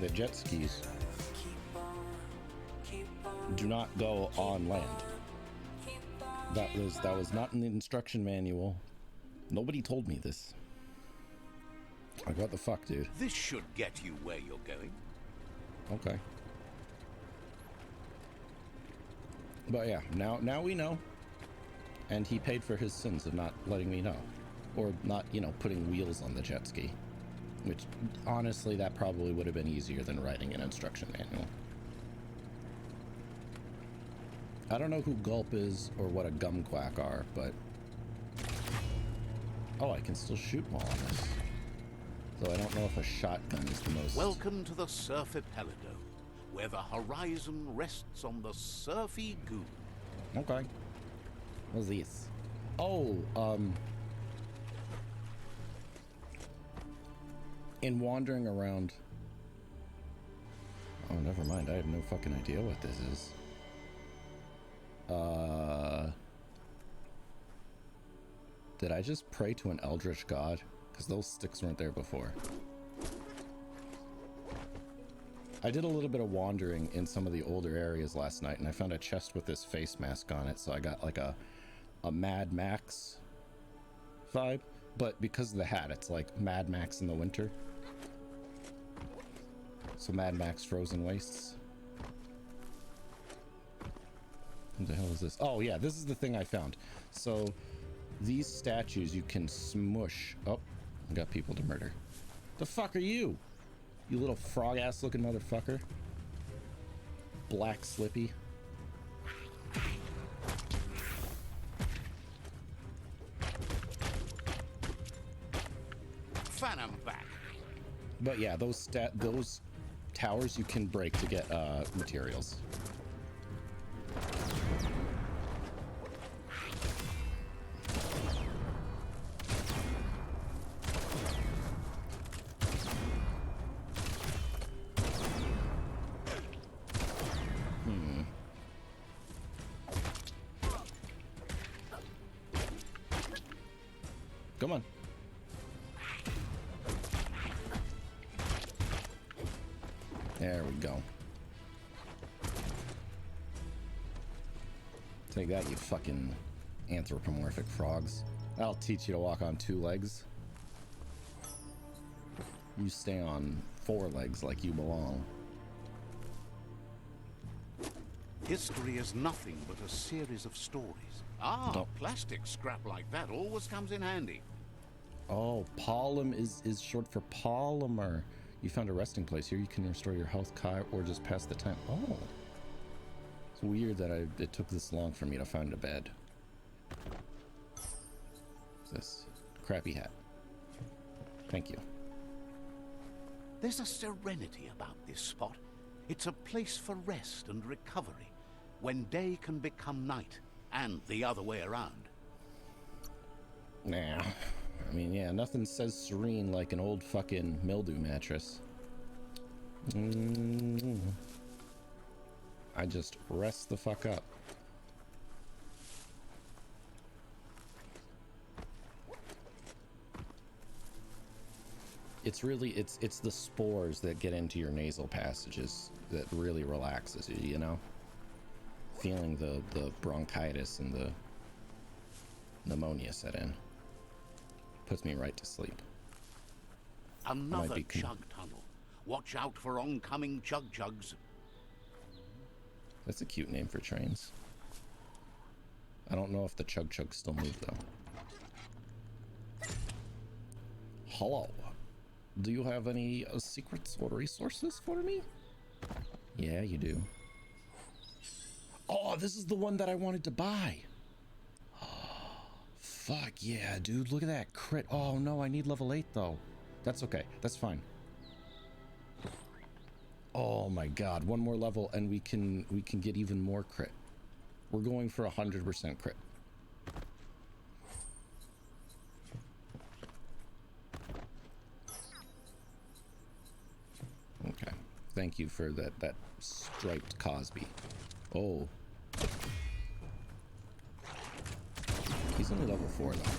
The jet skis do not go on land. That was not in the instruction manual. Nobody told me this. Like, what the fuck, dude? This should get you where you're going. Okay. But yeah, now we know. And he paid for his sins of not letting me know. Or not, you know, putting wheels on the jet ski. Which, honestly, that probably would have been easier than writing an instruction manual. I don't know who Gulp is or what a gumquack are, but... Oh, I can still shoot while on this. Though I don't know if a shotgun is the most... Welcome to the Surfipelago, where the horizon rests on the surfy goo. Okay. What's this? Oh, in wandering around... Oh, never mind. I have no fucking idea what this is. Did I just pray to an eldritch god? Because those sticks weren't there before. I did a little bit of wandering in some of the older areas last night, and I found a chest with this face mask on it, so I got like a Mad Max vibe, but because of the hat, it's like Mad Max in the winter. So Mad Max Frozen Wastes. What the hell is this? Oh yeah, this is the thing I found. So these statues you can smush. Oh, I got people to murder. The fuck are you? You little frog ass looking motherfucker. Black Slippy. Phantom back. But yeah, those towers you can break to get materials. Come on. There we go. Take that, you fucking anthropomorphic frogs. I'll teach you to walk on 2 legs. You stay on 4 legs like you belong. History is nothing but a series of stories. Ah, Oh. Plastic scrap like that always comes in handy. Oh, polym is short for polymer. You found a resting place. Here you can restore your health, Kai, or just pass the time. Oh. It's weird that it took this long for me to find a bed. What's this? Crappy hat. Thank you. There's a serenity about this spot. It's a place for rest and recovery, when day can become night, and the other way around. Nah. I mean, yeah, nothing says serene like an old fucking mildew mattress. I just rest the fuck up. It's really, it's the spores that get into your nasal passages that really relaxes you, you know? Feeling the bronchitis and the pneumonia set in. Puts me right to sleep. Another chug tunnel. Watch out for oncoming chug-chugs. That's a cute name for trains. I don't know if the chug-chugs still move, though. Hello. Do you have any secrets or resources for me? Yeah, you do. Oh, this is the one that I wanted to buy. Fuck yeah, dude. Look at that crit. Oh no, I need level 8 though. That's okay. That's fine. Oh my god, one more level and we can get even more crit. We're going for 100% crit. Okay. Thank you for that striped Cosby. Oh. He's only level 4 though.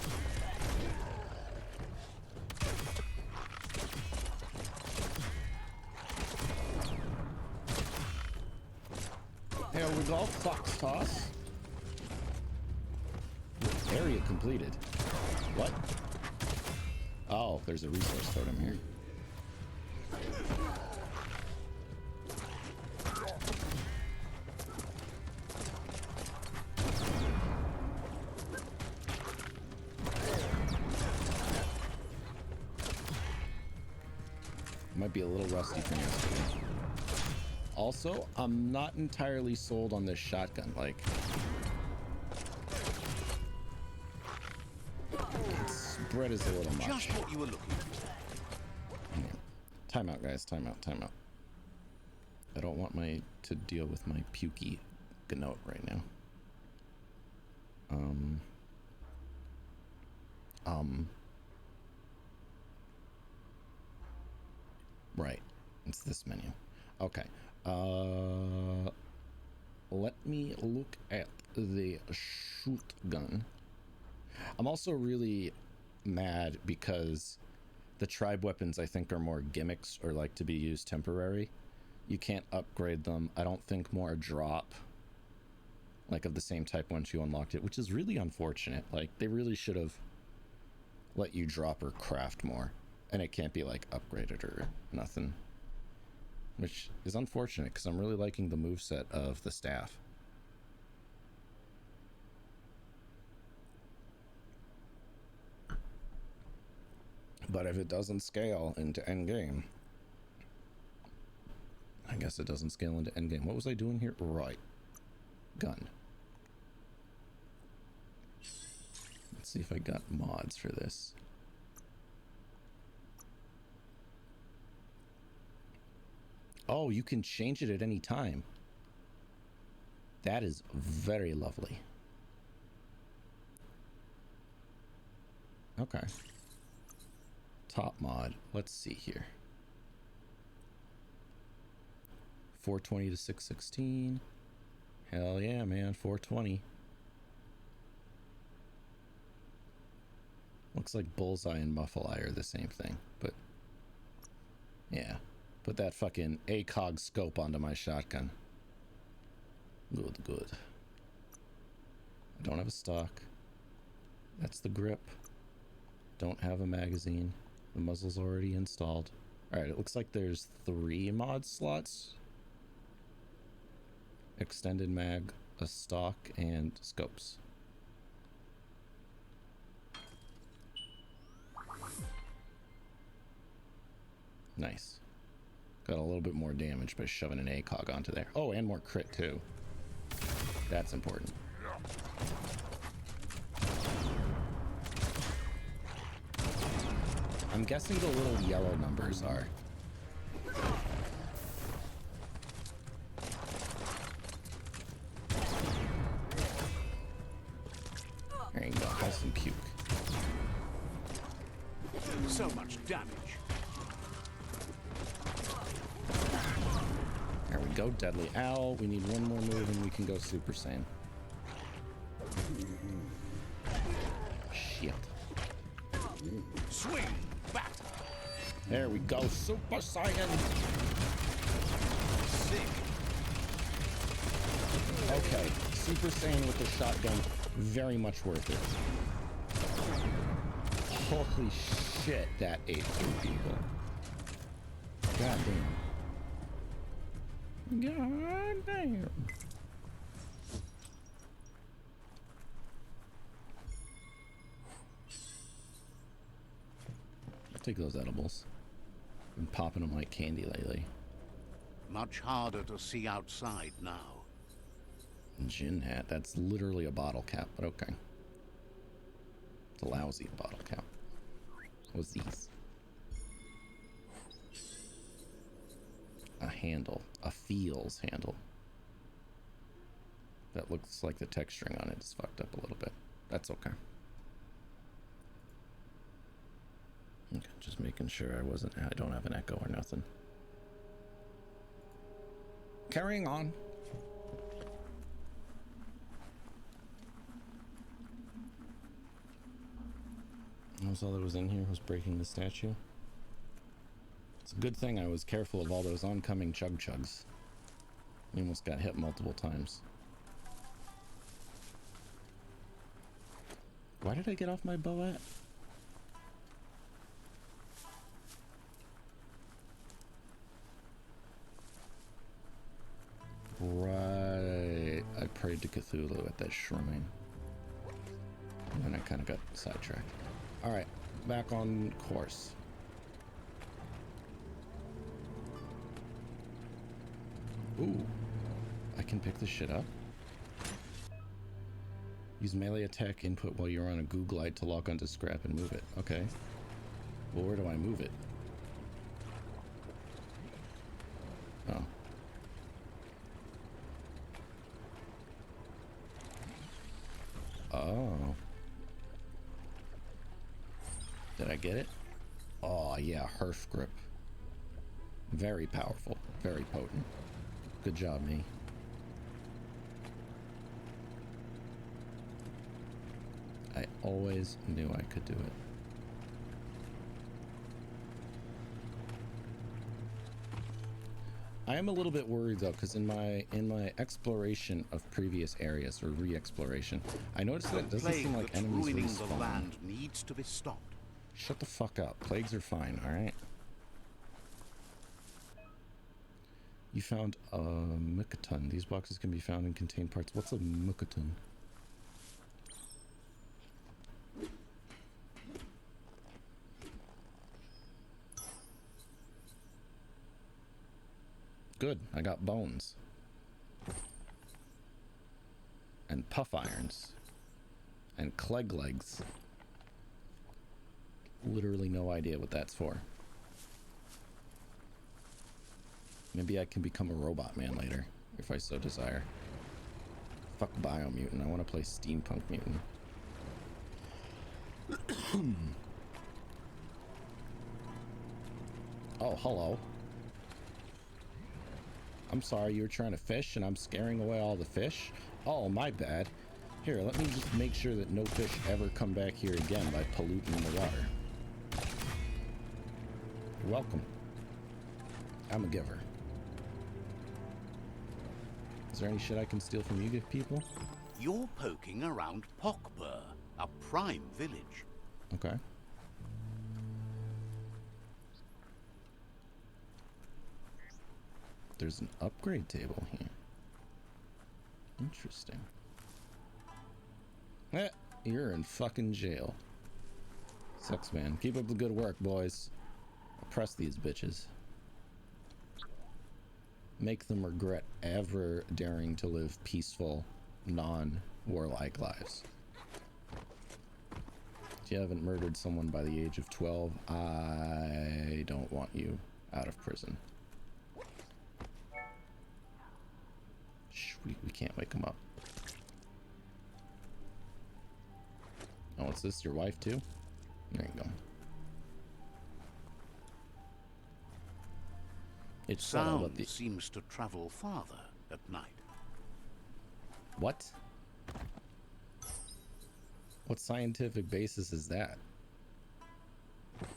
Here we go, fox toss. Area completed. What? Oh, there's a resource totem here. Might be a little rusty from yesterday. Also, I'm not entirely sold on this shotgun. Like, its spread is a little much. Just what you were looking for. Yeah. Time out, guys. Time out. Time out. I don't want to deal with my pukey gnote right now. Right. It's this menu. Okay. Let me look at the shoot gun. I'm also really mad because the tribe weapons I think are more gimmicks or like to be used temporary. You can't upgrade them. I don't think more drop like of the same type once you unlocked it, which is really unfortunate. Like they really should have let you drop or craft more, and it can't be like upgraded or nothing, which is unfortunate because I'm really liking the moveset of the staff. But if it doesn't scale into endgame, I guess it doesn't scale into endgame. What was I doing here? Right. Gun. Let's see if I got mods for this. Oh, you can change it at any time. That is very lovely. Okay. Top mod. Let's see here. 420 to 616. Hell yeah, man. 420. Looks like Bullseye and Muffle Eye are the same thing, but yeah. Put that fucking ACOG scope onto my shotgun. Good, good. I don't have a stock. That's the grip. Don't have a magazine. The muzzle's already installed. Alright, it looks like there's 3 mod slots. Extended mag, a stock, and scopes. Nice. Got a little bit more damage by shoving an ACOG onto there. Oh, and more crit too. That's important. I'm guessing the little yellow numbers are. There you go. Have some puke. So much damage. There we go. Deadly Owl. We need one more move and we can go Super Saiyan. Shit. Swing back. There we go. Super Saiyan. Sick. Okay. Super Saiyan with the shotgun. Very much worth it. Holy shit, that ate 2 people. God damn. God damn. I'll take those edibles. Been popping them like candy lately. Much harder to see outside now. Gin hat. That's literally a bottle cap, but okay. It's a lousy bottle cap. What's these? A handle. A feels handle. That looks like the texturing on it is fucked up a little bit. That's okay. Okay, just making sure I don't have an echo or nothing. Carrying on. That was all that was in here, was breaking the statue. It's a good thing I was careful of all those oncoming chug chugs. We almost got hit multiple times. Why did I get off my bow at? Right. I prayed to Cthulhu at that shrine. And then I kind of got sidetracked. Alright, back on course. Ooh. I can pick this shit up. Use melee attack input while you're on a goo glide to lock onto scrap and move it. Okay. Well, where do I move it? Oh. Oh. Did I get it? Oh, yeah, Herf grip. Very powerful. Very potent. Good job, me. I always knew I could do it. I am a little bit worried though, because in my exploration of previous areas or re-exploration, I noticed that it doesn't seem like enemies ruining respawn. The land needs to be stopped. Shut the fuck up. Plagues are fine, alright? You found a Mukaton. These boxes can be found and contain parts. What's a Mukaton? Good, I got bones. And puff irons. And cleg legs. Literally no idea what that's for. Maybe I can become a robot man later, if I so desire. Fuck Biomutant, I want to play Steampunk Mutant. Oh, hello. I'm sorry, you were trying to fish and I'm scaring away all the fish? Oh, my bad. Here, let me just make sure that no fish ever come back here again by polluting the water. You're welcome. I'm a giver. Is there any shit I can steal from you people? You're poking around Pockbur, a prime village. Okay. There's an upgrade table here. Interesting. Eh, you're in fucking jail. Sucks, man. Keep up the good work, boys. Oppress these bitches. Make them regret ever daring to live peaceful, non-warlike lives. If you haven't murdered someone by the age of 12, I don't want you out of prison. Shh, we can't wake him up. Oh, what's this? Your wife too? There you go. It's Sound seems to travel farther at night. What? What scientific basis is that? The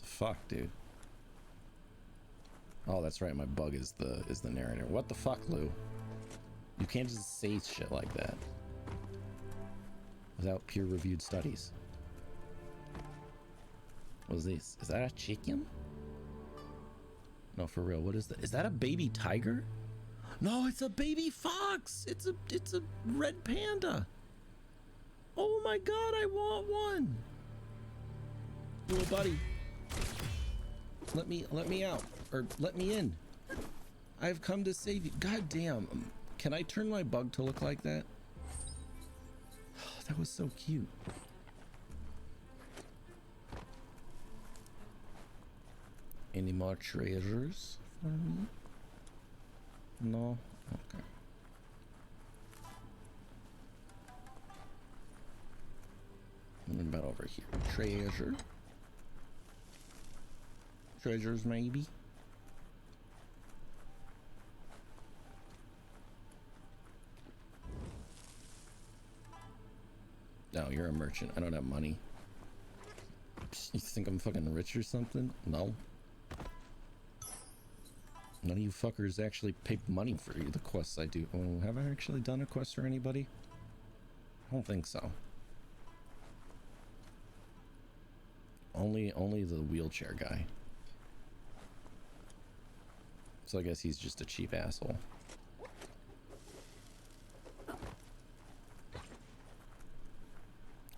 fuck, dude? Oh, that's right. My bug is the narrator. What the fuck, Lou? You can't just say shit like that without peer-reviewed studies. What is this? Is that a chicken? No, for real. What is that? Is that a baby tiger? No, it's a baby fox. It's a red panda. Oh my god, I want one. Little buddy. Let me out, or let me in. I've come to save you. God damn. Can I turn my bug to look like that? That was so cute. Any more treasures for me? No? Okay. What about over here? Treasure? Treasures, maybe? No, you're a merchant. I don't have money. You think I'm fucking rich or something? No. None of you fuckers actually pay money for the quests I do. Oh, have I actually done a quest for anybody? I don't think so. Only the wheelchair guy. So I guess he's just a cheap asshole.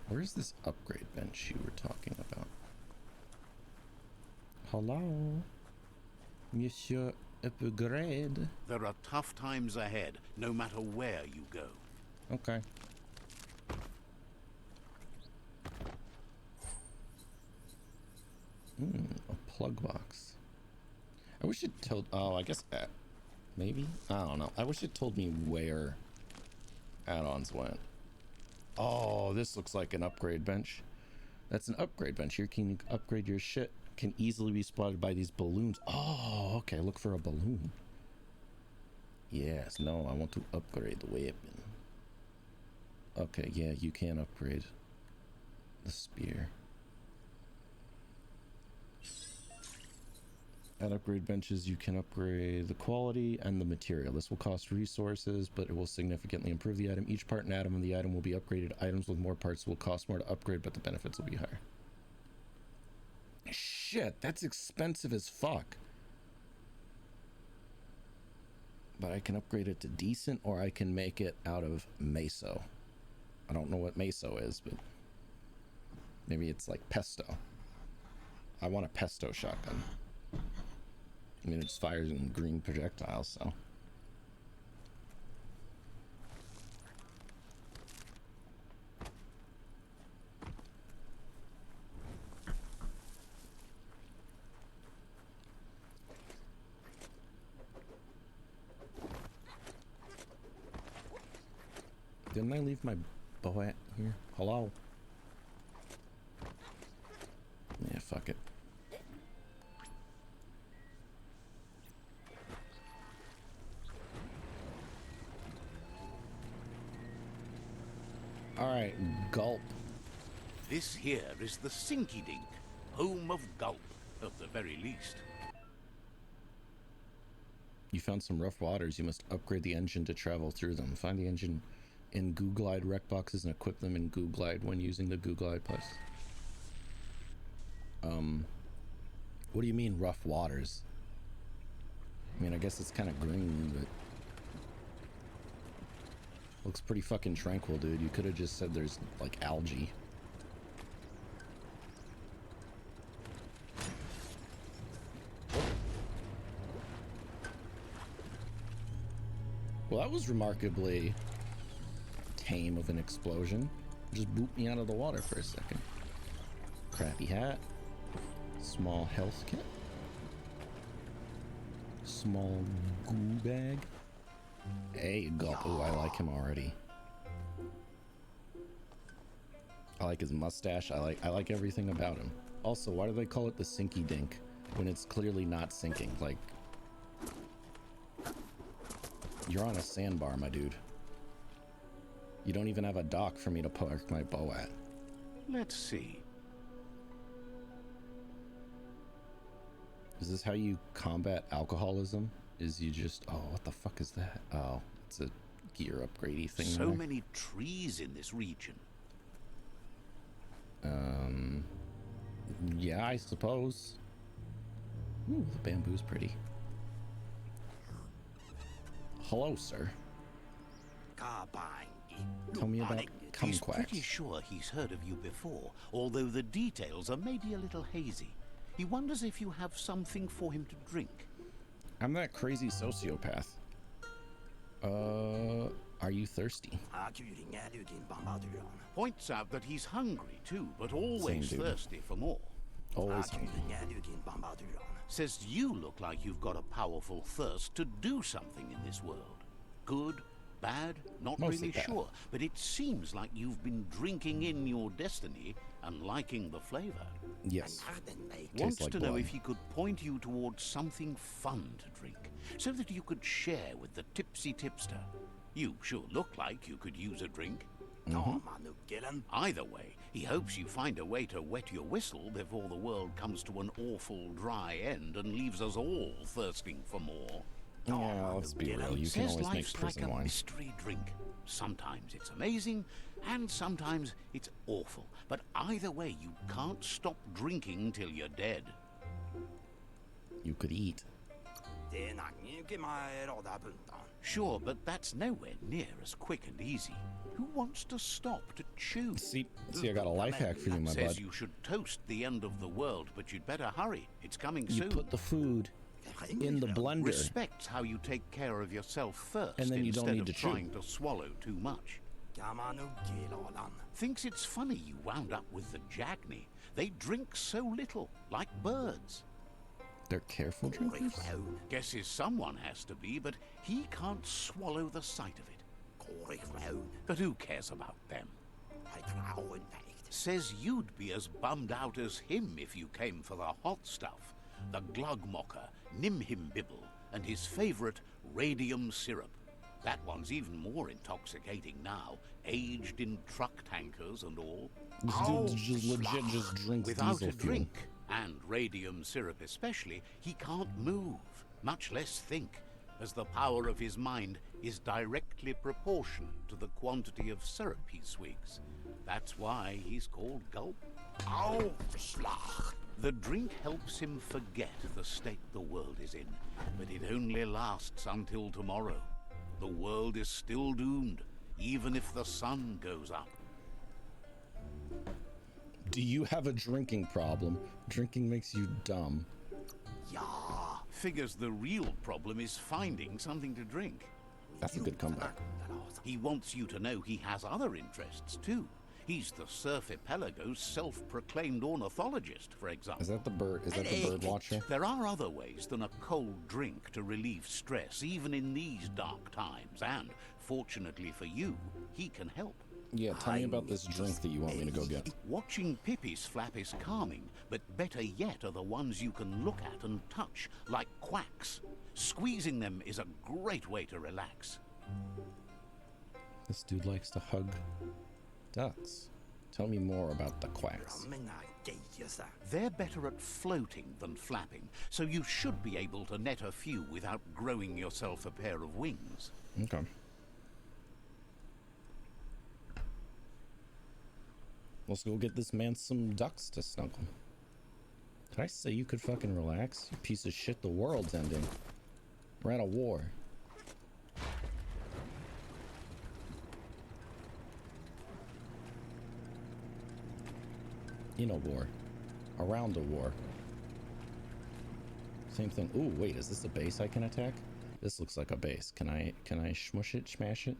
Where's this upgrade bench you were talking about? Hello? Monsieur Upgrade? There are tough times ahead, no matter where you go. Okay. A plug box. I wish it told... Oh, I guess... maybe? I don't know. I wish it told me where add-ons went. Oh, this looks like an upgrade bench. That's an upgrade bench. Here can you upgrade your shit. Can easily be spotted by these balloons. Oh, okay. Look for a balloon. Yes. No, I want to upgrade the weapon. Okay, yeah, you can upgrade the spear. At upgrade benches, you can upgrade the quality and the material. This will cost resources, but it will significantly improve the item. Each part and atom of the item will be upgraded. Items with more parts will cost more to upgrade, but the benefits will be higher. Shit, that's expensive as fuck. But I can upgrade it to decent, or I can make it out of meso. I don't know what meso is, but maybe it's like pesto. I want a pesto shotgun. I mean, it just fires in green projectiles, so. Didn't I leave my bow at here? Hello? Yeah, fuck it. Alright, gulp. This here is the Sinky Dink, home of Gulp, at the very least. You found some rough waters. You must upgrade the engine to travel through them. Find the engine in Goo Glide rec boxes and equip them in Goo Glide when using the Goo Glide Plus. What do you mean rough waters? I mean, I guess it's kind of green, but looks pretty fucking tranquil, dude. You could have just said there's like algae. Well, that was remarkably tame of an explosion. Just booped me out of the water for a second. Crappy hat. Small health kit. Small goo bag. Hey, Gulp. Oh, I like him already. I like his mustache. I like everything about him. Also, why do they call it the Sinky Dink when it's clearly not sinking? Like, you're on a sandbar, my dude. You don't even have a dock for me to park my bow at. Let's see. Is this how you combat alcoholism? Is you just... Oh, what the fuck is that? Oh, it's a gear upgradey thing. So many trees in this region. Yeah, I suppose. Ooh, the bamboo's pretty. Hello, sir. Tell me about kumquats. He's pretty sure he's heard of you before, although the details are maybe a little hazy. He wonders if you have something for him to drink. I'm that crazy sociopath. Are you thirsty? Points out that he's hungry too, but always thirsty for more. Always hungry. Says you look like you've got a powerful thirst to do something in this world. Good, bad, not Mostly really bad. sure, but it seems like you've been drinking in your destiny and liking the flavor. Yes. Wants like to know blood. if he could point you towards something fun to drink, so that you could share with the tipsy tipster. You sure look like you could use a drink. Either way, he hopes you find a way to wet your whistle before the world comes to an awful dry end and leaves us all thirsting for more. Yeah, let's be real. You can Says always make life's prison like a wine. mystery drink. Sometimes it's amazing, and sometimes it's awful. But either way, you can't stop drinking till you're dead. You could eat. Sure, but that's nowhere near as quick and easy. Who wants to stop to chew? See, I got a life hack for you, my Says bud. you should toast the end of the world, but you'd better hurry. It's coming You soon. put the food in the blender. Respects how you take care of yourself first, And then you don't instead need of to chew. trying to swallow too much. Thinks it's funny you wound up with the Jagni. They drink so little, like birds. They're careful drinkers? Guesses someone has to be, but he can't swallow the sight of it. But who cares about them? Says you'd be as bummed out as him if you came for the hot stuff. The Glugmocker, Nimhimbibble, and his favorite radium syrup. That one's even more intoxicating now, aged in truck tankers and all. This dude just legit just drinks Without diesel a fuel. drink, and radium syrup especially, he can't move, much less think, as the power of his mind is directly proportional to the quantity of syrup he swigs. That's why he's called Gulp. The drink helps him forget the state the world is in, but it only lasts until tomorrow. The world is still doomed, even if the sun goes up. Do you have a drinking problem? Drinking makes you dumb. Yeah. Figures the real problem is finding something to drink. That's a good comeback. He wants you to know he has other interests, too. He's the Surf Archipelago's self-proclaimed ornithologist, for example. Is that the bird? Is that the bird watcher? There are other ways than a cold drink to relieve stress, even in these dark times. And, fortunately for you, he can help. Yeah, tell me about this drink that you want me to go get. Watching Pippi's flap is calming, but better yet are the ones you can look at and touch, like quacks. Squeezing them is a great way to relax. This dude likes to hug ducks. Tell me more about the quacks. They're better at floating than flapping, so you should be able to net a few without growing yourself a pair of wings. Okay. Let's go get this man some ducks to snuggle. Did I say you could fucking relax? You piece of shit, the world's ending. We're at a war. In a war. Around a war. Same thing. Ooh, wait, is this a base I can attack? This looks like a base. Can I smush it, smash it?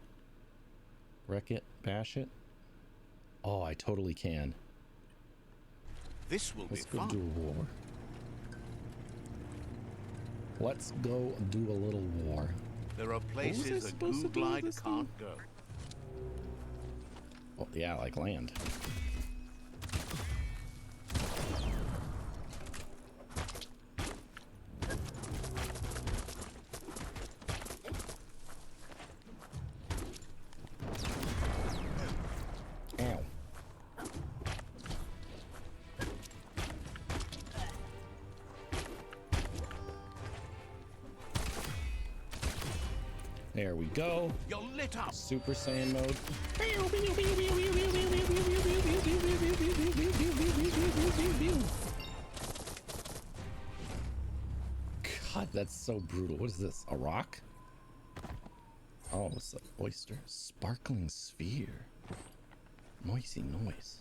Wreck it, bash it? Oh, I totally can. This will Let's be go fun. do a war. Let's go do a little war. There are was I places a supposed to do with Googlide this can't go. Oh, yeah, like land. Ow. There we go. You're lit up. Super Saiyan mode. God, that's so brutal. What is this? A rock? Oh, it's an oyster. Sparkling sphere. Noisy noise.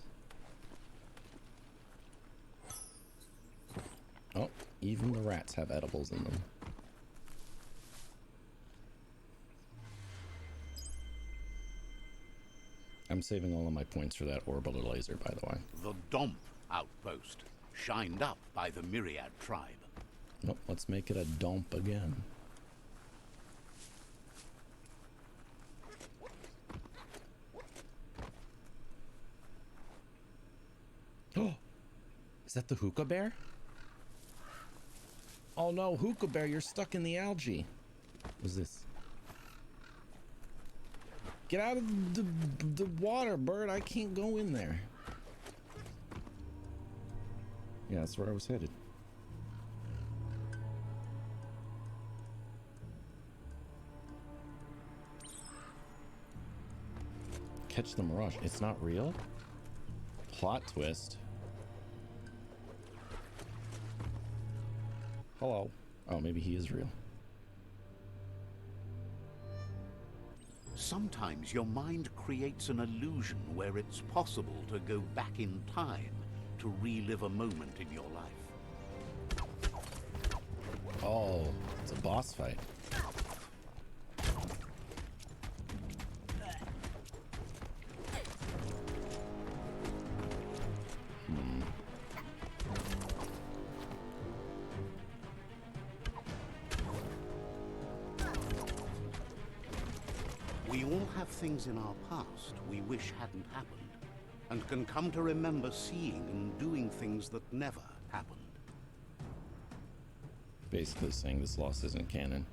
Oh, even the rats have edibles in them. I'm saving all of my points for that orbital laser, by the way. The Domp outpost, shined up by the Myriad tribe. Nope, let's make it a dump again. Oh, is that the hookah bear? Oh no, hookah bear, you're stuck in the algae. What's this? Get out of the water, bird. I can't go in there. Yeah, that's where I was headed. Catch the mirage. It's not real? Plot twist. Hello. Oh, maybe he is real. Sometimes your mind creates an illusion where it's possible to go back in time to relive a moment in your life. Oh, it's a boss fight. We all have things in our past we wish hadn't happened, and can come to remember seeing and doing things that never happened. Basically saying this loss isn't canon.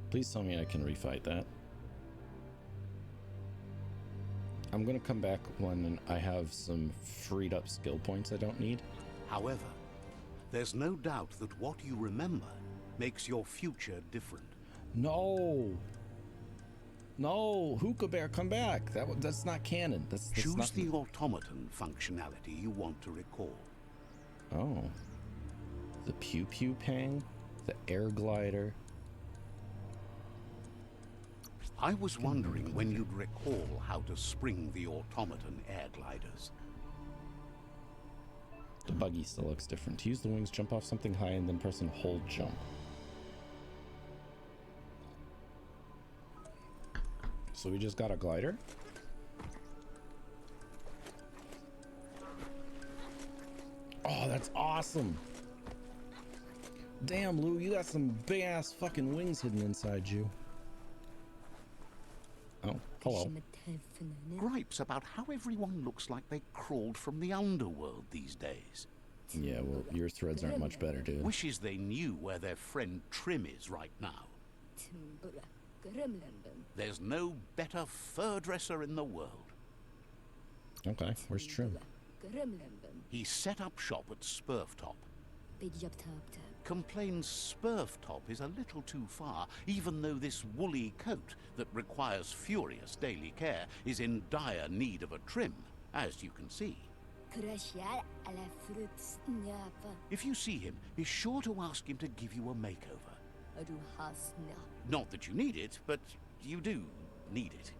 Please tell me I can refight that. I'm gonna come back when I have some freed up skill points I don't need. However, there's no doubt that what you remember makes your future different. No! No! Hookah Bear, come back! That's not canon. That's Choose not... the automaton functionality you want to recall. Oh. The Pew Pew Pang? The Air Glider? I was wondering when you'd recall how to spring the automaton air gliders. The buggy still looks different. To use the wings, jump off something high and then press and hold jump. So we just got a glider? Oh, that's awesome! Damn, Lou, you got some big-ass fucking wings hidden inside you. Oh, hello. Gripes about how everyone looks like they crawled from the underworld these days. Yeah, well, your threads aren't much better, dude. Wishes they knew where their friend Trim is right now. There's no better fur dresser in the world. Okay, where's Trim? He set up shop at Spurftop. Complains Spurftop is a little too far, even though this woolly coat that requires furious daily care is in dire need of a trim, as you can see. If you see him, be sure to ask him to give you a makeover. Not that you need it, but you do need it.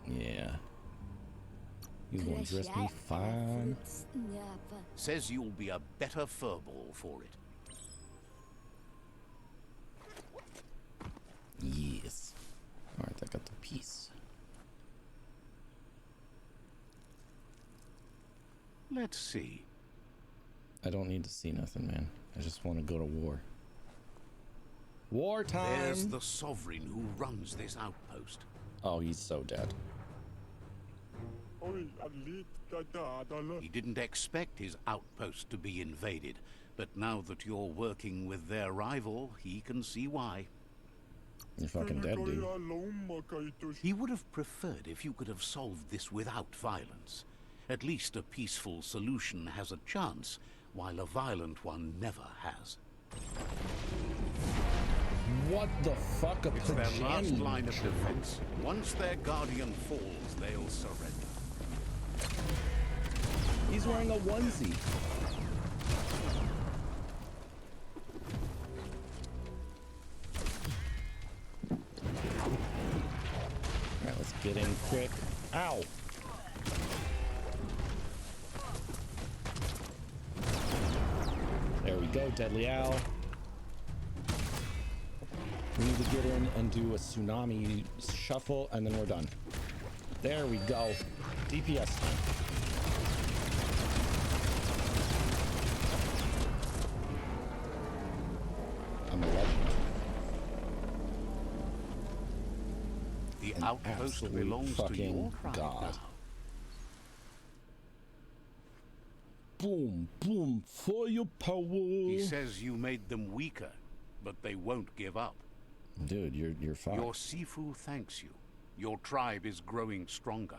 Yeah. He's gonna dress me fine. Says you'll be a better furball for it. Yes. Alright, I got the piece. Let's see. I don't need to see nothing, man. I just want to go to war. War time! There's the Sovereign who runs this outpost. Oh, he's so dead. He didn't expect his outpost to be invaded, but now that you're working with their rival, he can see why. You're fucking dead, dude. He would have preferred if you could have solved this without violence. At least a peaceful solution has a chance, while a violent one never has. What the fuck? It's their last line of defense. Once their guardian falls, they'll surrender. He's wearing a onesie. Alright, let's get in quick. Ow! There we go, Deadly Owl. We need to get in and do a tsunami shuffle, and then we're done. There we go. DPS time. I'm a legend. The outpost belongs to your tribe now. Boom, boom, for your power. He says you made them weaker, but they won't give up. Dude, you're fucked. Your Sifu thanks you. Your tribe is growing stronger.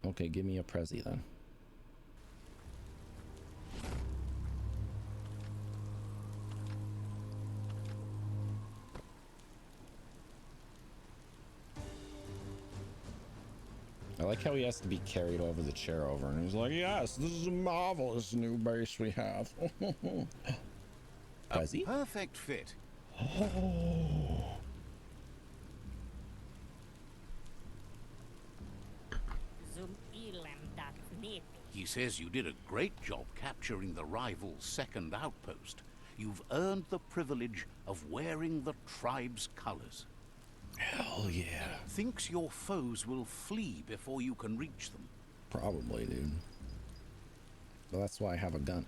Okay, give me a Prezi then. I like how he has to be carried over the chair over, and he's like, yes, this is a marvelous new base we have. Prezi? A perfect fit. Oh. He says you did a great job capturing the rival's second outpost. You've earned the privilege of wearing the tribe's colors. Hell yeah. Thinks your foes will flee before you can reach them. Probably, dude. Well, that's why I have a gun.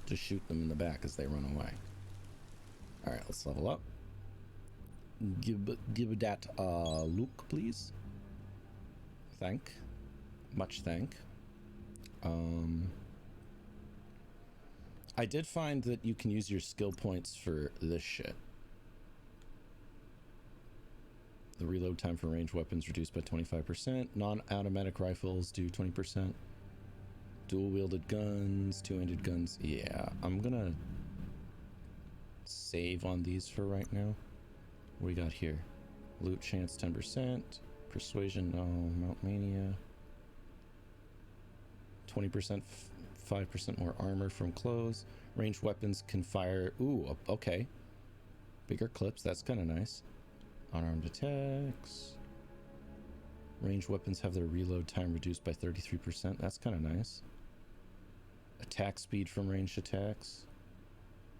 Just shoot them in the back as they run away. Alright, let's level up. Give that Luke, please. Thank. Much thank. I did find that you can use your skill points for this shit. The reload time for ranged weapons reduced by 25%. Non-automatic rifles do 20%. Dual-wielded guns, two-handed guns. Yeah, I'm gonna save on these for right now. What we got here? Loot chance 10%. Persuasion, no. Mount Mania. 20%, 5% more armor from clothes. Ranged weapons can fire. Ooh, okay. Bigger clips, that's kind of nice. Unarmed attacks. Ranged weapons have their reload time reduced by 33%. That's kind of nice. Attack speed from ranged attacks.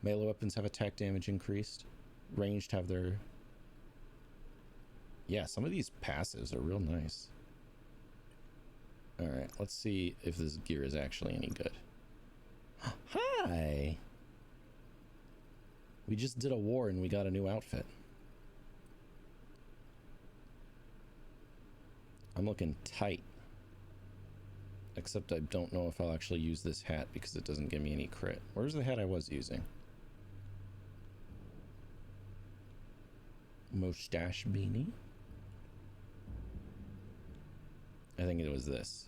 Melee weapons have attack damage increased. Ranged have their... Yeah, some of these passives are real nice. Alright, let's see if this gear is actually any good. Hi! We just did a war and we got a new outfit. I'm looking tight. Except I don't know if I'll actually use this hat because it doesn't give me any crit. Where's the hat I was using? Mustache beanie? I think it was this.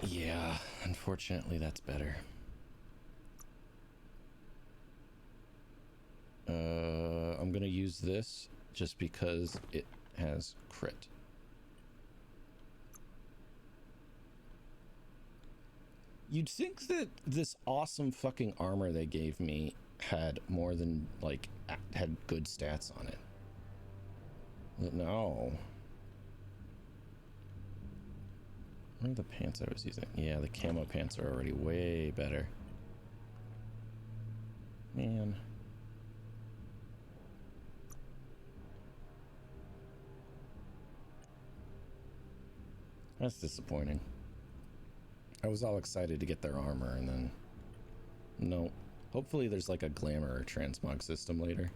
Yeah, unfortunately that's better. I'm gonna use this just because it has crit. You'd think that this awesome fucking armor they gave me had more than, like, had good stats on it. But no. Where are the pants I was using? Yeah, the camo pants are already way better. Man. That's disappointing. I was all excited to get their armor and then... No. Hopefully there's like a glamour or transmog system later.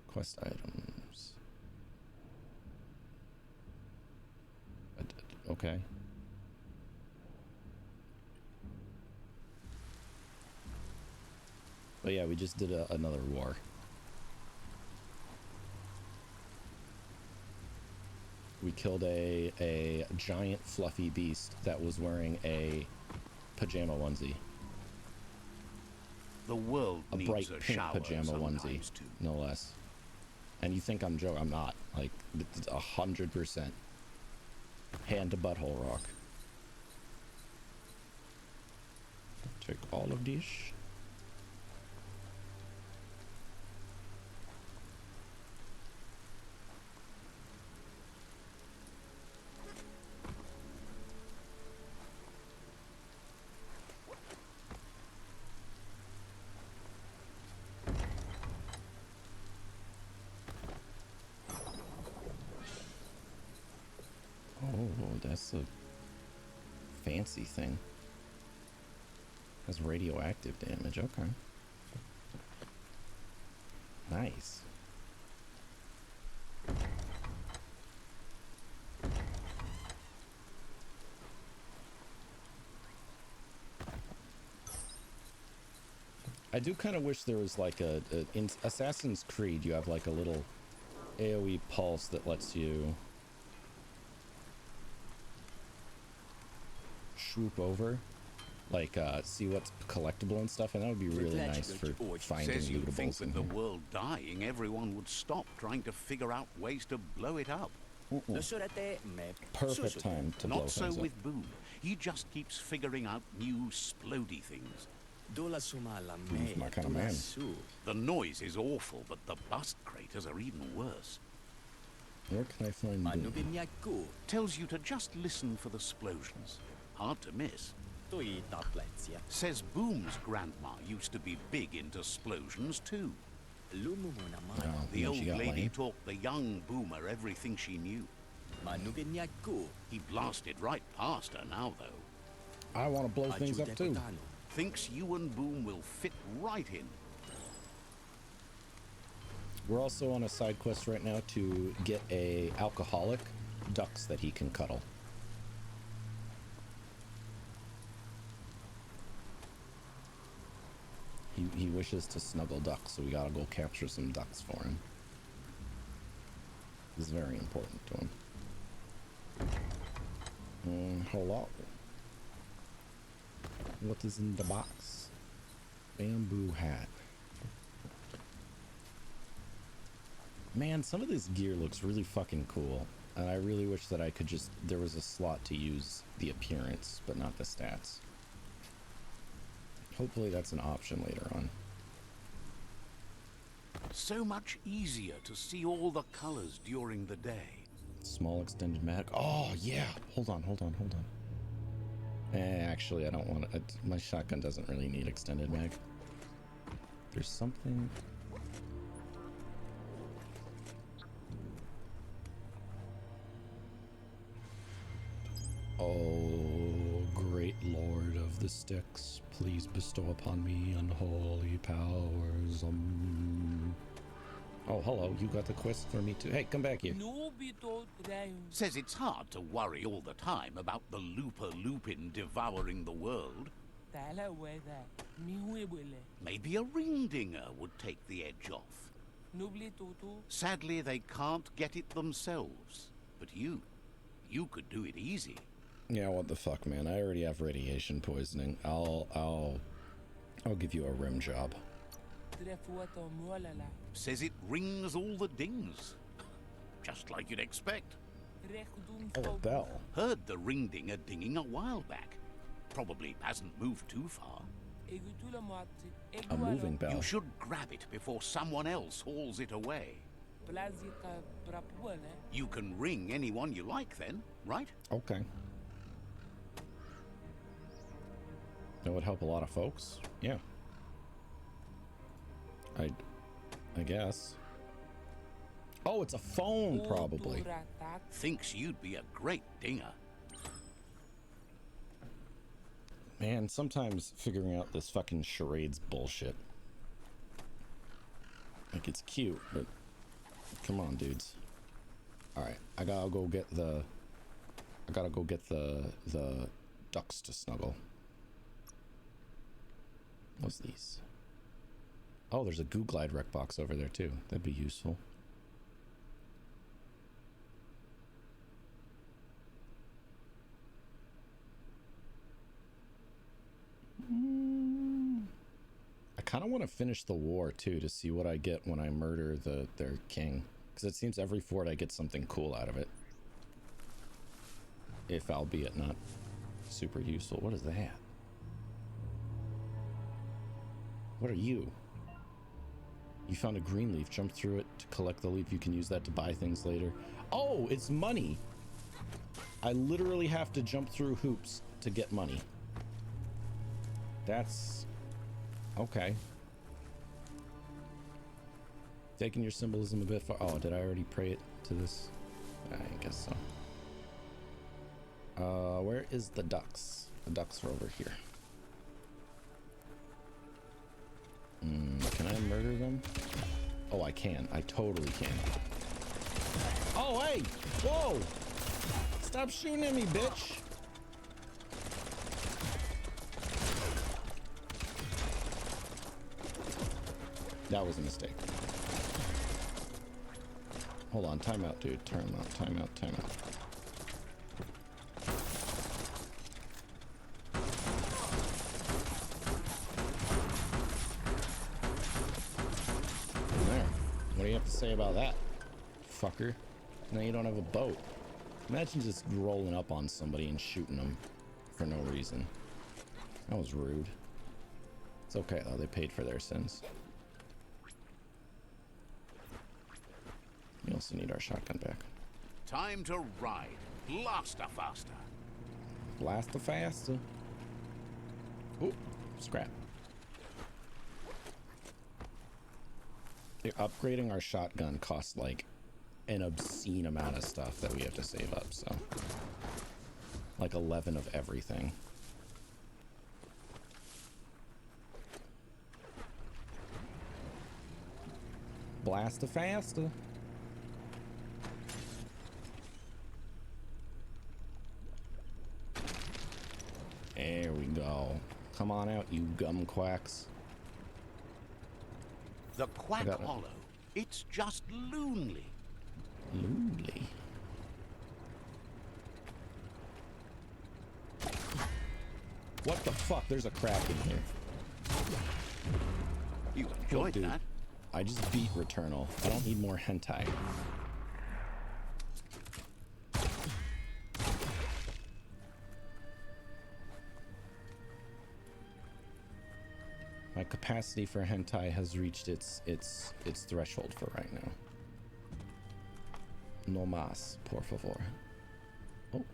Quest items. Okay. But yeah, we just did another war. We killed a giant fluffy beast that was wearing a pajama onesie. The world a needs bright a pink shower pajama onesie, too. no less. And you think I'm joking? I'm not. Like, it's 100%. Hand to butthole rock. Take all of these. That's a fancy thing. Has radioactive damage. Okay. Nice. I do kind of wish there was like in Assassin's Creed, you have like a little AoE pulse that lets you swoop over, like see what's collectible and stuff, and that would be really nice for finding Says you think lootables in with the here. world dying, everyone would stop trying to figure out ways to blow it up. Perfect time to blow Not so things up. with Boom. He just keeps figuring out new splody things. He's my kind of man. The noise is awful, but the bust craters are even worse. Where can I find Boom? Tells you to just listen for the explosions. Hard to miss. Says Boom's grandma used to be big into explosions too. Oh, The old she got lady lame. taught the young Boomer everything she knew. He blasted right past her now, though. I want to blow things up too. Thinks you and Boom will fit right in. We're also on a side quest right now to get a alcoholic ducks that he can cuddle. He wishes to snuggle ducks, so we gotta go capture some ducks for him. This is very important to him. Hello. What is in the box? Bamboo hat. Man, some of this gear looks really fucking cool. And I really wish that I could just... There was a slot to use the appearance, but not the stats. Hopefully that's an option later on. So much easier to see all the colors during the day. Small extended mag. Oh, yeah. Hold on. Actually, I don't want it. My shotgun doesn't really need extended mag. There's something... Oh, great lord of the sticks, please bestow upon me unholy powers. Oh, hello, you got the quest for me too. Hey, come back here. Says it's hard to worry all the time about the Looper Lupin devouring the world. Maybe a ring dinger would take the edge off. Sadly, they can't get it themselves. But you could do it easy. Yeah, what the fuck, man? I already have radiation poisoning. I'll give you a rim job. Says it rings all the dings. Just like you'd expect. Oh, a bell. Heard the ring dinger dinging a while back. Probably hasn't moved too far. A moving bell. You should grab it before someone else hauls it away. You can ring anyone you like then, right? Okay. That would help a lot of folks. Yeah. I guess. Oh, it's a phone, probably. Thinks you'd be a great dinger. Man, sometimes figuring out this fucking charades bullshit. Like, it's cute, but come on, dudes. Alright, I gotta go get the ducks to snuggle. What's these? Oh, there's a goo glide rec box over there too. That'd be useful. I kind of want to finish the war too to see what I get when I murder their king, because it seems every fort I get something cool out of it, if albeit not super useful. What is that? What are you? You found a green leaf. Jump through it to collect the leaf. You can use that to buy things later. Oh, it's money. I literally have to jump through hoops to get money. That's okay. Taking your symbolism a bit far. Oh, did I already pray it to this? I guess so. Where is the ducks? The ducks are over here. Can I murder them? Oh, I can. I totally can. Oh, hey! Whoa! Stop shooting at me, bitch! That was a mistake. Hold on, timeout, dude. Timeout. There. What do you have to say about that, fucker? Now you don't have a boat. Imagine just rolling up on somebody and shooting them for no reason. That was rude. It's okay though, they paid for their sins. We also need our shotgun back. Time to ride. Blaster faster. Blaster faster. Ooh, scrap. Upgrading our shotgun costs like an obscene amount of stuff that we have to save up, so like 11 of everything. Blaster faster. There we go. Come on out, you gum quacks. The Quack Hollow. It's just lonely. Lonely. What the fuck? There's a crack in here. You enjoyed that? I just beat Returnal. I don't need more hentai. My capacity for hentai has reached its threshold for right now. No mas, por favor. Oh.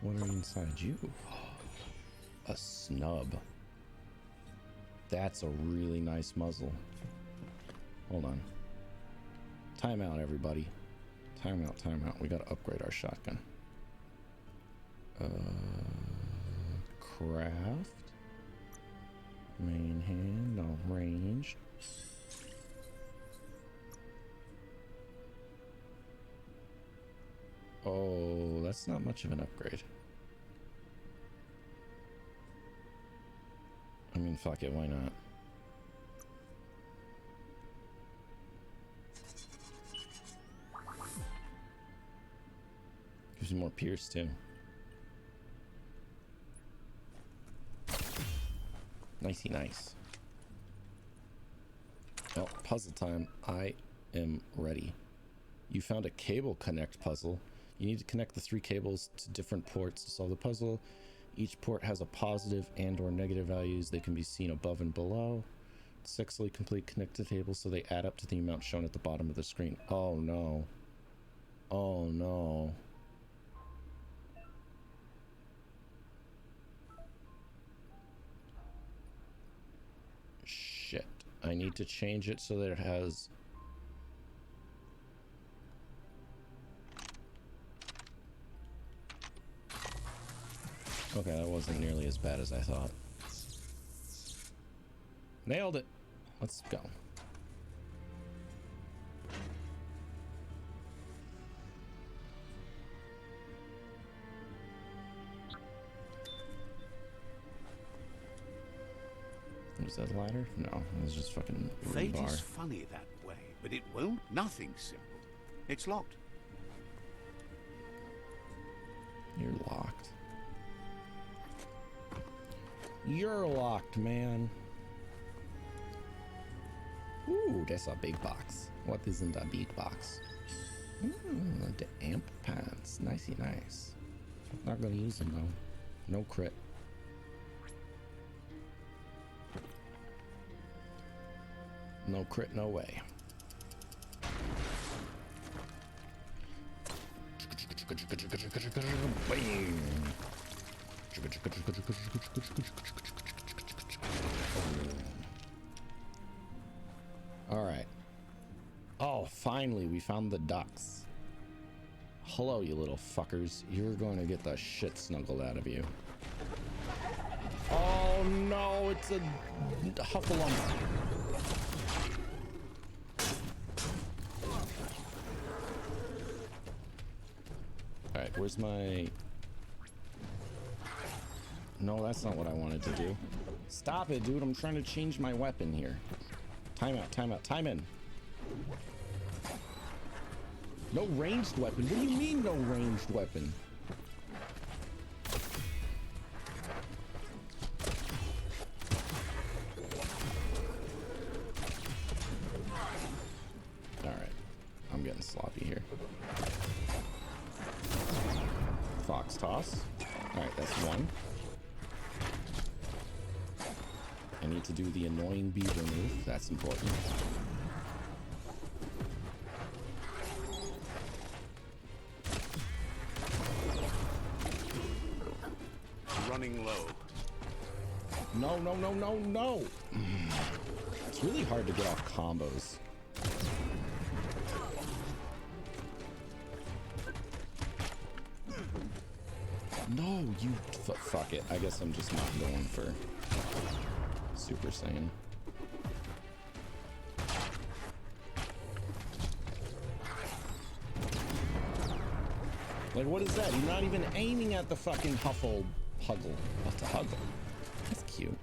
What are inside you? A snub. That's a really nice muzzle. Hold on. Time out, everybody. Time out. We gotta upgrade our shotgun. Craft. Main hand, no range. Oh, that's not much of an upgrade. I mean, fuck it, why not? Gives you more pierce too. Nicey nice. Well, puzzle time. I am ready. You found a cable connect puzzle. You need to connect the 3 cables to different ports to solve the puzzle. Each port has a positive and or negative values. They can be seen above and below. Successfully complete connect the tables so they add up to the amount shown at the bottom of the screen. Oh no. Oh no. Shit. I need to change it so that it has... Okay, that wasn't nearly as bad as I thought. Nailed it. Let's go. Was that a ladder? No, it was just fucking Fate rebar. is funny that way, but it won't. Nothing simple. It's locked. You're locked. You're locked, man. Ooh, that's a big box. What is in the big box? Ooh, the amp pants. Nicey nice. Not gonna use them though. No crit. No crit, no way. Bang. All right. Oh, finally, we found the ducks. Hello, you little fuckers. You're going to get the shit snuggled out of you. Oh no, it's a Huffalump. All right, where's my... No, that's not what I wanted to do. Stop it, dude. I'm trying to change my weapon here. Time out, time out, time in. No ranged weapon? What do you mean no ranged weapon? Alright. I'm getting sloppy here. Fox toss. Alright, that's one. I need to do the annoying beaver move. That's important. Running low. No, no, no, no, no! It's really hard to get off combos. No, you... fuck it. I guess I'm just not going for Super Saiyan. Like, what is that? You're not even aiming at the fucking Huggle. What's a Huggle? That's cute.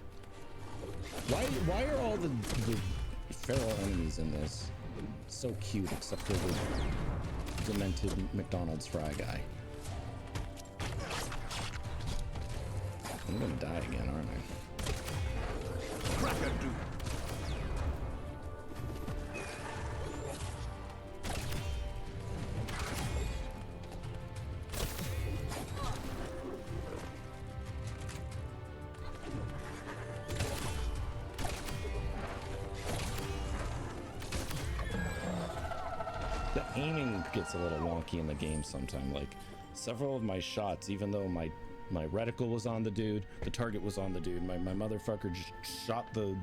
Why are all the feral enemies in this so cute except for the demented McDonald's fry guy? I'm gonna die again, aren't I? Crack-a-doo. The aiming gets a little wonky in the game sometimes. Like, several of my shots, even though my reticle was on the dude, the target was on the dude, my motherfucker just shot the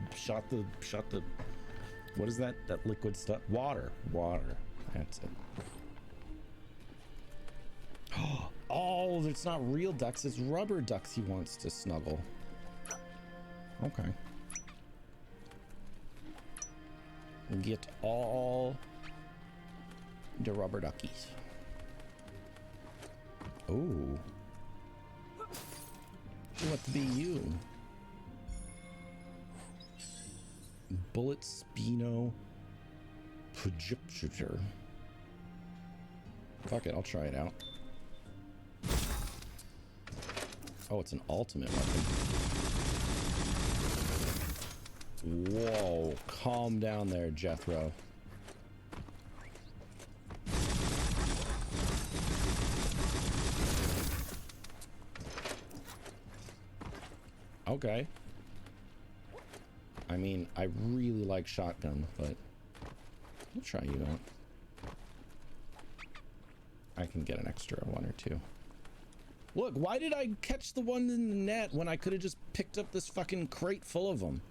what is that liquid stuff? Water. That's it. Oh, it's not real ducks, it's rubber ducks he wants to snuggle. Okay. Get all the rubber duckies. Oh. What be you? Bullet Spino Projector. Fuck it, I'll try it out. Oh, it's an ultimate weapon. Whoa, calm down there, Jethro. Okay. I mean, I really like shotgun, but I'll try you out. I can get an extra one or two. Look, why did I catch the one in the net when I could have just picked up this fucking crate full of them?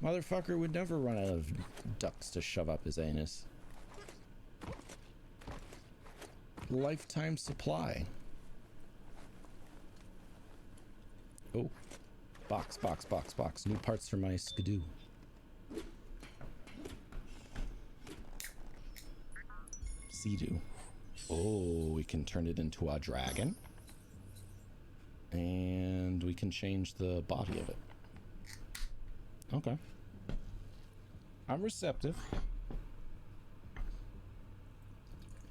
Motherfucker would never run out of ducks to shove up his anus. Lifetime supply. Oh. Box. New parts for my skidoo. Sea-doo. Oh, we can turn it into a dragon. And we can change the body of it. Okay. I'm receptive.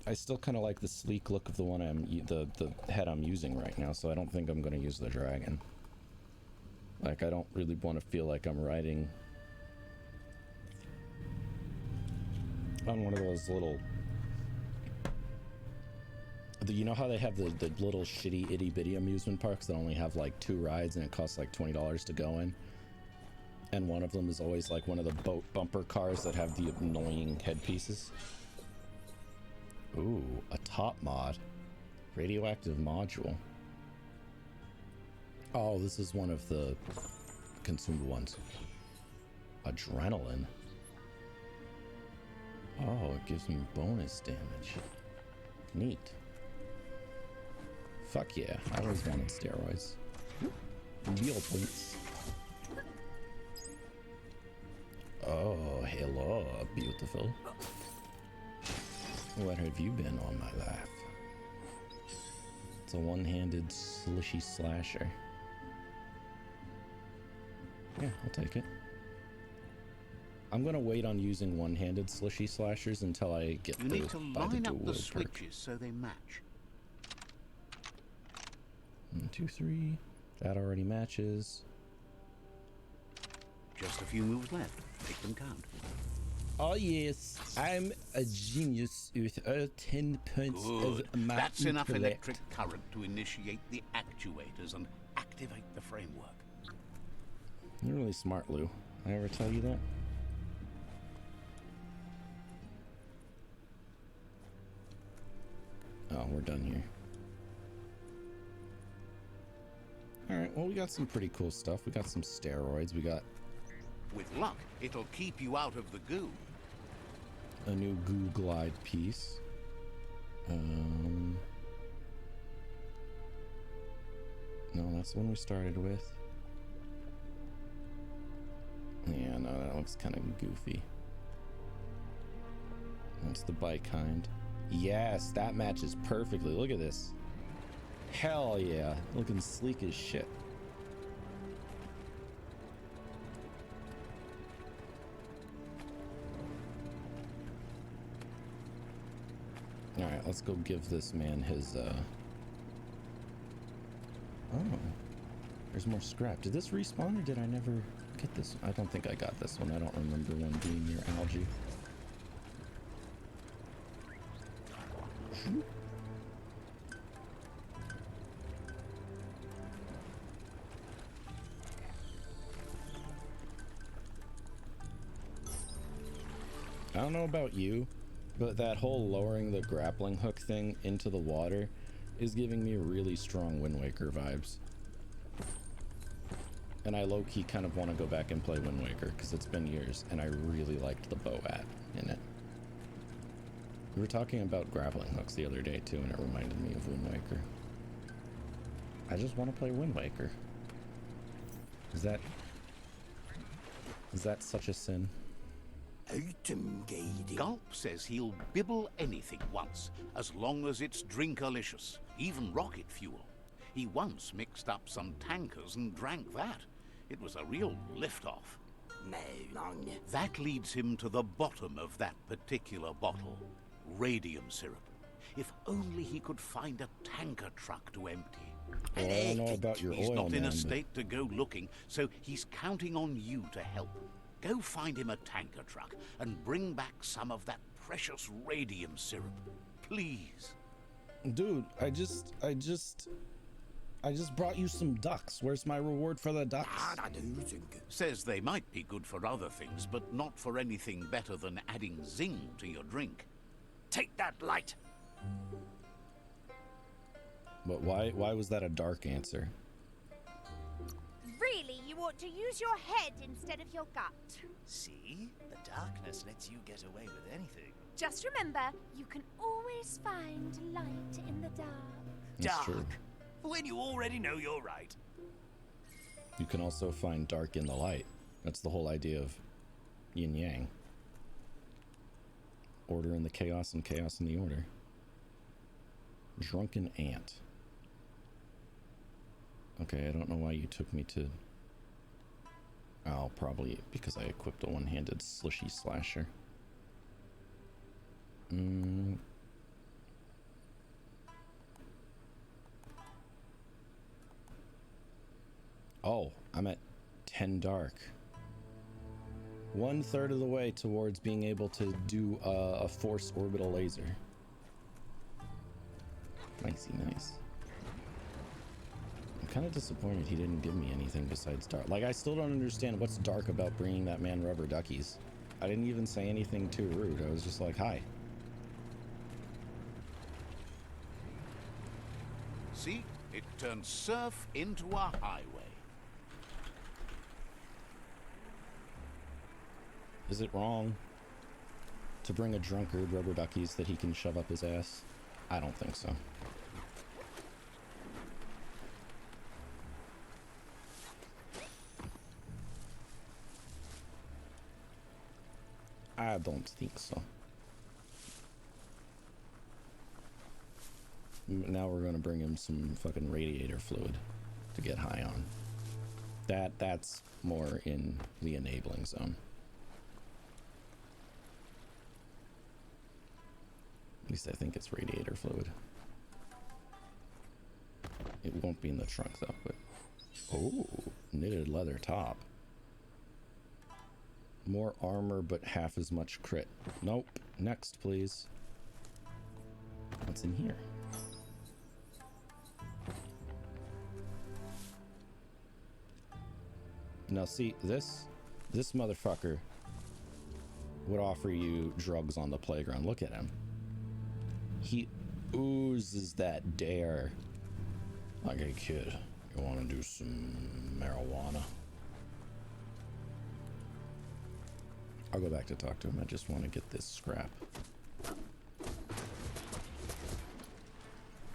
I still kind of like the sleek look of the one the head I'm using right now, so I don't think I'm going to use the dragon. Like, I don't really want to feel like I'm riding on one of those little... You know how they have the little shitty itty-bitty amusement parks that only have like 2 rides and it costs like $20 to go in? And one of them is always like one of the boat bumper cars that have the annoying headpieces. Ooh, a top mod. Radioactive module. Oh, this is one of the consumable ones. Adrenaline. Oh, it gives me bonus damage. Neat. Fuck yeah, I always wanted steroids. Real points. Oh, hello, beautiful. Where have you been all my life? It's a one-handed slishy slasher. Yeah, I'll take it. I'm gonna wait on using one-handed slushy slashers until I get You need to buy line dual up the wield perk. switches so they match. 1, 2, 3. That already matches. Just a few moves left. Make them count. Oh yes, I'm a genius with 10 points Good. of my That's enough intellect. electric current to initiate the actuators and activate the framework. You're really smart, Lou. I ever tell you that? Oh, we're done here. Alright, well, we got some pretty cool stuff. We got some steroids. We got With luck, it'll keep you out of the goo. a new goo glide piece. No, that's the one we started with. Yeah, no, that looks kind of goofy. That's the bike kind. Yes, that matches perfectly. Look at this. Hell yeah. Looking sleek as shit. Alright, let's go give this man his, Oh. There's more scrap. Did this respawn or did I never get this? I don't think I got this one. I don't remember one being near algae. I don't know about you, but that whole lowering the grappling hook thing into the water is giving me really strong Wind Waker vibes. And I low-key kind of want to go back and play Wind Waker because it's been years and I really liked the boat in it. We were talking about grappling hooks the other day too, and it reminded me of Wind Waker. I just want to play Wind Waker. Is that such a sin? Gulp says he'll bibble anything once, as long as it's drinkalicious, even rocket fuel. He once mixed up some tankers and drank that. It was a real lift-off. That leads him to the bottom of that particular bottle. Radium syrup. If only he could find a tanker truck to empty. Well, I don't know about your He's oil, not in man, a but state to go looking, so he's counting on you to help. Go find him a tanker truck and bring back some of that precious radium syrup. Please. Dude, I just brought you some ducks. Where's my reward for the ducks? Says they might be good for other things, but not for anything better than adding zing to your drink. Take that light! But why was that a dark answer? Really, you ought to use your head instead of your gut. See? The darkness lets you get away with anything. Just remember, you can always find light in the dark. That's Dark? true. When you already know you're right. You can also find dark in the light. That's the whole idea of yin yang. Order in the chaos and chaos in the order. Drunken ant. Okay, I don't know why you took me to... Oh, probably because I equipped a one-handed slushy slasher. Oh, I'm at 10 dark. 1/3 of the way towards being able to do a force orbital laser. Nicey nice. I'm kind of disappointed he didn't give me anything besides dark. Like, I still don't understand what's dark about bringing that man rubber duckies. I didn't even say anything too rude. I was just like, hi. See? It turns surf into a highway. Is it wrong to bring a drunkard rubber duckies that he can shove up his ass? I don't think so. I don't think so. Now we're gonna bring him some fucking radiator fluid to get high on. That's more in the enabling zone. least I think it's radiator fluid. It won't be in the trunk though, but... Oh, knitted leather top. More armor, but half as much crit. Nope. Next, please. What's in here? Now see, this motherfucker would offer you drugs on the playground. Look at him. He oozes that dare. Like, hey kid, you want to do some marijuana? I'll go back to talk to him. I just want to get this scrap.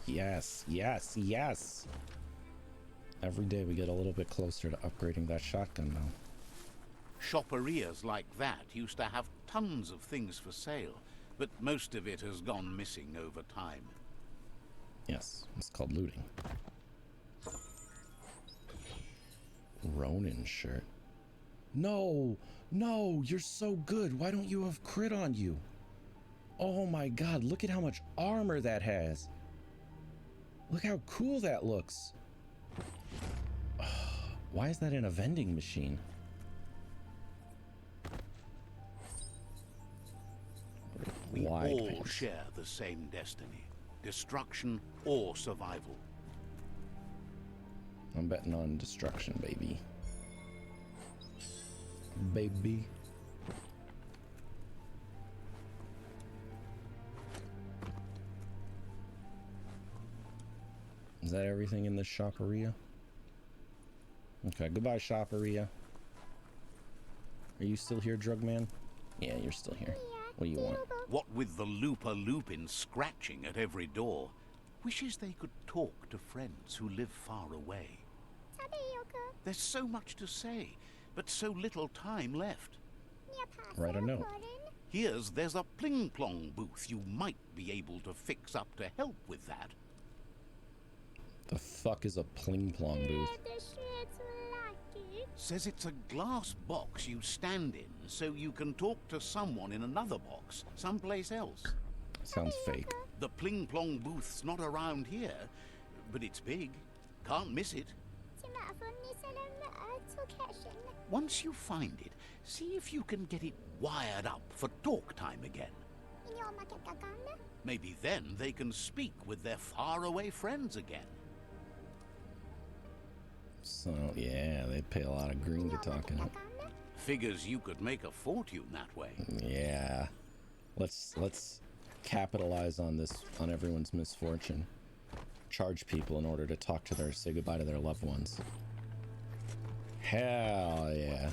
Yes, yes, yes. Every day we get a little bit closer to upgrading that shotgun now. Shopperias like that used to have tons of things for sale, but most of it has gone missing over time. Yes, it's called looting. Ronin shirt. No, no, you're so good. Why don't you have crit on you? Oh my god, look at how much armor that has. Look how cool that looks. Why is that in a vending machine? We Wide all pants. share the same destiny. Destruction or survival. I'm betting on destruction, baby. Baby. Is that everything in this shopperia? Okay, goodbye, shopperia. Are you still here, drug man? Yeah, you're still here. What do you want? What with the Looper-Lupin scratching at every door, wishes they could talk to friends who live far away. There's so much to say, but so little time left. Write a note. There's a pling-plong booth you might be able to fix up to help with that. The fuck is a pling-plong booth? Says it's a glass box you stand in so you can talk to someone in another box someplace else. Sounds fake. The pling-plong booth's not around here, but it's big. Can't miss it. Once you find it, see if you can get it wired up for talk time again. Maybe then they can speak with their faraway friends again. So, yeah, they pay a lot of green to talk in it. Figures you could make a fortune that way. Yeah. Let's capitalize on this, on everyone's misfortune. Charge people in order to talk to their, say goodbye to their loved ones. Hell yeah.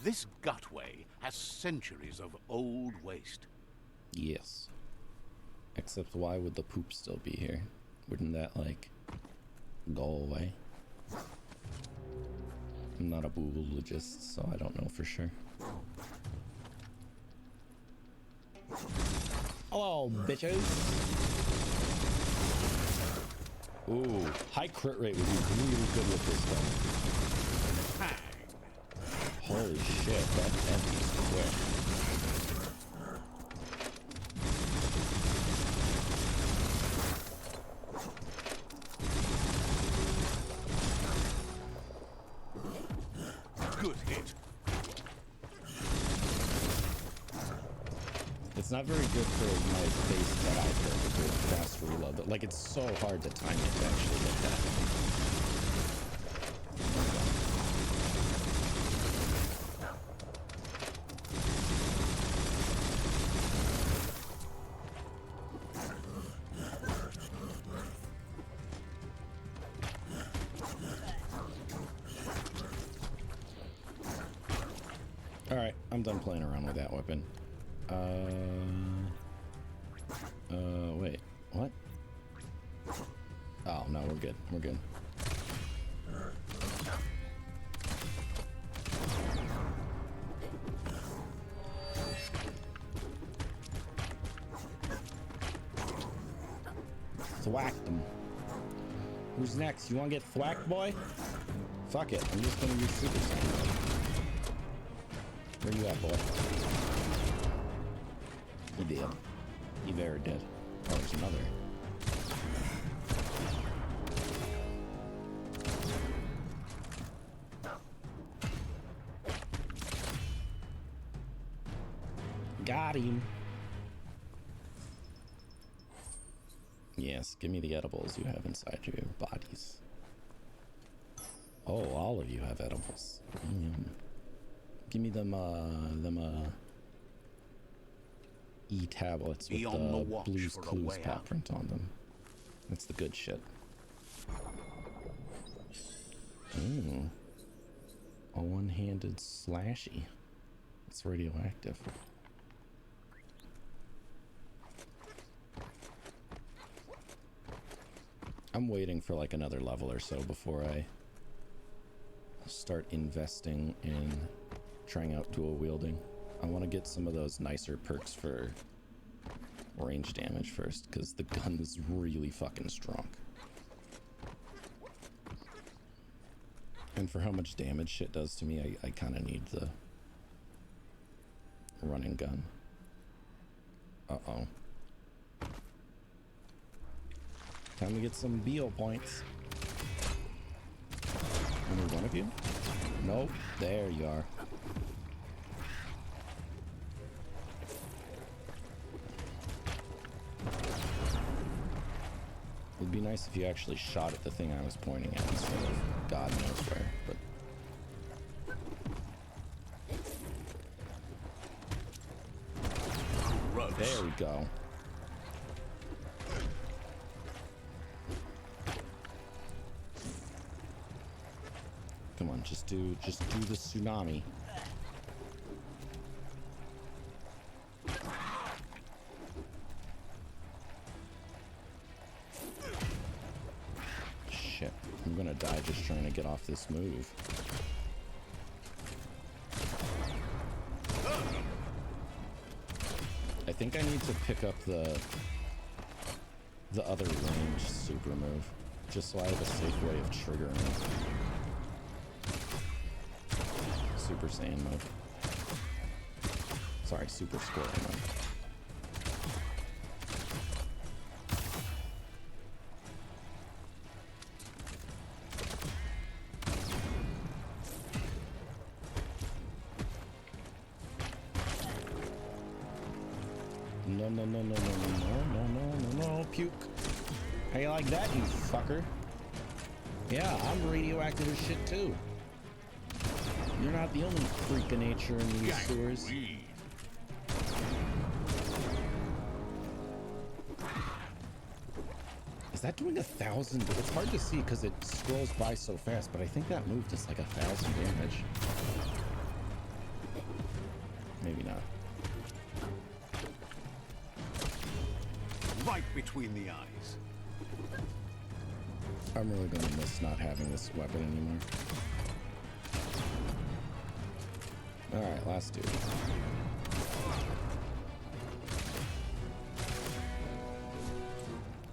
This gutway has centuries of old waste. Yes. Except why would the poop still be here? Wouldn't that, like, go away? I'm not a boologist, so I don't know for sure. Hello, bitches! Ooh, high crit rate would be really good with this one. Holy shit, that empties quick. Good hit. It's not very good for my base that I built with fast reload, but like it's so hard to time it to actually get that. Alright, I'm done playing around with that weapon. Wait, what? Oh, no, we're good. We're good. Thwack them. Who's next? You wanna get thwacked, boy? Fuck it, I'm just gonna use Super Saiyan. Where you at, boy? He did. He very did. Oh, there's another. Got him. Yes, give me the edibles you have inside your bodies. Oh, all of you have edibles. Give me them e-tablets with the Blue's Clues paw print on them. That's the good shit. Ooh. A one-handed slashy. It's radioactive. I'm waiting for like another level or so before I start investing in trying out dual wielding. I want to get some of those nicer perks for range damage first, because the gun is really fucking strong. And for how much damage shit does to me, I kind of need the running gun. Uh-oh. Time to get some Bio points. Only one of you? Nope. There you are. It'd be nice if you actually shot at the thing I was pointing at instead of God knows where, but... There we go. Come on, just do the tsunami. Shit, I'm gonna die just trying to get off this move. I think I need to pick up the other range super move, just so I have a safe way of triggering it. Super Saiyan mode. Sorry, Super Squirrel mode. No, no, no, no, no, no, no, no, no, no, puke. How you like that, you fucker? Yeah, I'm radioactive as shit too. You're not the only freak of nature in these sewers. Is that doing 1,000? It's hard to see because it scrolls by so fast, but I think that move does like 1,000 damage. Maybe not. Right between the eyes. I'm really gonna miss not having this weapon anymore. Alright, last dude.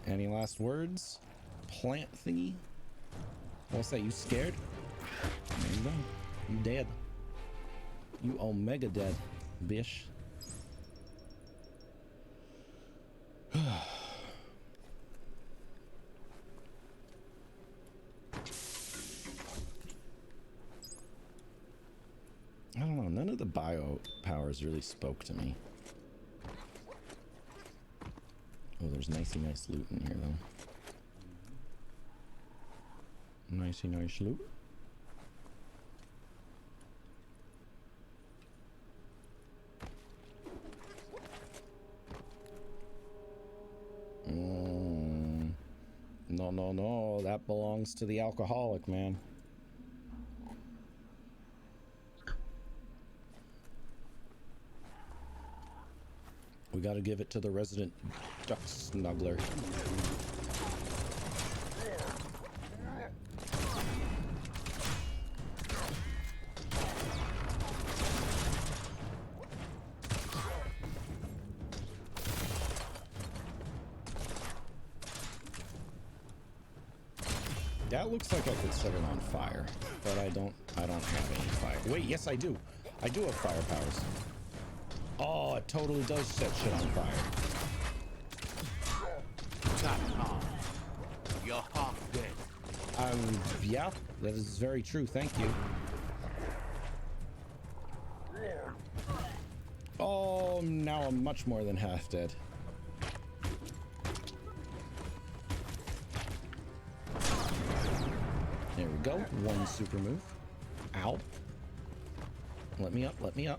Any last words? Plant thingy? What's that, you scared? There you go. You dead. You omega dead, bish. I don't know, none of the bio powers really spoke to me. Oh, there's nicey nice loot in here though. Nicey nice loot. No, no, no, that belongs to the alcoholic, man. We gotta give it to the resident duck snuggler. That looks like I could set it on fire, but I don't have any fire. Wait, yes I do. I do have fire powers. Oh, it totally does set shit on fire. That hard. You're half dead. Yeah, that is very true. Thank you. Oh, now I'm much more than half dead. There we go. One super move. Ow. Let me up, let me up.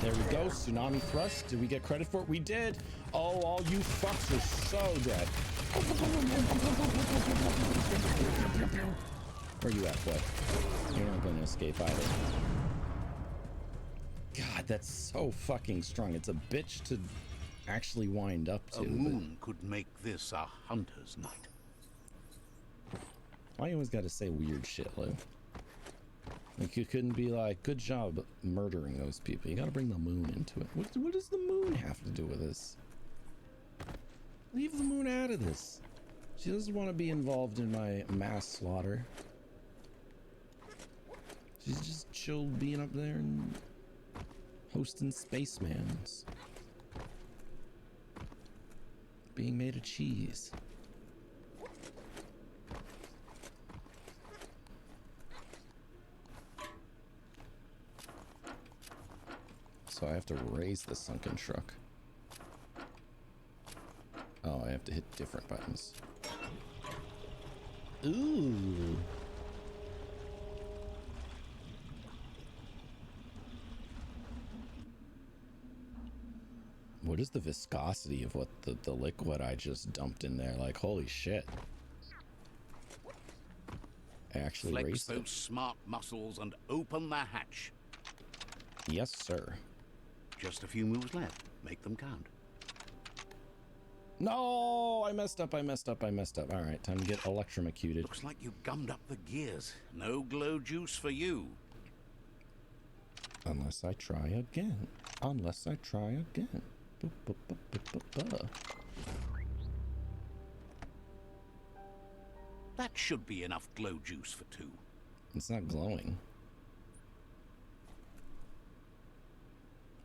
There we go. Tsunami thrust. Did we get credit for it? We did. Oh, all you fucks are so dead. Where you at, boy? You're not going to escape either. God, that's so fucking strong. It's a bitch to actually wind up to. A moon could make this a hunter's night. Why you always got to say weird shit, Lou? Like, you couldn't be like, good job murdering those people. You got to bring the moon into it. What does the moon have to do with this? Leave the moon out of this. She doesn't want to be involved in my mass slaughter. She's just chill being up there and hosting spacemans. Being made of cheese. So I have to raise the sunken truck. Oh, I have to hit different buttons. Ooh. What is the viscosity of what the liquid I just dumped in there? Like, holy shit. I actually Flex raised those it. smart muscles and open the hatch. Yes, sir. Just a few moves left. Make them count. No, I messed up. All right, time to get electrocuted. Looks like you gummed up the gears. No glow juice for you. Unless I try again. That should be enough glow juice for two. It's not glowing.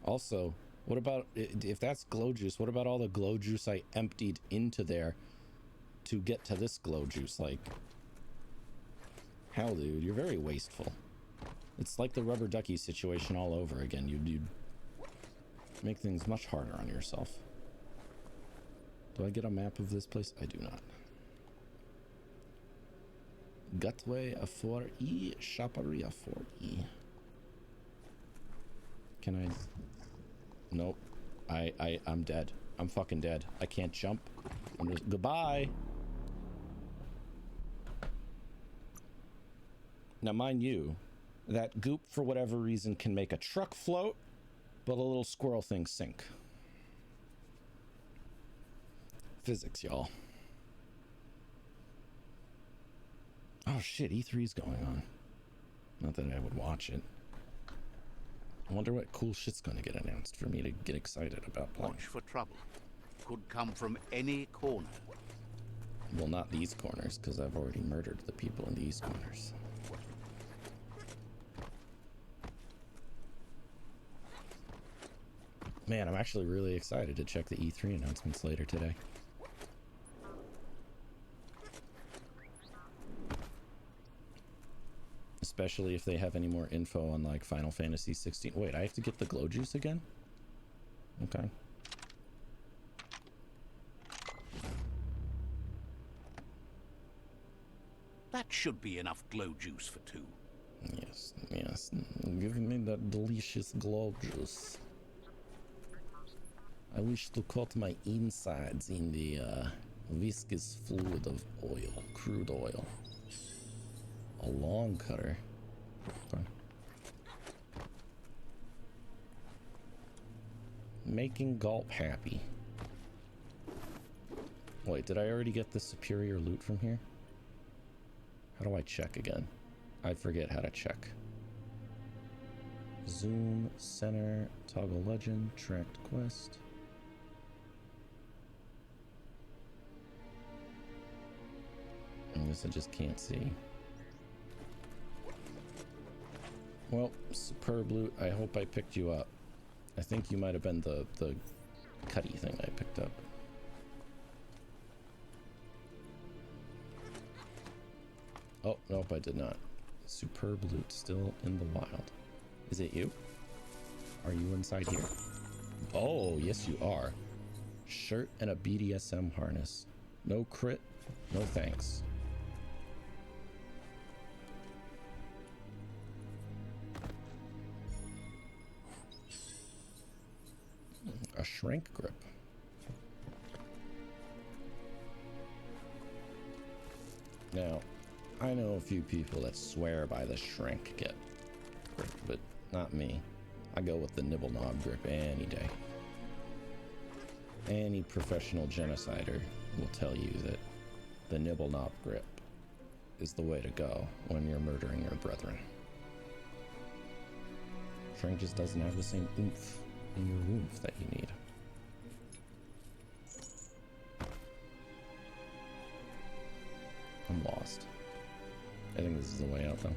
Also, what about, if that's glow juice, what about all the glow juice I emptied into there to get to this glow juice? Like, hell, dude, you're very wasteful. It's like the rubber ducky situation all over again. You'd make things much harder on yourself. Do I get a map of this place? I do not. Gateway 4E, Chaparia 4E. Can I? Nope. I'm dead. I'm fucking dead. I can't jump. I'm just, goodbye. Now, mind you, that goop, for whatever reason, can make a truck float, but a little squirrel thing sink. Physics, y'all. Oh shit, E3's going on. Not that I would watch it. I wonder what cool shit's gonna get announced for me to get excited about playing. Watch for trouble. Could come from any corner. Well, not these corners, because I've already murdered the people in these corners. Man, I'm actually really excited to check the E3 announcements later today. Especially if they have any more info on, like, Final Fantasy 16. Wait, I have to get the glow juice again? Okay. That should be enough glow juice for two. Yes, yes. Give me that delicious glow juice. I wish to coat my insides in the viscous fluid of oil, crude oil. A long cutter. Okay. Making Gulp happy. Wait, did I already get the superior loot from here? How do I check again? I forget how to check. Zoom, center, toggle legend, tracked quest. I guess I just can't see. Well, superb loot. I hope I picked you up. I think you might have been the cutty thing I picked up. Oh, nope, I did not. Superb loot still in the wild. Is it you? Are you inside here? Oh, yes you are. Shirt and a BDSM harness. No crit, no thanks. A shrink grip. Now, I know a few people that swear by the shrink grip, but not me. I go with the nibble knob grip any day. Any professional genocider will tell you that the nibble knob grip is the way to go when you're murdering your brethren. Shrink just doesn't have the same oomph in your oomph that you need. I'm lost. I think this is the way out though.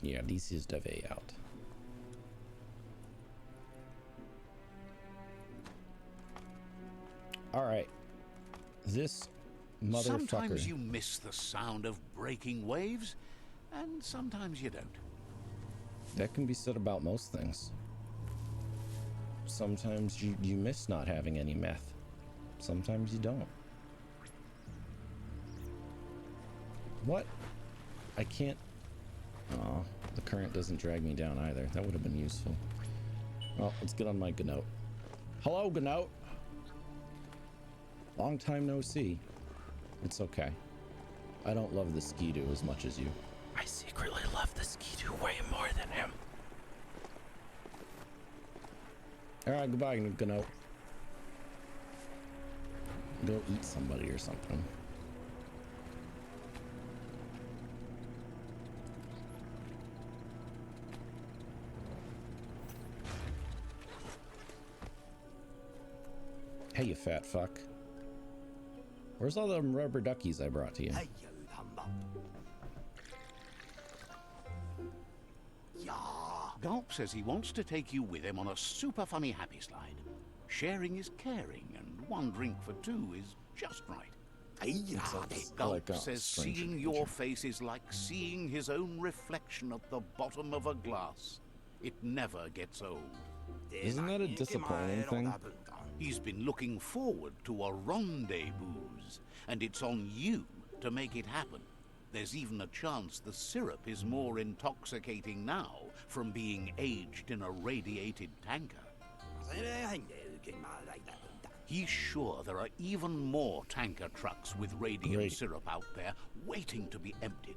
Yeah, this is the way out. Alright. This motherfucker. Sometimes you miss the sound of breaking waves, and sometimes you don't. That can be said about most things. Sometimes you miss not having any meth. Sometimes you don't. What? I can't... Aw, the current doesn't drag me down either. That would have been useful. Well, let's get on my Gnote. Hello, Gnote! Long time no see. It's okay. I don't love the Ski-Doo as much as you. I secretly love the Ski-Doo way more than him. Alright, goodbye, Gnote. Go eat somebody or something. Hey, you fat fuck. Where's all them rubber duckies I brought to you? Gulp says he wants to take you with him on a super funny happy slide. Sharing is caring, and one drink for two is just right. Gulp says seeing your face is like seeing his own reflection at the bottom of a glass. It never gets old. Isn't that a disappointing thing? He's been looking forward to a rendezvous, and it's on you to make it happen. There's even a chance the syrup is more intoxicating now from being aged in a radiated tanker. He's sure there are even more tanker trucks with radium syrup out there waiting to be emptied.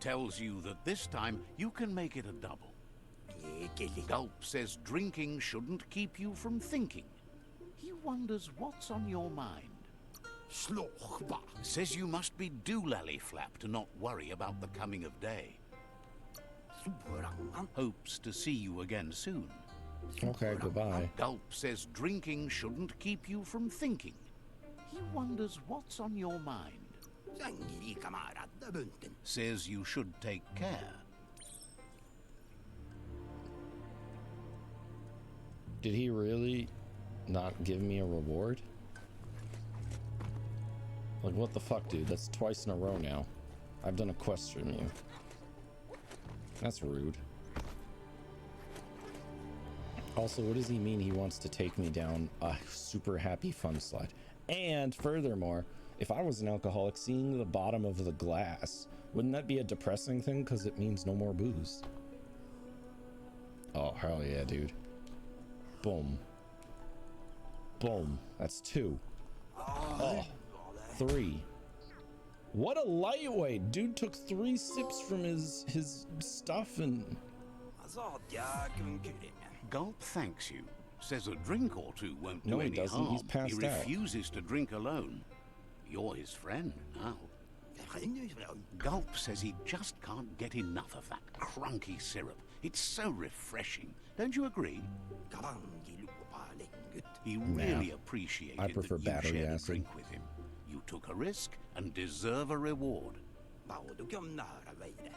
Tells you that this time you can make it a double. Gulp says drinking shouldn't keep you from thinking. He wonders what's on your mind. Says you must be doolally flap to not worry about the coming of day. Hopes to see you again soon. Okay, goodbye. Gulp says drinking shouldn't keep you from thinking. He wonders what's on your mind. Says you should take care. Did he really not give me a reward? Like, what the fuck, dude? That's twice in a row now. I've done a quest from you. That's rude. Also, what does he mean he wants to take me down a super happy fun slide? And furthermore, if I was an alcoholic, seeing the bottom of the glass, wouldn't that be a depressing thing? Because it means no more booze. Oh, hell yeah, dude. Boom. Boom. That's 2. Oh, 3. What a lightweight. Dude took 3 sips from his stuff and... Gulp thanks you, Says a drink or two won't do No, he any doesn't. harm. He's passed he out. refuses to drink alone. You're his friend now. Gulp says he just can't get enough of that crunky syrup. It's so refreshing. Don't you agree? He really appreciated I prefer that you battery shared a acid. drink with him. You took a risk and deserve a reward.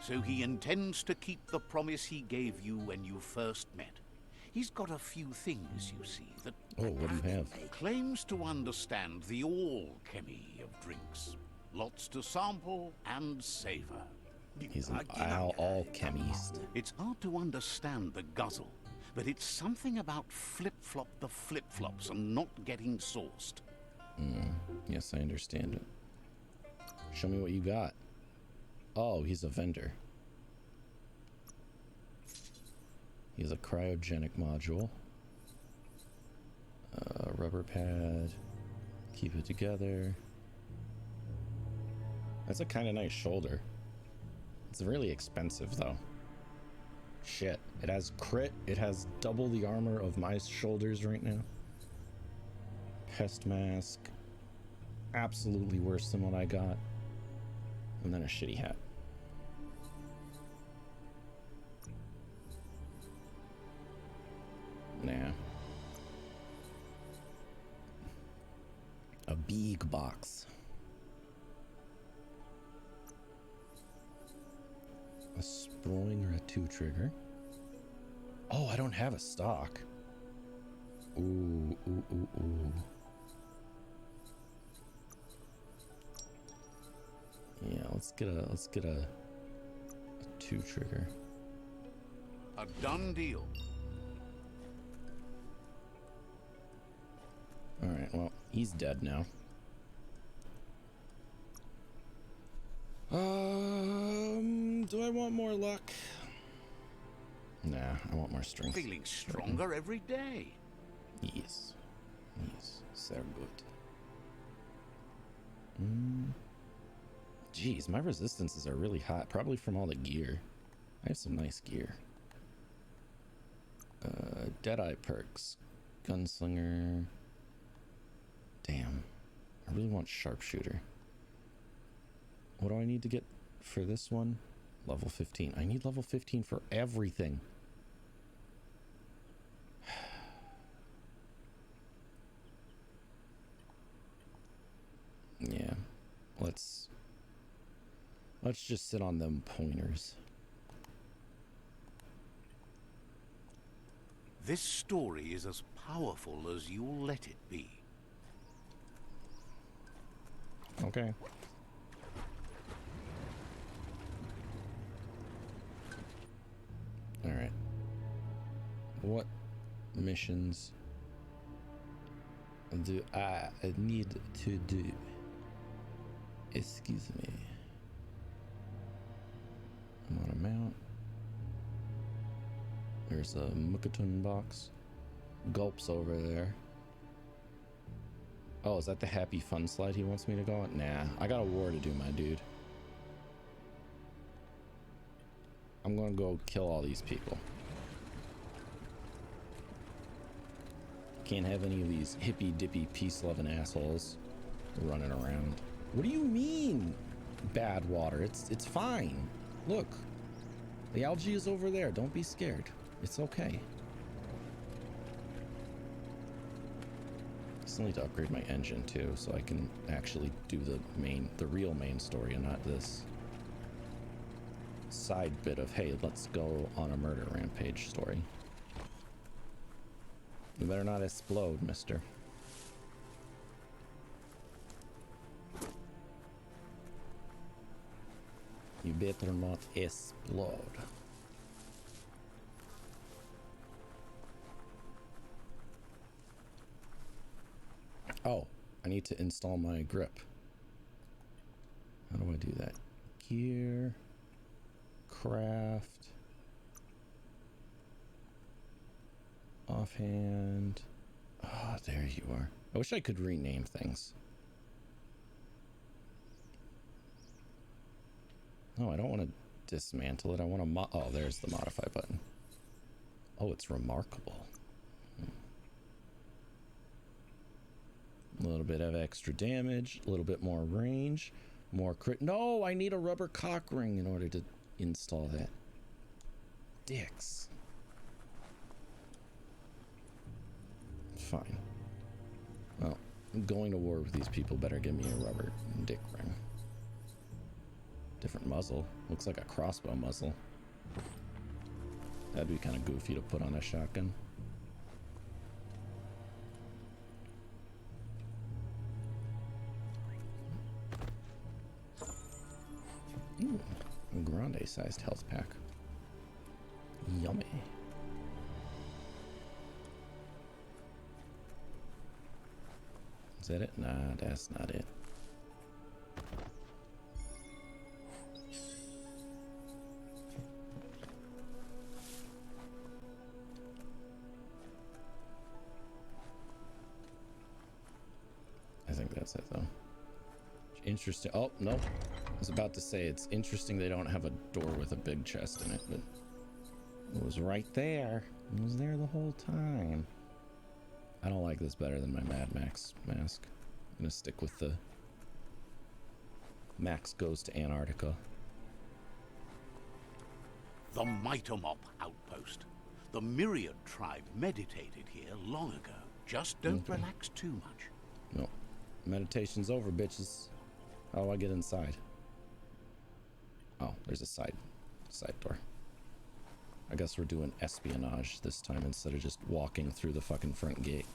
So he intends to keep the promise he gave you when you first met. He's got a few things, you see, that Oh, what do you have? claims to understand the alchemy of drinks. Lots to sample and savor. He's an alchemist. It's hard to understand the guzzle, but it's something about flip-flop the flip-flops and not getting sauced. Yes, I understand it. Show me what you got. Oh, he's a vendor. He's a cryogenic module. Rubber pad. Keep it together. That's a kind of nice shoulder. It's really expensive though. Shit. It has crit. It has double the armor of my shoulders right now. Pest mask. Absolutely worse than what I got. And then a shitty hat. Nah. A big box. A Sproing or a 2-trigger. Oh, I don't have a stock. Ooh. Yeah, let's get a 2-trigger. A done deal. All right, well, he's dead now. Do I want more luck? Nah, I want more strength. Feeling stronger every day. Yes, so good. Geez, my resistances are really hot, probably from all the gear. I have some nice gear. Deadeye perks, gunslinger. Damn, I really want sharpshooter. What do I need to get for this one? Level 15. I need level 15 for everything. Yeah, let's just sit on them pointers. This story is as powerful as you'll let it be. Okay. All right. What missions do I need to do? Excuse me. I'm on a mount. There's a Mukatun box. Gulps over there. Oh, is that the happy fun slide he wants me to go on? Nah, I got a war to do, my dude. I'm gonna go kill all these people. Can't have any of these hippy dippy peace loving assholes running around. What do you mean bad water? It's fine. Look, the algae is over there. Don't be scared. It's okay. Still need to upgrade my engine too, so I can actually do the real main story and not this side bit of, hey, let's go on a murder rampage story. You better not explode, mister. You better not explode. Oh, I need to install my grip. How do I do that? Gear, craft, offhand. Ah, oh, there you are. I wish I could rename things. No, I don't want to dismantle it. I want to oh, there's the modify button. Oh, it's remarkable. A little bit of extra damage, a little bit more range, more crit. No, I need a rubber cock ring in order to install that. Dicks. Fine. Well, I'm going to war with these people. Better give me a rubber dick ring. Different muzzle. Looks like a crossbow muzzle. That'd be kind of goofy to put on a shotgun. Ooh, a grande-sized health pack. Yummy. Is that it? Nah, that's not it. I think that's it, though. Interesting. Oh, no. I was about to say, it's interesting they don't have a door with a big chest in it, but it was right there. It was there the whole time. I don't like this better than my Mad Max mask. I'm gonna stick with the Max Goes to Antarctica. The Mitomop outpost. The Myriad tribe meditated here long ago. Just don't relax too much. No. Meditation's over, bitches. How do I get inside? Oh, there's a side door. I guess we're doing espionage this time instead of just walking through the fucking front gate.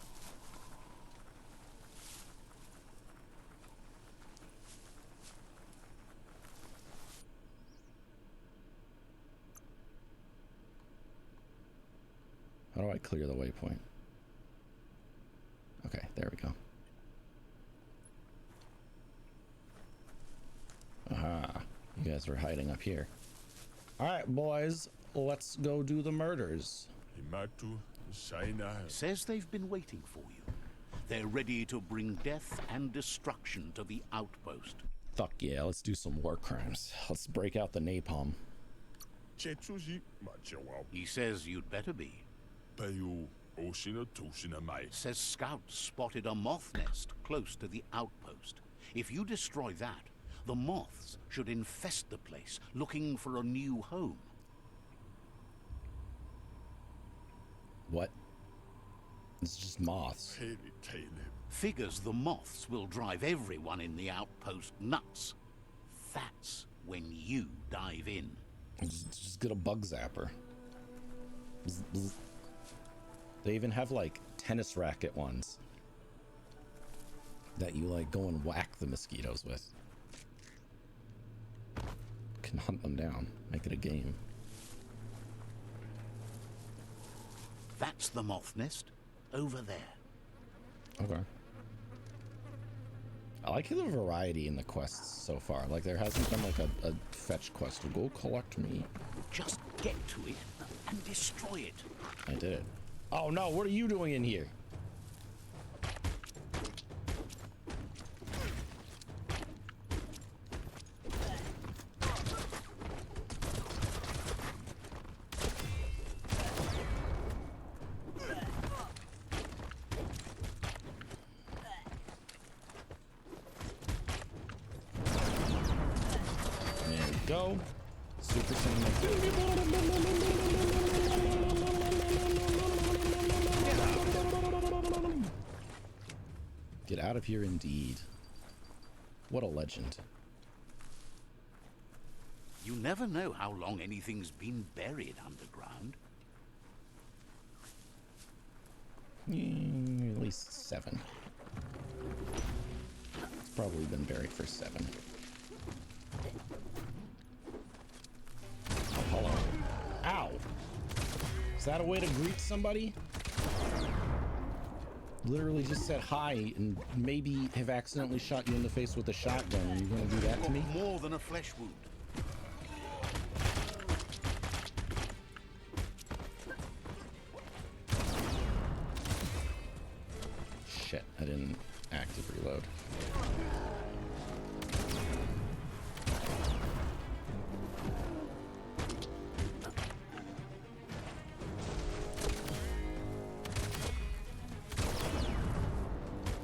How do I clear the waypoint? Okay, there we go. Aha. You guys were hiding up here. Alright, boys. Let's go do the murders. Says they've been waiting for you. They're ready to bring death and destruction to the outpost. Fuck yeah, let's do some war crimes. Let's break out the napalm. He says you'd better be. Says scouts spotted a moth nest close to the outpost. If you destroy that, the moths should infest the place, looking for a new home. What? It's just moths. Figures the moths will drive everyone in the outpost nuts. That's when you dive in. Just get a bug zapper. Bzz, bzz. They even have like tennis racket ones that you like go and whack the mosquitoes with. Can hunt them down, make it a game. That's the moth nest over there. Okay. I like the variety in the quests so far. Like there hasn't been like a fetch quest to go collect me. Just get to it and destroy it. I did it. Oh no, what are you doing in here? There we go. Super Get out of here indeed. What a legend. You never know how long anything's been buried underground. At least 7. It's probably been buried for 7. Oh, hello. Ow! Is that a way to greet somebody? Literally just said hi and maybe have accidentally shot you in the face with a shotgun. Are you gonna do that to me? More than a flesh wound. Shit, I didn't active reload.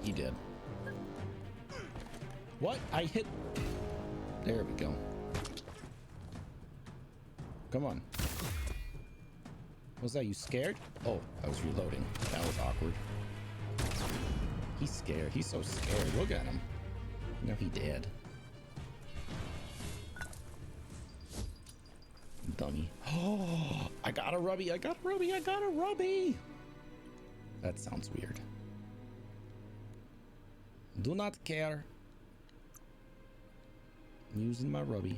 He did. What? I hit... There we go. Come on. Was that you scared? Oh, I was reloading. That was awkward. He's scared. He's so scared. Look at him. No, he dead. Dummy. Oh, I got a rubby. I got a rubby. I got a rubby. That sounds weird. Do not care. Using my rubby.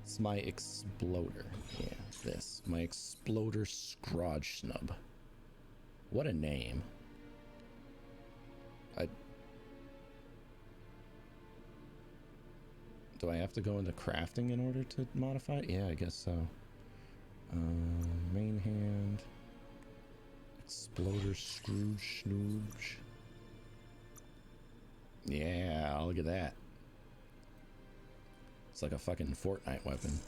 It's my exploder. Yeah, this. My exploder scrooge snub. What a name. Do I have to go into crafting in order to modify it? Yeah, I guess so. Main hand. Exploder Scrooge Snooge. Yeah, look at that. It's like a fucking Fortnite weapon.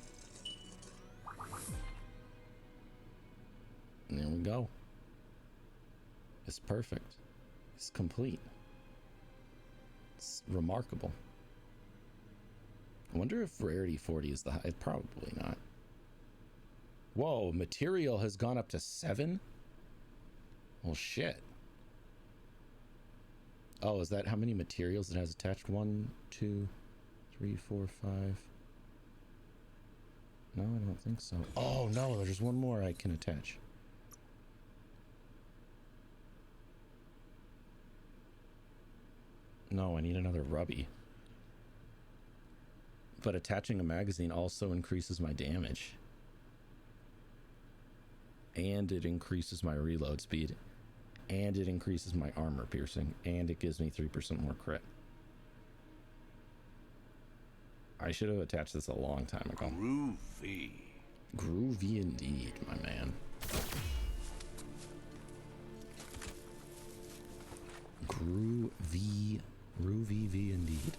And there we go. It's perfect. It's complete. It's remarkable. I wonder if rarity 40 is the high. Probably not. Whoa, material has gone up to 7? Well, shit. Oh, is that how many materials it has attached? 1, 2, 3, 4, 5. No, I don't think so. Oh, no, there's one more I can attach. No, I need another rubby. But attaching a magazine also increases my damage. And it increases my reload speed. And it increases my armor piercing. And it gives me 3% more crit. I should have attached this a long time ago. Groovy. Groovy indeed, my man. Groovy. Groovy indeed.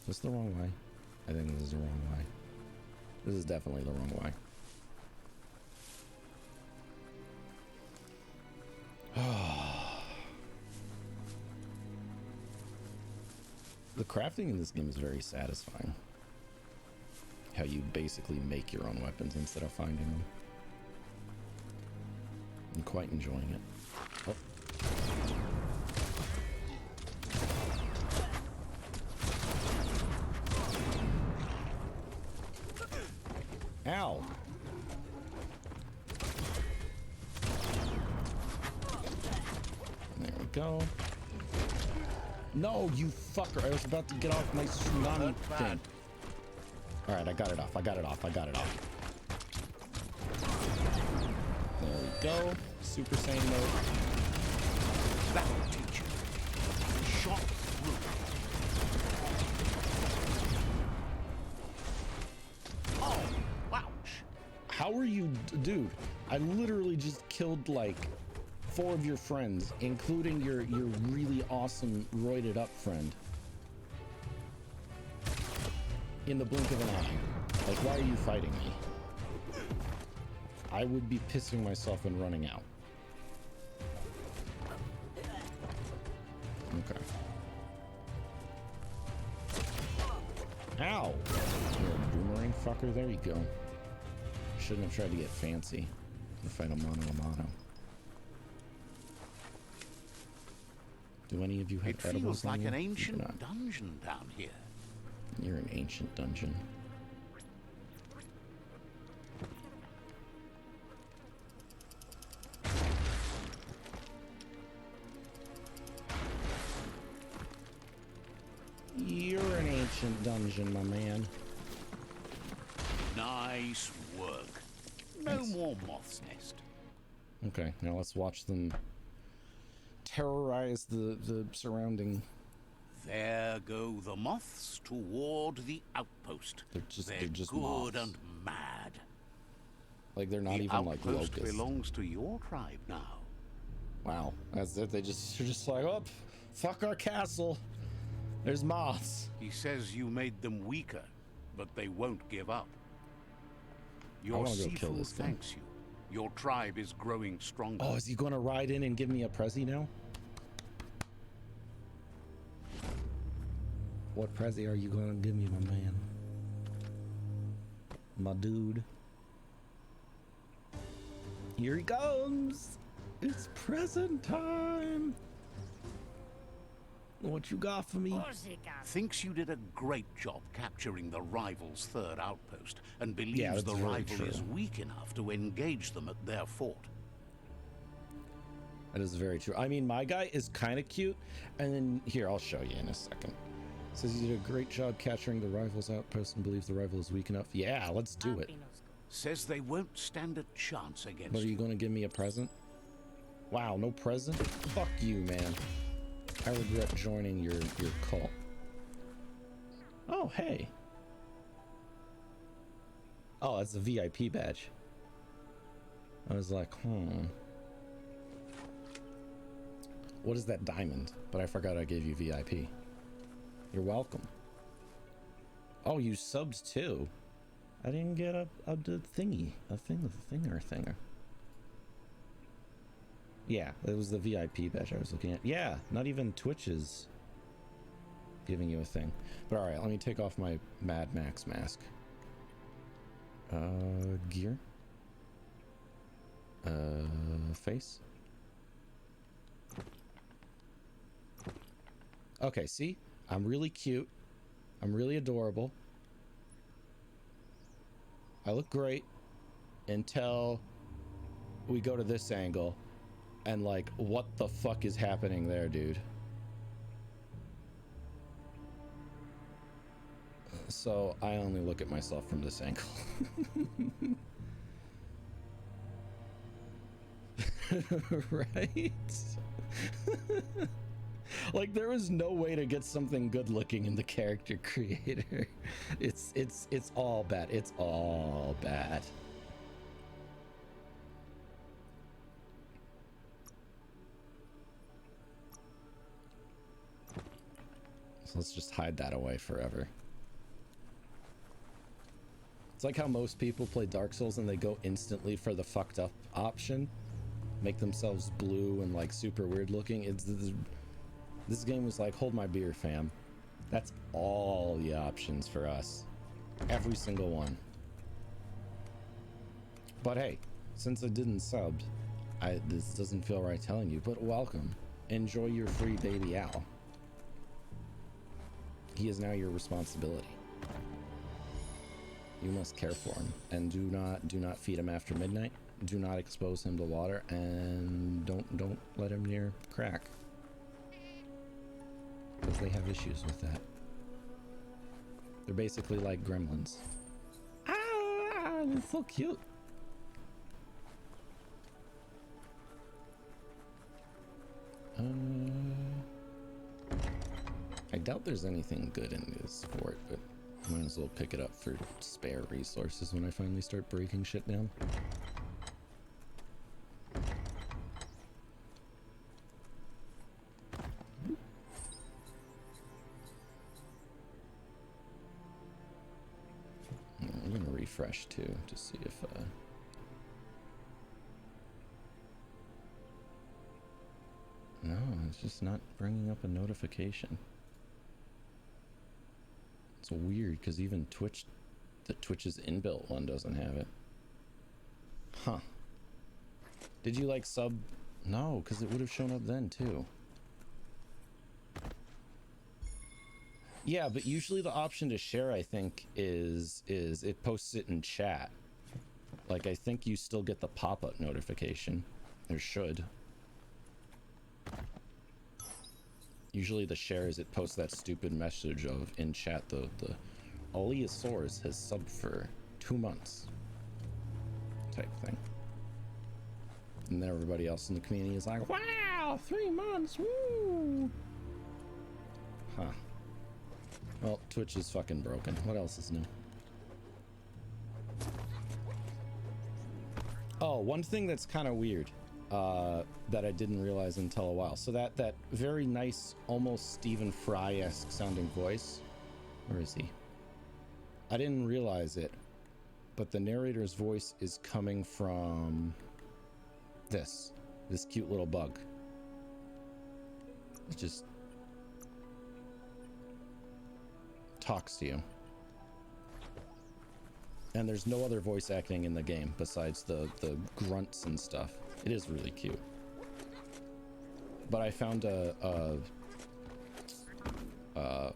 Is this the wrong way? I think this is the wrong way. This is definitely the wrong way. The crafting in this game is very satisfying. How you basically make your own weapons instead of finding them. I'm quite enjoying it. Oh. Ow! There we go. No, you fucker. I was about to get off my tsunami thing. Alright, I got it off. I got it off. I got it off. There we go. Super Saiyan mode. That'll teach you. Shot through. Oh, ouch. How are you, dude? I literally just killed like 4 of your friends, including your really awesome roided up friend. In the blink of an eye. Like, why are you fighting me? I would be pissing myself and running out. Okay. Ow! You're a boomerang fucker. There you go. Shouldn't have tried to get fancy to fight a mono a mono. Do any of you have It edibles feels like on an you? ancient dungeon down here. You're an ancient dungeon. You're an ancient dungeon, my man. Nice work. No Nice. more moth's nest. Okay, now let's watch them terrorize the surrounding. There go the moths toward the outpost. They're just good moths. and mad. Like they're not The even like outpost locusts. belongs to your tribe now. Wow, that's it. They're just like, oh, fuck our castle. There's moths. He says you made them weaker, but they won't give up. I Your wanna go kill Sifu this thing. thanks you. Your tribe is growing stronger. Oh, is he gonna ride in and give me a prezi now? What prezi are you gonna give me, my man? My dude. Here he comes! It's present time! What you got for me? Thinks you did a great job capturing the rival's third outpost and believes Yeah, that's the very rival true. is weak enough to engage them at their fort. That is very true. I mean, my guy is kind of cute. And then, here, I'll show you in a second. Says you did a great job capturing the rival's outpost and believes the rival is weak enough. Yeah, let's do it. Says they won't stand a chance against But are you going to give me a present? Wow, no present? Fuck you, man. I regret joining your cult. Oh, hey. Oh, that's a VIP badge. I was like, What is that diamond? But I forgot I gave you VIP. You're welcome. Oh, you subbed too. I didn't get a thingy. A thinger. Yeah, it was the VIP badge I was looking at. Yeah, not even Twitch is giving you a thing. But alright, let me take off my Mad Max mask. Gear. Face. Okay, see? I'm really cute. I'm really adorable. I look great until we go to this angle and like, what the fuck is happening there, dude? So I only look at myself from this angle. Right? Like, there is no way to get something good looking in the character creator. It's all bad. It's all bad. So let's just hide that away forever. It's like how most people play Dark Souls and they go instantly for the fucked up option. Make themselves blue and like super weird looking. This game was like, hold my beer, fam. That's all the options for us. Every single one. But hey, since I didn't sub, this doesn't feel right telling you, but welcome. Enjoy your free baby owl. He is now your responsibility. You must care for him, and do not feed him after midnight. Do not expose him to water, and don't let him near crack, because they have issues with that. They're basically like gremlins. Ah, it's so cute. I doubt there's anything good in this fort, but might as well pick it up for spare resources when I finally start breaking shit down. I'm gonna refresh too to see if no, it's just not bringing up a notification. It's weird because even Twitch's inbuilt one doesn't have it. Huh. Did you like sub? No, because it would have shown up then too. Yeah, but usually the option to share, I think, is it posts it in chat. Like, I think you still get the pop-up notification. Or should. Usually the share is it posts that stupid message of in chat the Oleosaurus has subbed for 2 months type thing. And then everybody else in the community is like, wow, 3 months, woo! Huh. Well, Twitch is fucking broken. What else is new? Oh, one thing that's kind of weird that I didn't realize until a while. So that very nice, almost Stephen Fry-esque sounding voice. Where is he? I didn't realize it but the narrator's voice is coming from this cute little bug. It just talks to you. And there's no other voice acting in the game besides the grunts and stuff. It is really cute. But I found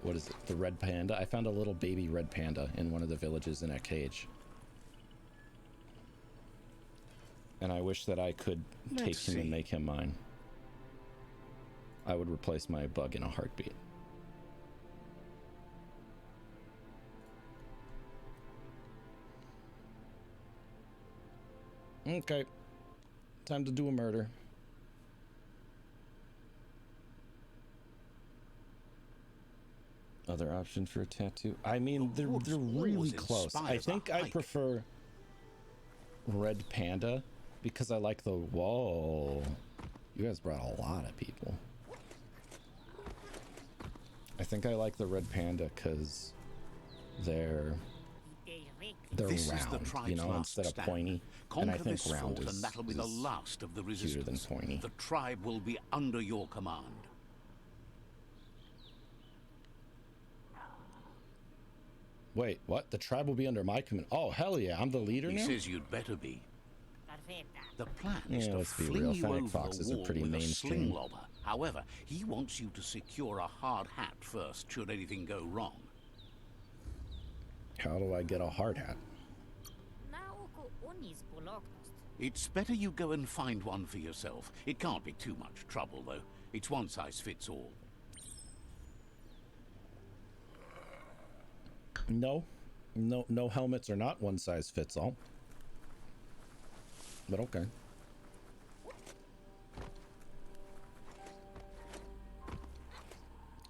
what is it? The red panda. I found a little baby red panda in one of the villages in a cage. And I wish that I could take him and make him mine. I would replace my bug in a heartbeat. Okay. Time to do a murder. Other option for a tattoo? I mean, they're really close. I think I prefer red panda because I like the... Whoa. You guys brought a lot of people. I think I like the red panda because they're round, you know, instead of pointy. And I think round is, and that'll be the last of the cuter than resistance. pointy. The tribe will be under your command. Wait, what? The tribe will be under my command? Oh, hell yeah, I'm the leader now? He says you'd better be. The plan is to let's be fling real. you Fennec over foxes the are wall pretty with a mainstream. sling lobber. However, he wants you to secure a hard hat first, should anything go wrong. How do I get a hard hat? It's better you go and find one for yourself. It can't be too much trouble, though. It's one size fits all. No helmets are not one size fits all. But okay.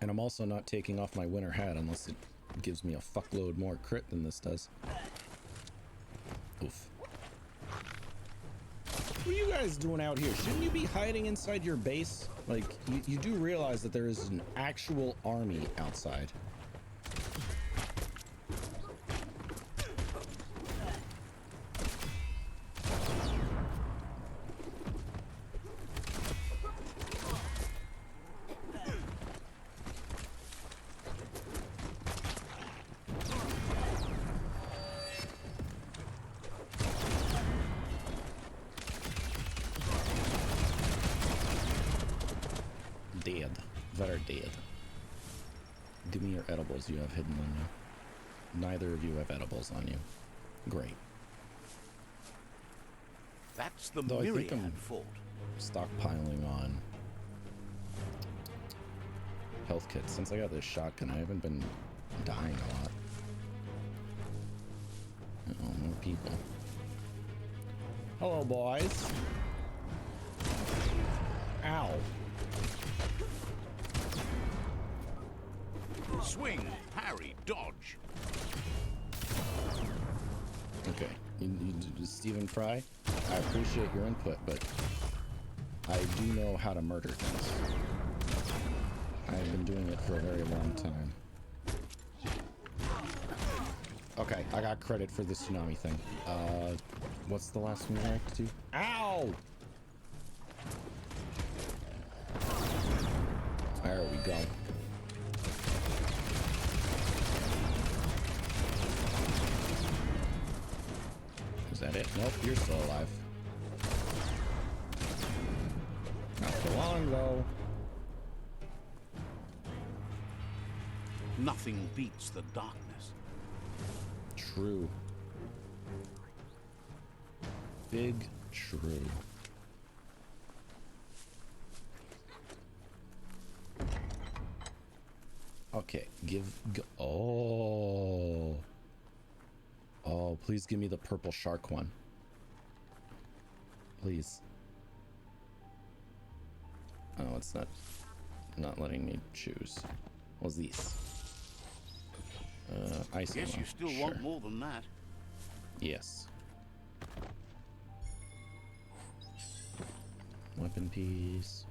And I'm also not taking off my winter hat unless it gives me a fuckload more crit than this does. Oof. What are you guys doing out here? Shouldn't you be hiding inside your base? Like, you do realize that there is an actual army outside. Dead. That are dead. Give me your edibles you have hidden on you. Neither of you have edibles on you. Great. That's the Though I think I'm Myriad fort. stockpiling on health kits. Since I got this shotgun, I haven't been dying a lot. Uh-oh, more people. Hello, boys. Ow. Swing, parry, dodge. Okay, Stephen Fry, I appreciate your input, but I do know how to murder things. I've been doing it for a very long time. Okay, I got credit for the tsunami thing. What's the last one I have to do? Ow! There we go. Is that it? Nope, you're still alive. Not for long, though. Nothing beats the darkness. True. Big true. Okay, oh. Oh, please give me the purple shark one. Please. Oh, it's not letting me choose. What's these? Ice Guess ammo. you still Sure. want more than that. Yes. Weapon piece.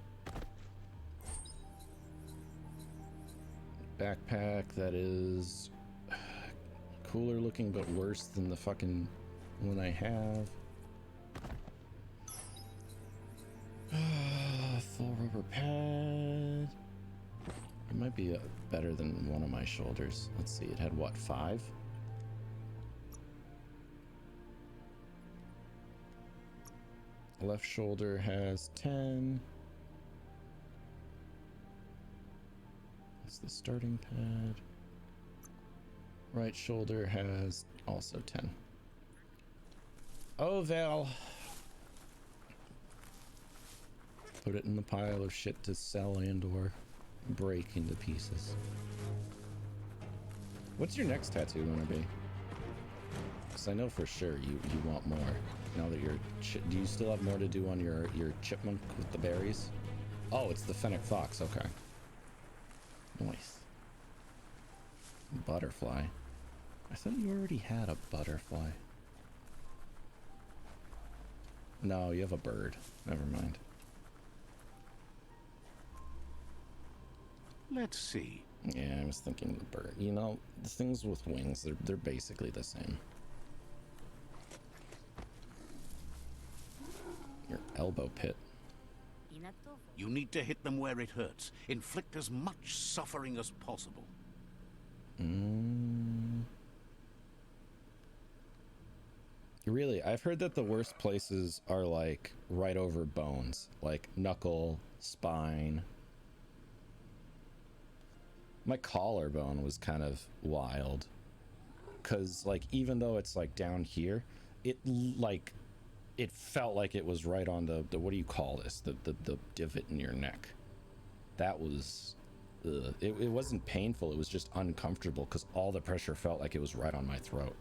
Backpack that is cooler looking but worse than the fucking when I have full rubber pad. It might be better than one of my shoulders. Let's see, it had what, 5? Left shoulder has 10. That's the starting pad. Right shoulder has also 10. Oh, Val. Put it in the pile of shit to sell and or break into pieces. What's your next tattoo gonna be? Because I know for sure you want more. Now that you're... Do you still have more to do on your chipmunk with the berries? Oh, it's the fennec fox. Okay. Nice. Butterfly. I thought you already had a butterfly. No, you have a bird. Never mind. Let's see. Yeah, I was thinking the bird. You know, the things with wings, they're basically the same. Your elbow pit. You need to hit them where it hurts. Inflict as much suffering as possible. Really, I've heard that the worst places are like right over bones, like knuckle, spine. My collarbone was kind of wild because like even though it's like down here, it felt like it was right on the what do you call this, the divot in your neck. That was it wasn't painful, it was just uncomfortable because all the pressure felt like it was right on my throat,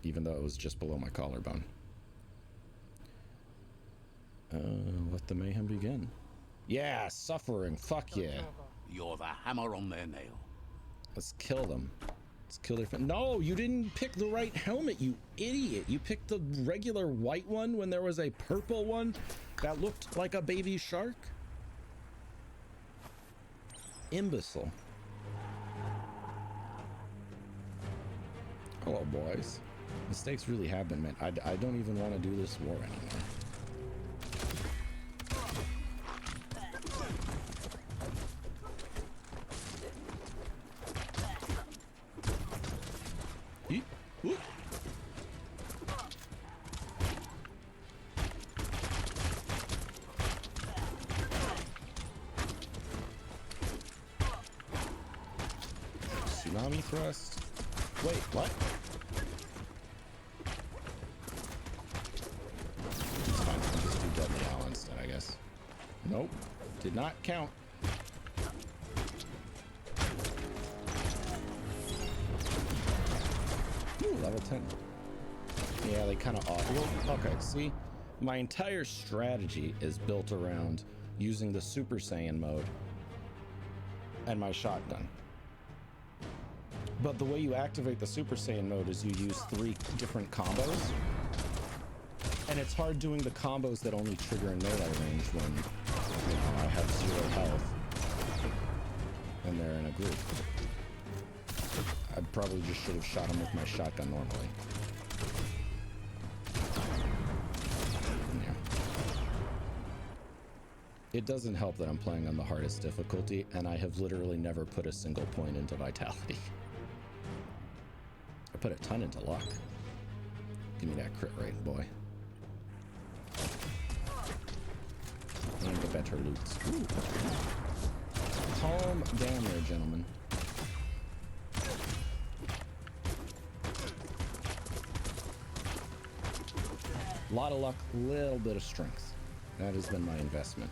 even though it was just below my collarbone. Let the mayhem begin. Yeah, suffering, fuck yeah. You're the hammer on their nail. Let's kill them. Let's kill their friend. No, you didn't pick the right helmet, you idiot. You picked the regular white one when there was a purple one that looked like a baby shark. Imbecile. Hello, boys. Mistakes really have been made. I don't even want to do this war anymore. Tsunami thrust. Wait, what? It's fine. I'll just do deadly owl instead, I guess. Nope. Did not count. Ooh, level 10. Yeah, they kind of off. Well, okay, see? My entire strategy is built around using the Super Saiyan mode and my shotgun. But the way you activate the Super Saiyan mode is you use 3 different combos. And it's hard doing the combos that only trigger in melee range when I have 0 health and they're in a group. I probably just should have shot him with my shotgun normally. Yeah. It doesn't help that I'm playing on the hardest difficulty, and I have literally never put a single point into vitality. I put a ton into luck. Give me that crit rate, boy. And the better loots. Ooh. Calm down there, gentlemen. A lot of luck, little bit of strength. That has been my investment.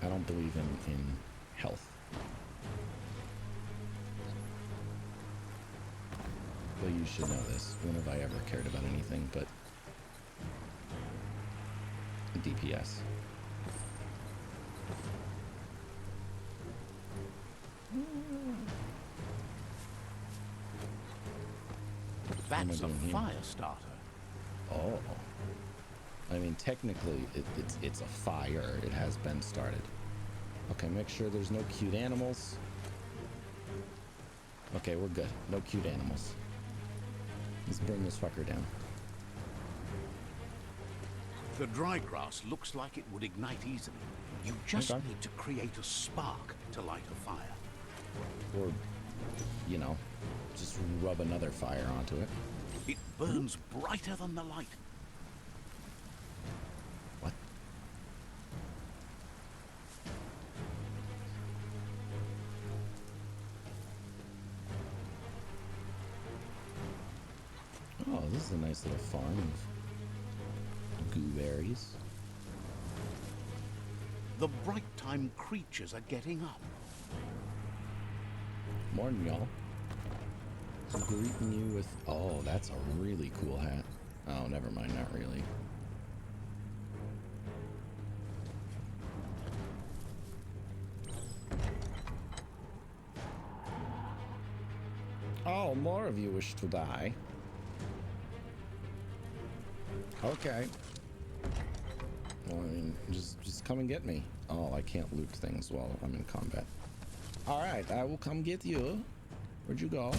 I don't believe in health. Well, you should know this. When have I ever cared about anything but DPS? That's a fire starter. Oh. I mean, technically, it's a fire. It has been started. Okay, make sure there's no cute animals. Okay, we're good. No cute animals. Let's bring this fucker down. The dry grass looks like it would ignite easily. You just Okay. need to create a spark to light a fire. Or, you know, just rub another fire onto it. It burns brighter than the light. What? Oh, this is a nice little farm of gooberries. The bright time creatures are getting up. Morning, y'all. Greeting you with... Oh, that's a really cool hat. Oh, never mind, not really. Oh, more of you wish to die. Okay. Well, I mean, just come and get me. Oh, I can't loot things while I'm in combat. All right, I will come get you. Where'd you go?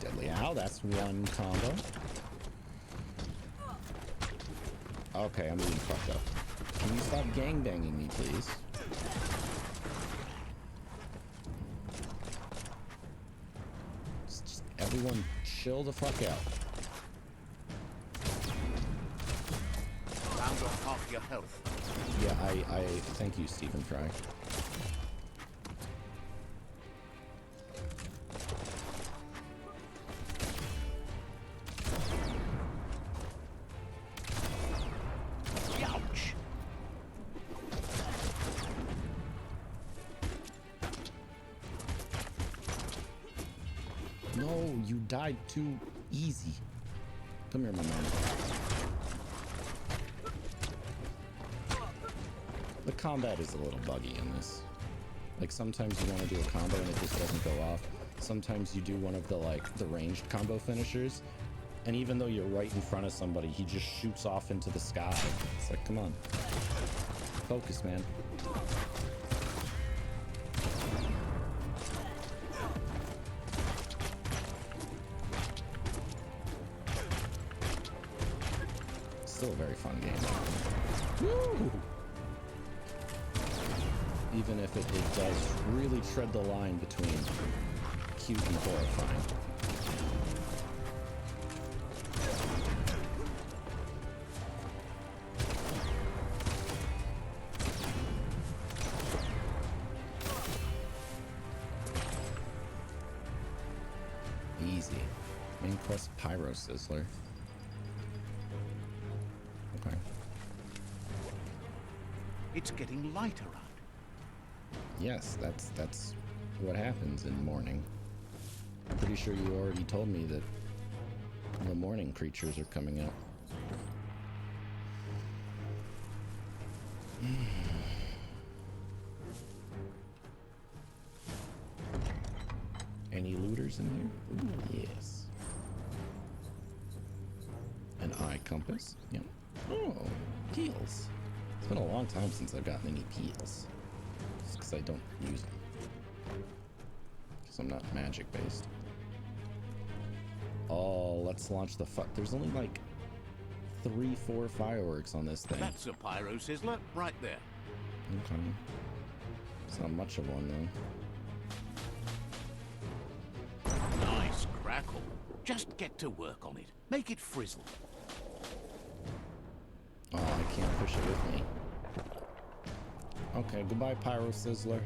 Deadly Owl, that's one combo. Okay, I'm getting fucked up. Can you stop gangbanging me, please? Just everyone chill the fuck out. Round off half your health. Yeah, I thank you, Stephen Fry. Ouch! No, you died too easy. Come here, my man. The combat is a little buggy in this. Like, sometimes you want to do a combo and it just doesn't go off. Sometimes you do one of the ranged combo finishers, and even though you're right in front of somebody, he just shoots off into the sky. It's like, come on. Focus, man. Still a very fun game. Woo! Even if it does really tread the line between cute and horrifying. Easy. Main quest Pyro Sizzler. Okay. It's getting lighter out. Yes, that's what happens in morning. I'm pretty sure you already told me that the morning creatures are coming out. Any looters in here? Ooh, yes. An eye compass. Yep. Oh, peels. It's been a long time since I've gotten any peels. Just because I don't use them. Because I'm not magic based. Oh, let's launch the there's only like 3-4 fireworks on this thing. That's a pyro sizzler right there. Okay. It's not much of one though. Nice crackle. Just get to work on it. Make it frizzle. Oh, I can't push it with me. Okay, goodbye, Pyro Sizzler.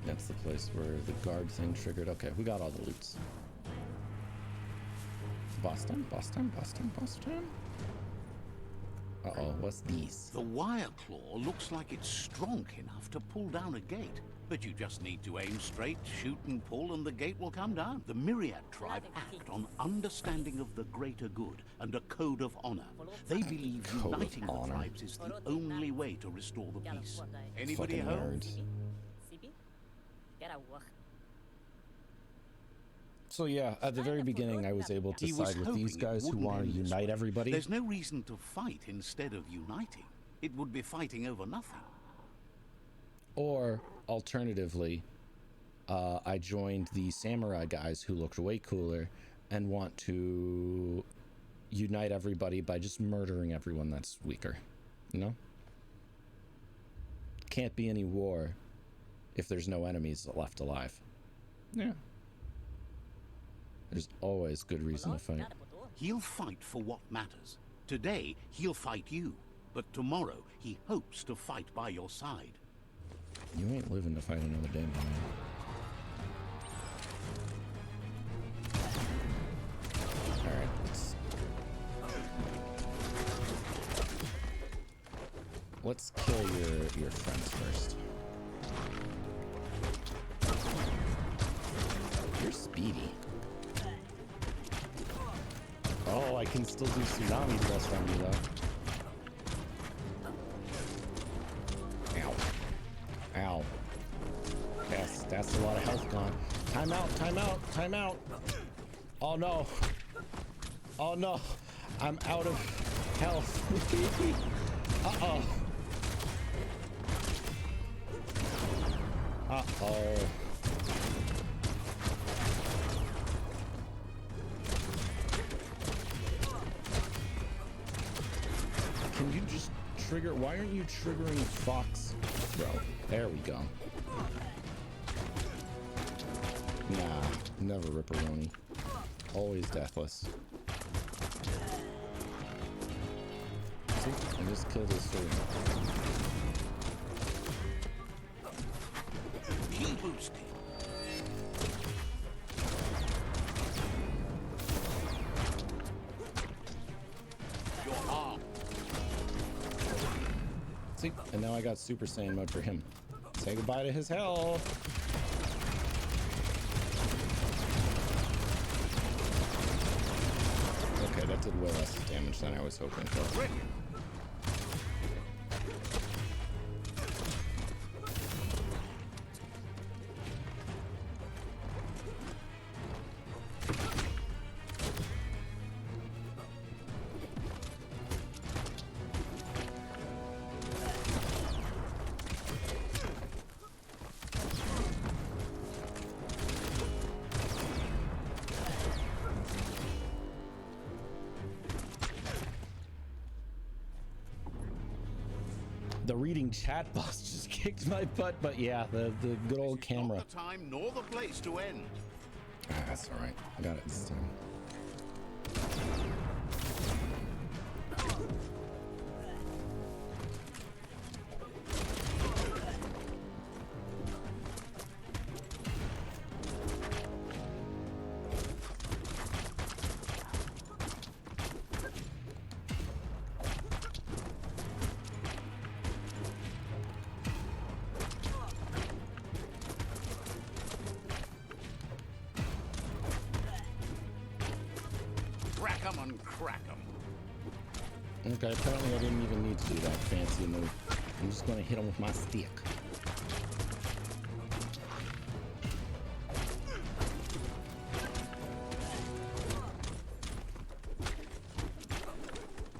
That's the place where the guard thing triggered. Okay, we got all the loots. Boss time, boss time, boss time, boss time. Uh-oh, what's these? The wire claw looks like it's strong enough to pull down a gate. But you just need to aim straight, shoot and pull, and the gate will come down. The Myriad tribe act on understanding of the greater good and a code of honor. They believe uniting the tribes is the only way to restore the peace. Anybody Fucking home? nerds. So yeah, at the very beginning, I was able to He was side with hoping these it guys who wouldn't want to end this unite way. everybody. There's no reason to fight instead of uniting. It would be fighting over nothing. Or, alternatively, I joined the samurai guys who looked way cooler and want to unite everybody by just murdering everyone that's weaker. You know? Can't be any war if there's no enemies left alive. Yeah. There's always good reason to fight. He'll fight for what matters. Today, he'll fight you. But tomorrow, he hopes to fight by your side. You ain't living to fight another day, man. Alright, let's kill your friends first. You're speedy. Oh, I can still do tsunami thrust on you though. Ow. Ow. That's a lot of health gone. Time out, time out, time out. Oh no. Oh no. I'm out of health. Uh-oh. Uh-oh. Can you just trigger? Why aren't you triggering Fox throw? There we go. Nah, never Ripperoni. Always deathless. See, I just killed his sword. Key boosting. Your arm. See, and now I got Super Saiyan mode for him. Say goodbye to his health. Okay, that did way less damage than I was hoping for. The reading chat box just kicked my butt, but yeah, the good old camera. Not the time nor the place to end. Ah, that's all right. I got it this time. Crack 'em and crack 'em. Okay, apparently I didn't even need to do that fancy move. I'm just gonna hit him with my stick.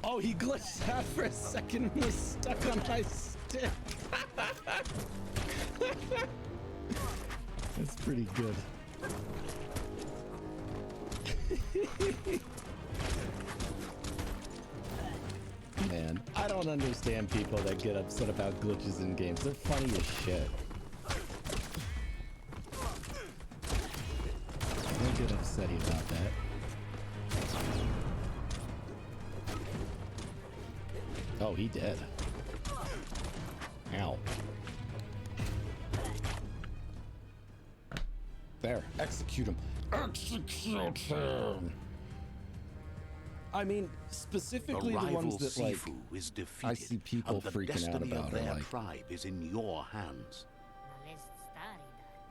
Oh, he glitched out for a second and was stuck on my stick. That's pretty good. Man, I don't understand people that get upset about glitches in games. They're funny as shit. Don't get upsetty about that. Oh, he dead. Ow. There, execute him. Execute him! I mean, The specifically the rival ones that, like, Sifu is defeated, I see people and the freaking out destiny about of are their like, tribe is in your hands.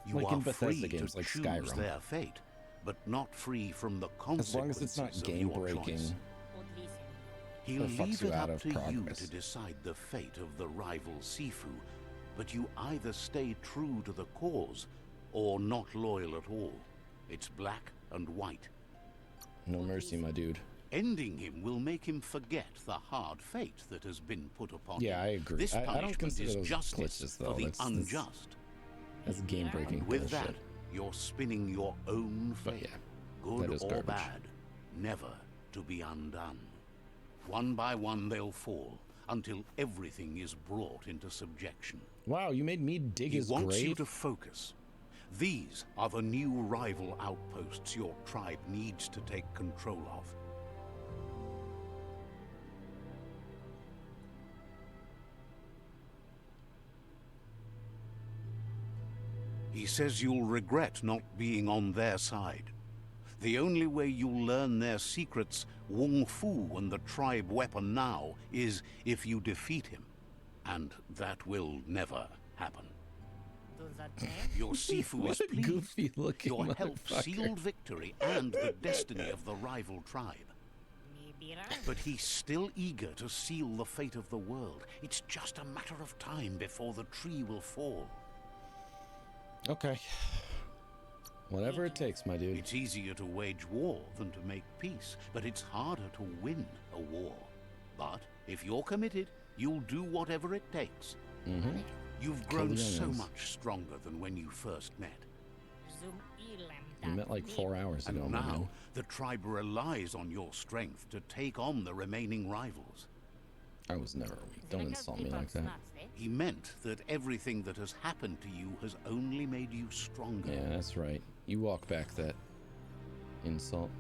You like are in Bethesda free games to like choose Skyrim. their fate, but not free from the As long as consequences it's not of game your breaking. choice. He'll Or fucks leave you it out up of to you progress. to decide the fate of the rival Sifu, but you either stay true to the cause or not loyal at all. It's black and white. No mercy, my dude. Ending him will make him forget the hard fate that has been put upon him. Yeah, I agree. This I don't punishment consider is those justice glitches, though. for the That's unjust. game breaking And with bullshit. that, you're spinning your own But fate, yeah, that good is or garbage. bad, never to be undone. One by one they'll fall, until everything is brought into subjection. Wow, you made me dig He his wants you grave? to focus. These are the new rival outposts your tribe needs to take control of. He says you'll regret not being on their side. The only way you'll learn their secrets, Wung Fu and the tribe weapon now, is if you defeat him. And that will never happen. Your Sifu What is a pleased. goofy-looking Your help motherfucker. sealed victory and the destiny of the rival tribe. But he's still eager to seal the fate of the world. It's just a matter of time before the tree will fall. Okay. Whatever it takes, my dude. It's easier to wage war than to make peace, but it's harder to win a war. But if you're committed, you'll do whatever it takes. Mm-hmm. You've Kill grown the so youngins. much stronger than when you first met. We met like 4 hours ago, And my now, man. the tribe relies on your strength to take on the remaining rivals. I was never weak. Don't insult me like that. He meant that everything that has happened to you has only made you stronger. Yeah, that's right. You walk back that insult.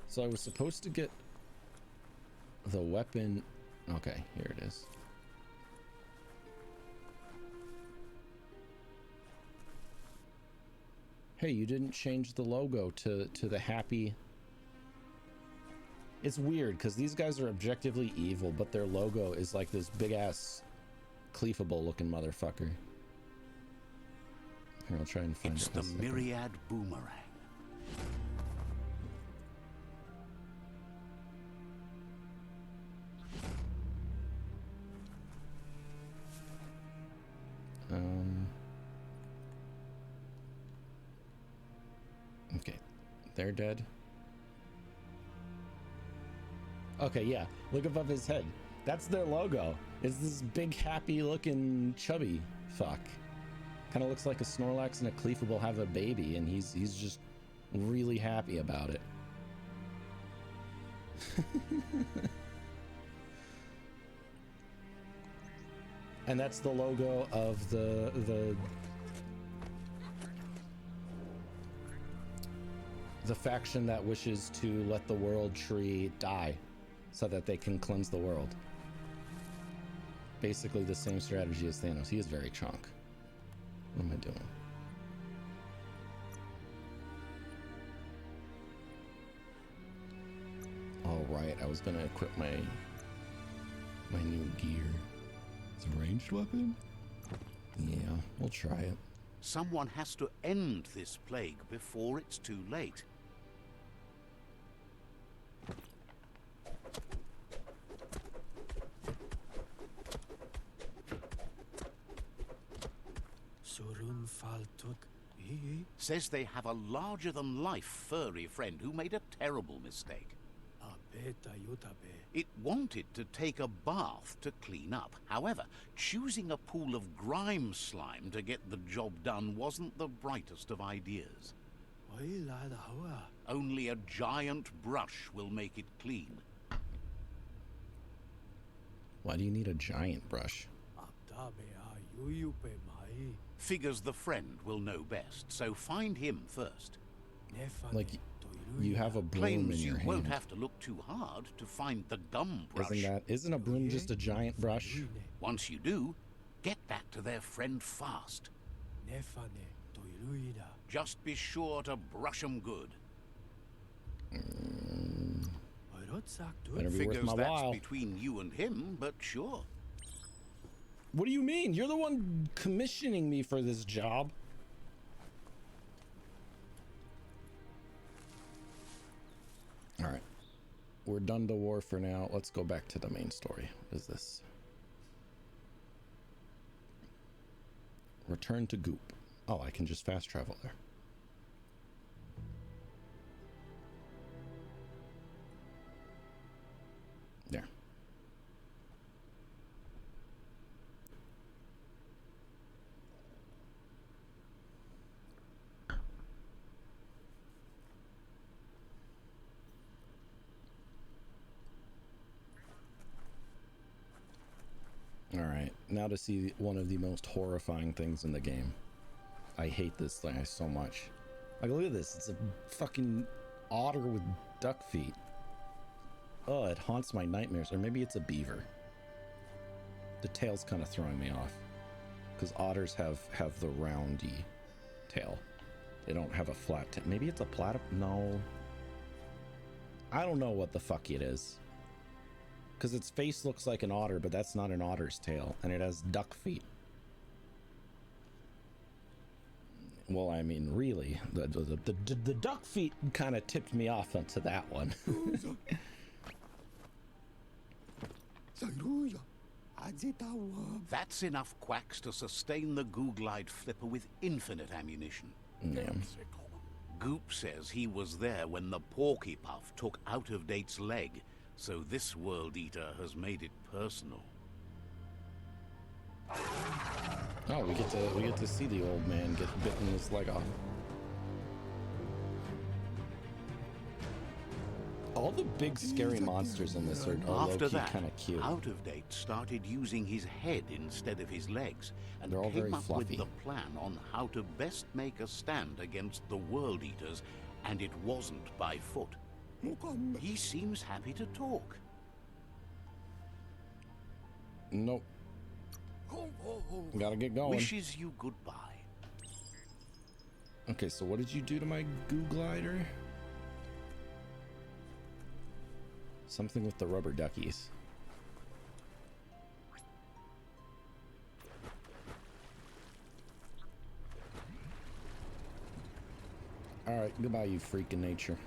So I was supposed to get the weapon. Okay, here it is. Hey, you didn't change the logo to the happy. It's weird because these guys are objectively evil, but their logo is like this big ass cleafable looking motherfucker. Here, I'll try and find It's it. the in a second. myriad boomerang. Okay, they're dead. Okay, yeah, look above his head. That's their logo. It's this big, happy looking chubby fuck. Kind of looks like a Snorlax and a Cleefable have a baby, and he's just really happy about it. And that's the logo of the faction that wishes to let the world tree die so that they can cleanse the world. Basically the same strategy as Thanos. He is very chonk. What am I doing? All right, I was gonna equip my new gear. It's a ranged weapon? Yeah, we'll try it. Someone has to end this plague before it's too late. Says they have a larger-than-life furry friend who made a terrible mistake. It wanted to take a bath to clean up. However, choosing a pool of grime slime to get the job done wasn't the brightest of ideas. Only a giant brush will make it clean. Why do you need a giant brush? Figures the friend will know best, so find him first. Like, you have a broom in Claims your you hand. won't have to look too hard to find the gum brush. Isn't a broom just a giant brush? Once you do, get that to their friend fast. Just be sure to brush 'em good. Better be worth Figures my that's while. between you and him, but sure. What do you mean? You're the one commissioning me for this job. All right. We're done the war for now. Let's go back to the main story. What is this? Return to Goop. Oh, I can just fast travel there. There. All right, now to see one of the most horrifying things in the game. I hate this thing so much. Like, look at this. It's a fucking otter with duck feet. Oh, it haunts my nightmares. Or maybe it's a beaver. The tail's kind of throwing me off. Because otters have the roundy tail. They don't have a flat tail. Maybe it's a platypus? No. I don't know what the fuck it is. Because its face looks like an otter, but that's not an otter's tail. And it has duck feet. Well, I mean, really, the duck feet kind of tipped me off onto that one. That's enough quacks to sustain the Googlide flipper with infinite ammunition. Yeah. Goop says he was there when the Porky Puff took Out-of-Date's leg, so this World Eater has made it personal. Oh, we get to see the old man get bitten his leg off. All the big scary monsters in this are After low-key that, kind of cute. Out-of-Date started using his head instead of his legs, and They're all came very up fluffy. with the plan on how to best make a stand against the World Eaters, and it wasn't by foot. He seems happy to talk. Nope. Gotta get going. Wishes you goodbye. Okay, so what did you do to my goo glider? Something with the rubber duckies. Alright, goodbye, you freak of nature.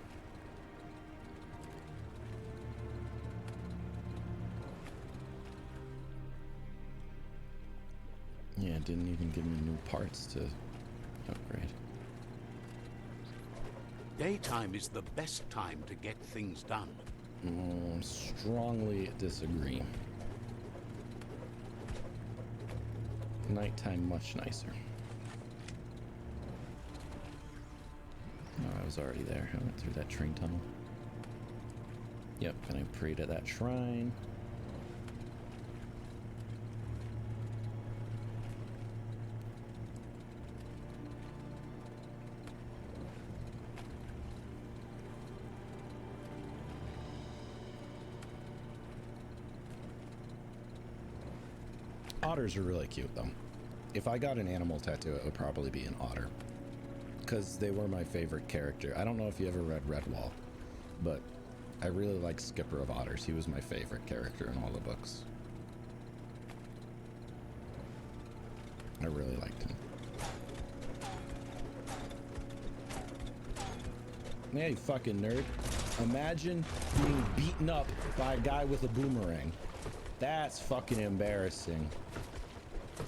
Yeah, it didn't even give me new parts to upgrade. Daytime is the best time to get things done. Strongly disagree. Nighttime much nicer. Oh, I was already there. I went through that train tunnel. Yep, and I prayed at that shrine. Otters are really cute, though. If I got an animal tattoo, it would probably be an otter. Because they were my favorite character. I don't know if you ever read Redwall, but I really like Skipper of Otters. He was my favorite character in all the books. I really liked him. Yeah, you fucking nerd. Imagine being beaten up by a guy with a boomerang. That's fucking embarrassing.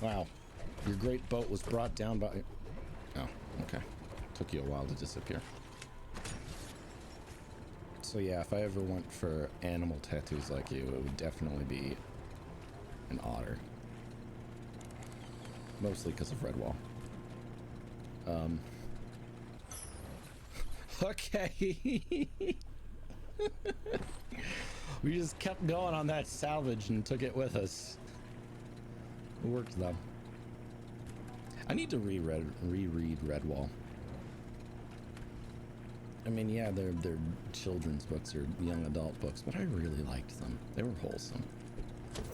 Wow. Your great boat was brought down by... Oh, okay. Took you a while to disappear. So yeah, if I ever went for animal tattoos like you, it would definitely be an otter. Mostly because of Redwall. Okay. We just kept going on that salvage and took it with us. It worked though. I need to reread Redwall. I mean, yeah, they're children's books or young adult books, but I really liked them. They were wholesome.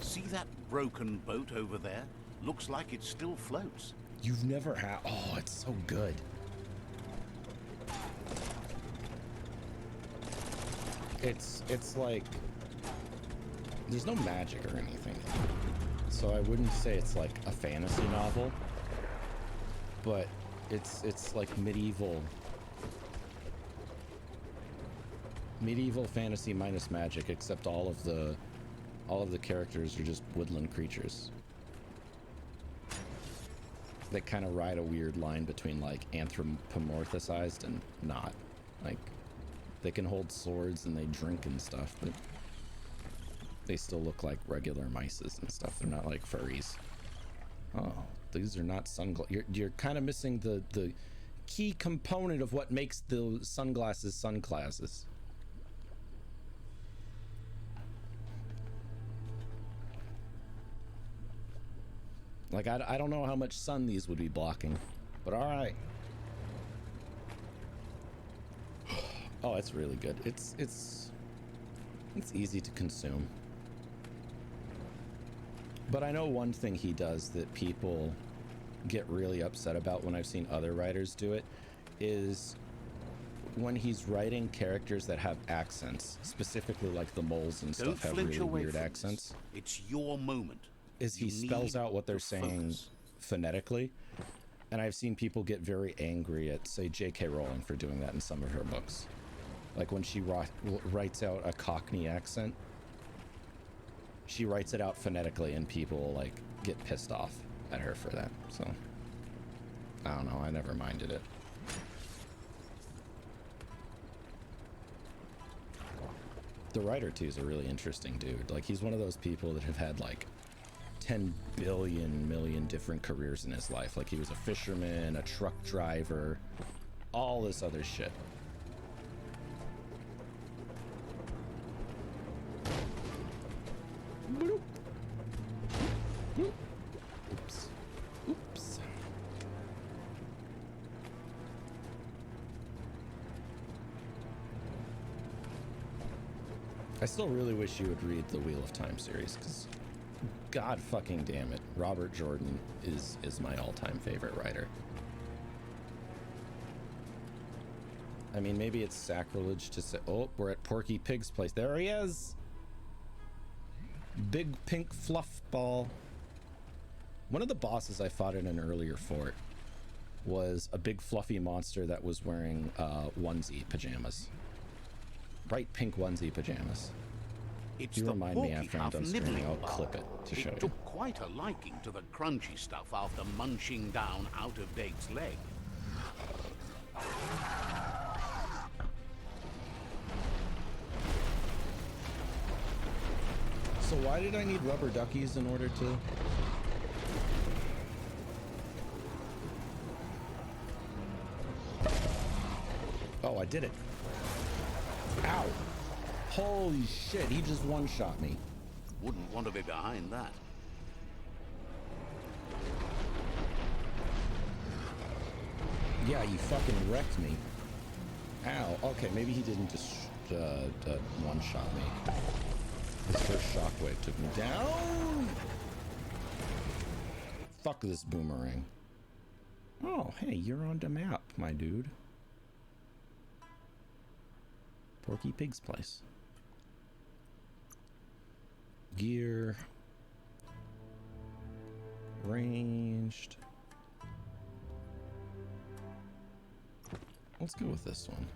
See that broken boat over there? Looks like it still floats. You've never had... Oh, it's so good. It's like there's no magic or anything, so I wouldn't say it's like a fantasy novel, but it's like medieval fantasy minus magic, except all of the characters are just woodland creatures. They kind of ride a weird line between like anthropomorphized and not. Like they can hold swords and they drink and stuff, but they still look like regular mices and stuff. They're not like furries. Oh, these are not sunglasses. You're kind of missing the key component of what makes the sunglasses sunglasses. Like, I don't know how much sun these would be blocking, but all right. Oh, it's really good. It's easy to consume. But I know one thing he does that people get really upset about when I've seen other writers do it is when he's writing characters that have accents, specifically like the moles and stuff have really weird accents. It's your moment. Is he spells out what they're saying phonetically, and I've seen people get very angry at, say, J.K. Rowling for doing that in some of her books. Like when she writes out a Cockney accent, she writes it out phonetically, and people like get pissed off at her for that. So I don't know, I never minded it. The writer too is a really interesting dude. Like he's one of those people that have had like 10 billion different careers in his life. Like he was a fisherman, a truck driver, all this other shit. Bloop. Bloop. Oops. Oops. I still really wish you would read the Wheel of Time series, because God fucking damn it, Robert Jordan is my all-time favorite writer. I mean, maybe it's sacrilege to say, oh, we're at Porky Pig's place. There he is! Big pink fluff ball. One of the bosses I fought in an earlier fort was a big fluffy monster that was wearing onesie pajamas. Bright pink onesie pajamas. It's you the remind me after I'm done screaming, I'll bar. clip it to show you. It took quite a liking to the crunchy stuff after munching down out of date's leg. So why did I need rubber duckies in order to... Oh, I did it. Ow. Holy shit, he just one-shot me. Wouldn't want to be behind that. Yeah, you fucking wrecked me. Ow. Okay, maybe he didn't just one-shot me. His first shockwave took me down. Fuck this boomerang. Oh, hey, you're on the map, my dude. Porky Pig's place. Gear. Ranged. Let's go with this one.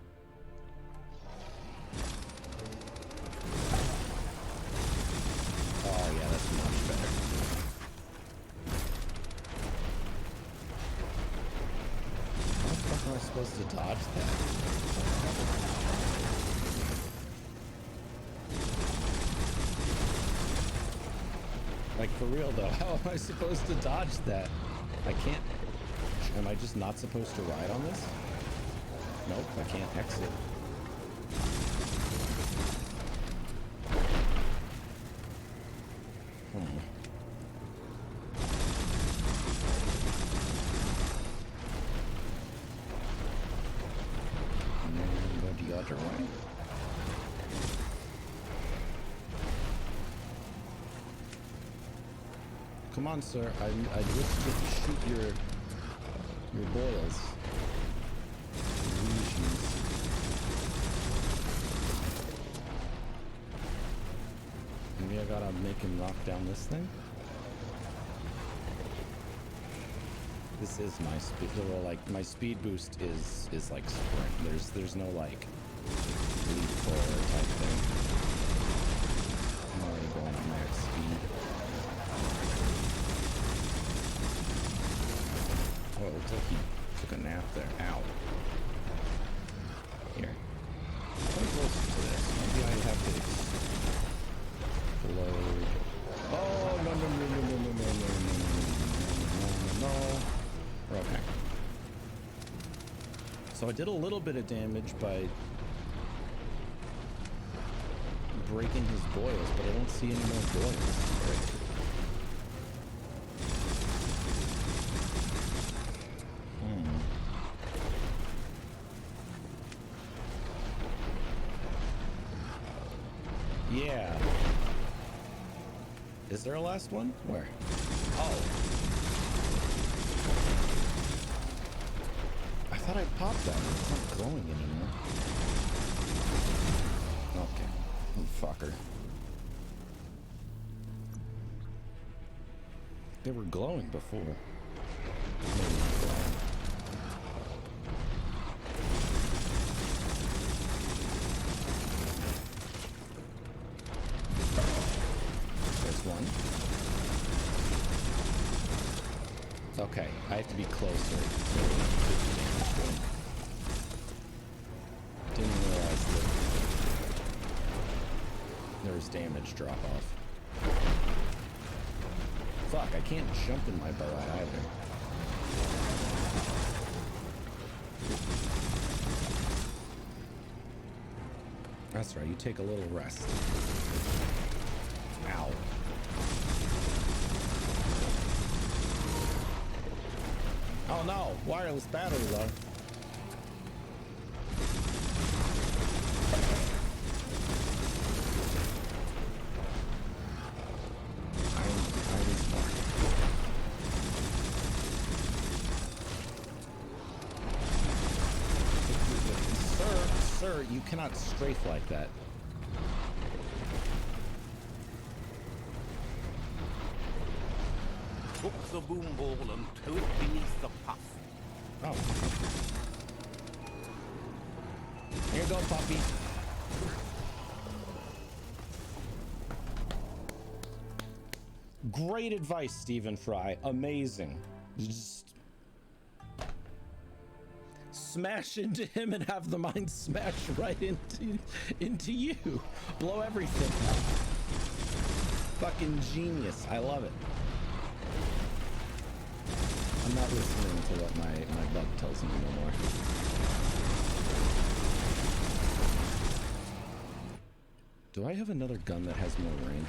Oh yeah, that's much better. How the fuck am I supposed to dodge that? Like, for real though, how am I supposed to dodge that? I can't. Am I just not supposed to ride on this? Nope, I can't exit. And then go the other way. Come on, sir. I just get to shoot your boils. Lesions. gotta make him knock down this thing. This is my speed. Well, like my speed boost is like sprint. There's no like leap forward type thing. I'm already going at max speed. Oh, it looks like he took a nap there. Ow. Here. Come closer to this. Maybe I have to explode. Oh, no, no, no, no, no, no, no, no, no, no, no, no. Okay. So I did a little bit of damage by breaking his boils, but I don't see any more boils. Right. Yeah. Is there a last one? Where? Oh. I thought I popped that. It's not glowing anymore. Okay. You fucker. They were glowing before. Maybe not glowing. There's one. Okay, I have to be closer. Didn't realize that there was damage drop off. Fuck, I can't jump in my bow either. That's right, you take a little rest. Ow. Oh no, wireless battery low. I'm smart. Sir, you cannot strafe like that. Hook the boom ball and tow it beneath the puff. Oh. Here you go, puppy. Great advice, Stephen Fry. Amazing. Just smash into him and have the mind smash right into you. Blow everything up. Fucking genius. I love it. I'm not listening to what my bug tells me no more. Do I have another gun that has more range?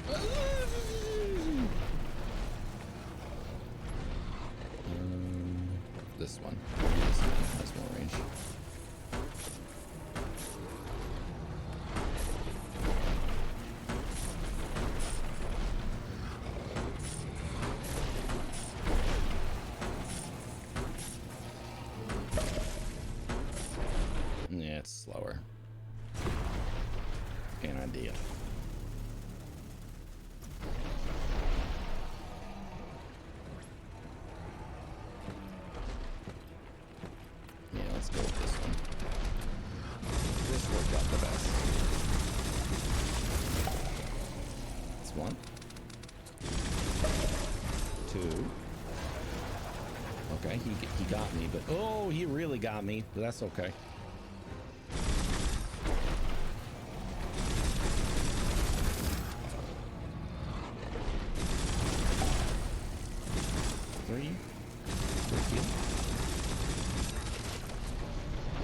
This one. This one has more range. Yeah, it's slower. An idea. Yeah, let's go with this one. This worked out the best. That's one. Two. Okay, he got me, but oh, he really got me. But that's okay.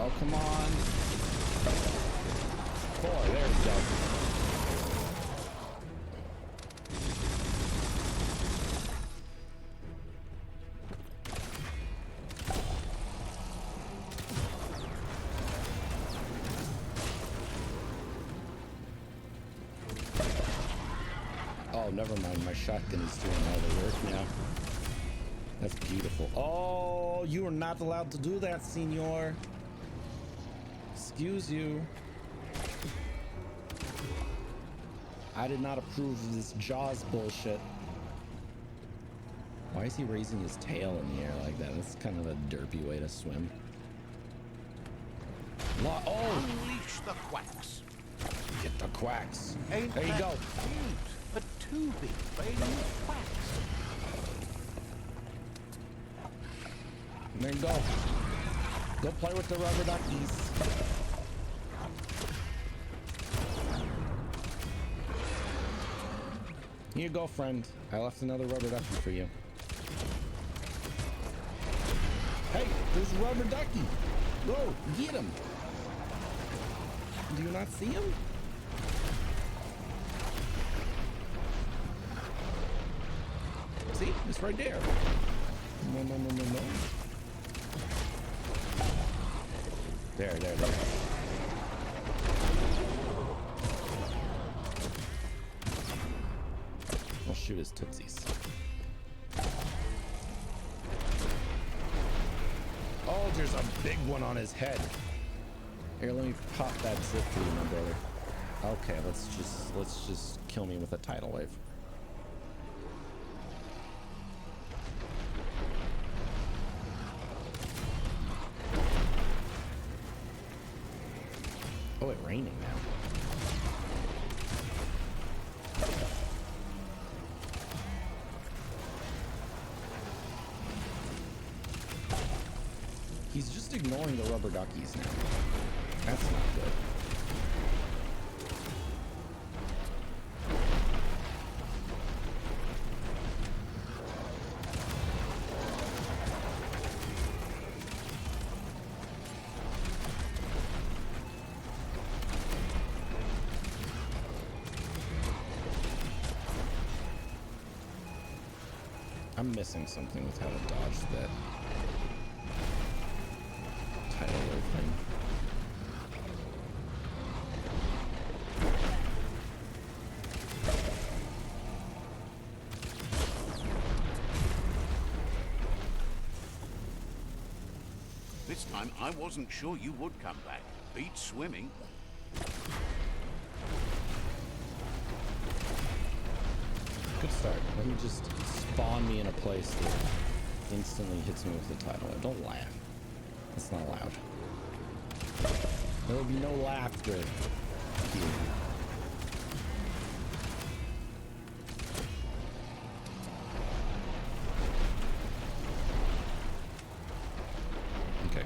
Oh, come on. 4, there we go. Oh, never mind. My shotgun is doing all the work now. That's beautiful. Oh, you are not allowed to do that, senor. Excuse you. I did not approve of this Jaws bullshit. Why is he raising his tail in the air like that? That's kind of a derpy way to swim. Oh! Unleash the quacks. Get the quacks. Ain't There you that go. Cute, but too big for any quacks. There you go. Go play with the rubber duckies. Here you go, friend. I left another rubber ducky for you. Hey, there's a rubber ducky. Go, get him. Do you not see him? See? It's right there. No, no, no, no, no. There. I'll shoot his tootsies. Oh, there's a big one on his head. Here, let me pop that zip for you, my brother. Okay, let's just kill me with a tidal wave. Oh, it's raining now. He's just ignoring the rubber duckies now. That's not good. I'm missing something with how to dodge that tidal wave thing. This time I wasn't sure you would come back. Beat swimming. Good start. Let me just spawn me in a place that instantly hits me with the tidal wave. Don't laugh. That's not allowed. There will be no laughter here. Okay.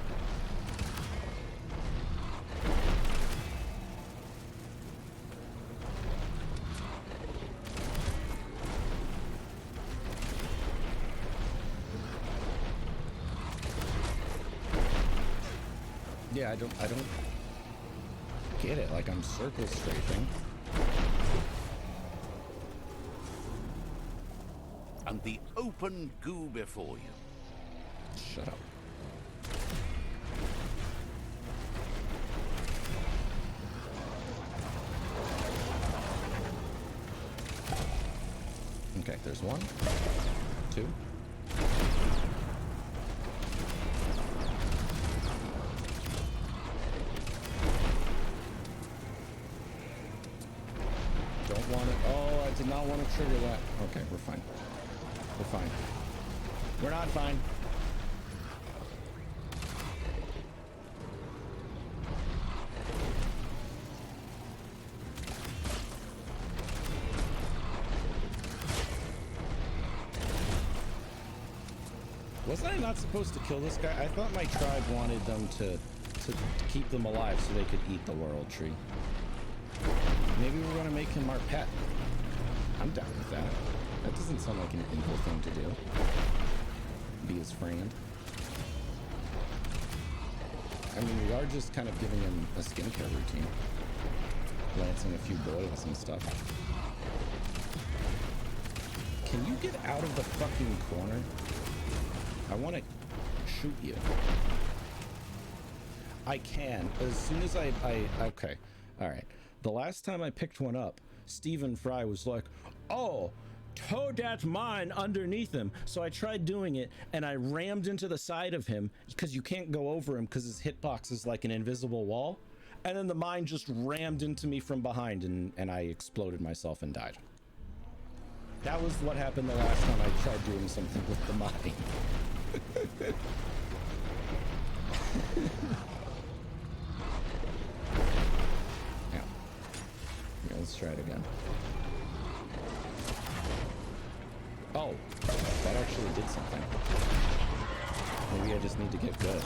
Yeah, I don't get it. Like, I'm circle strafing. And the open goo before you. Shut up. Okay, there's one, two. Don't want it. Oh, I did not want to trigger that. Okay, we're fine. We're fine. We're not fine. Wasn't I not supposed to kill this guy? I thought my tribe wanted them to keep them alive so they could eat the world tree. Maybe we're gonna make him our pet. I'm down with that. That doesn't sound like an evil thing to do. Be his friend. I mean, we are just kind of giving him a skincare routine. Lancing a few boils and stuff. Can you get out of the fucking corner? I want to shoot you. I can. As soon as I okay. All right. The last time I picked one up, Stephen Fry was like, oh, toad that mine underneath him. So I tried doing it and I rammed into the side of him because you can't go over him because his hitbox is like an invisible wall. And then the mine just rammed into me from behind, and I exploded myself and died. That was what happened the last time I tried doing something with the mine. Yeah, let's try it again. Oh, that actually did something. Maybe I just need to get good.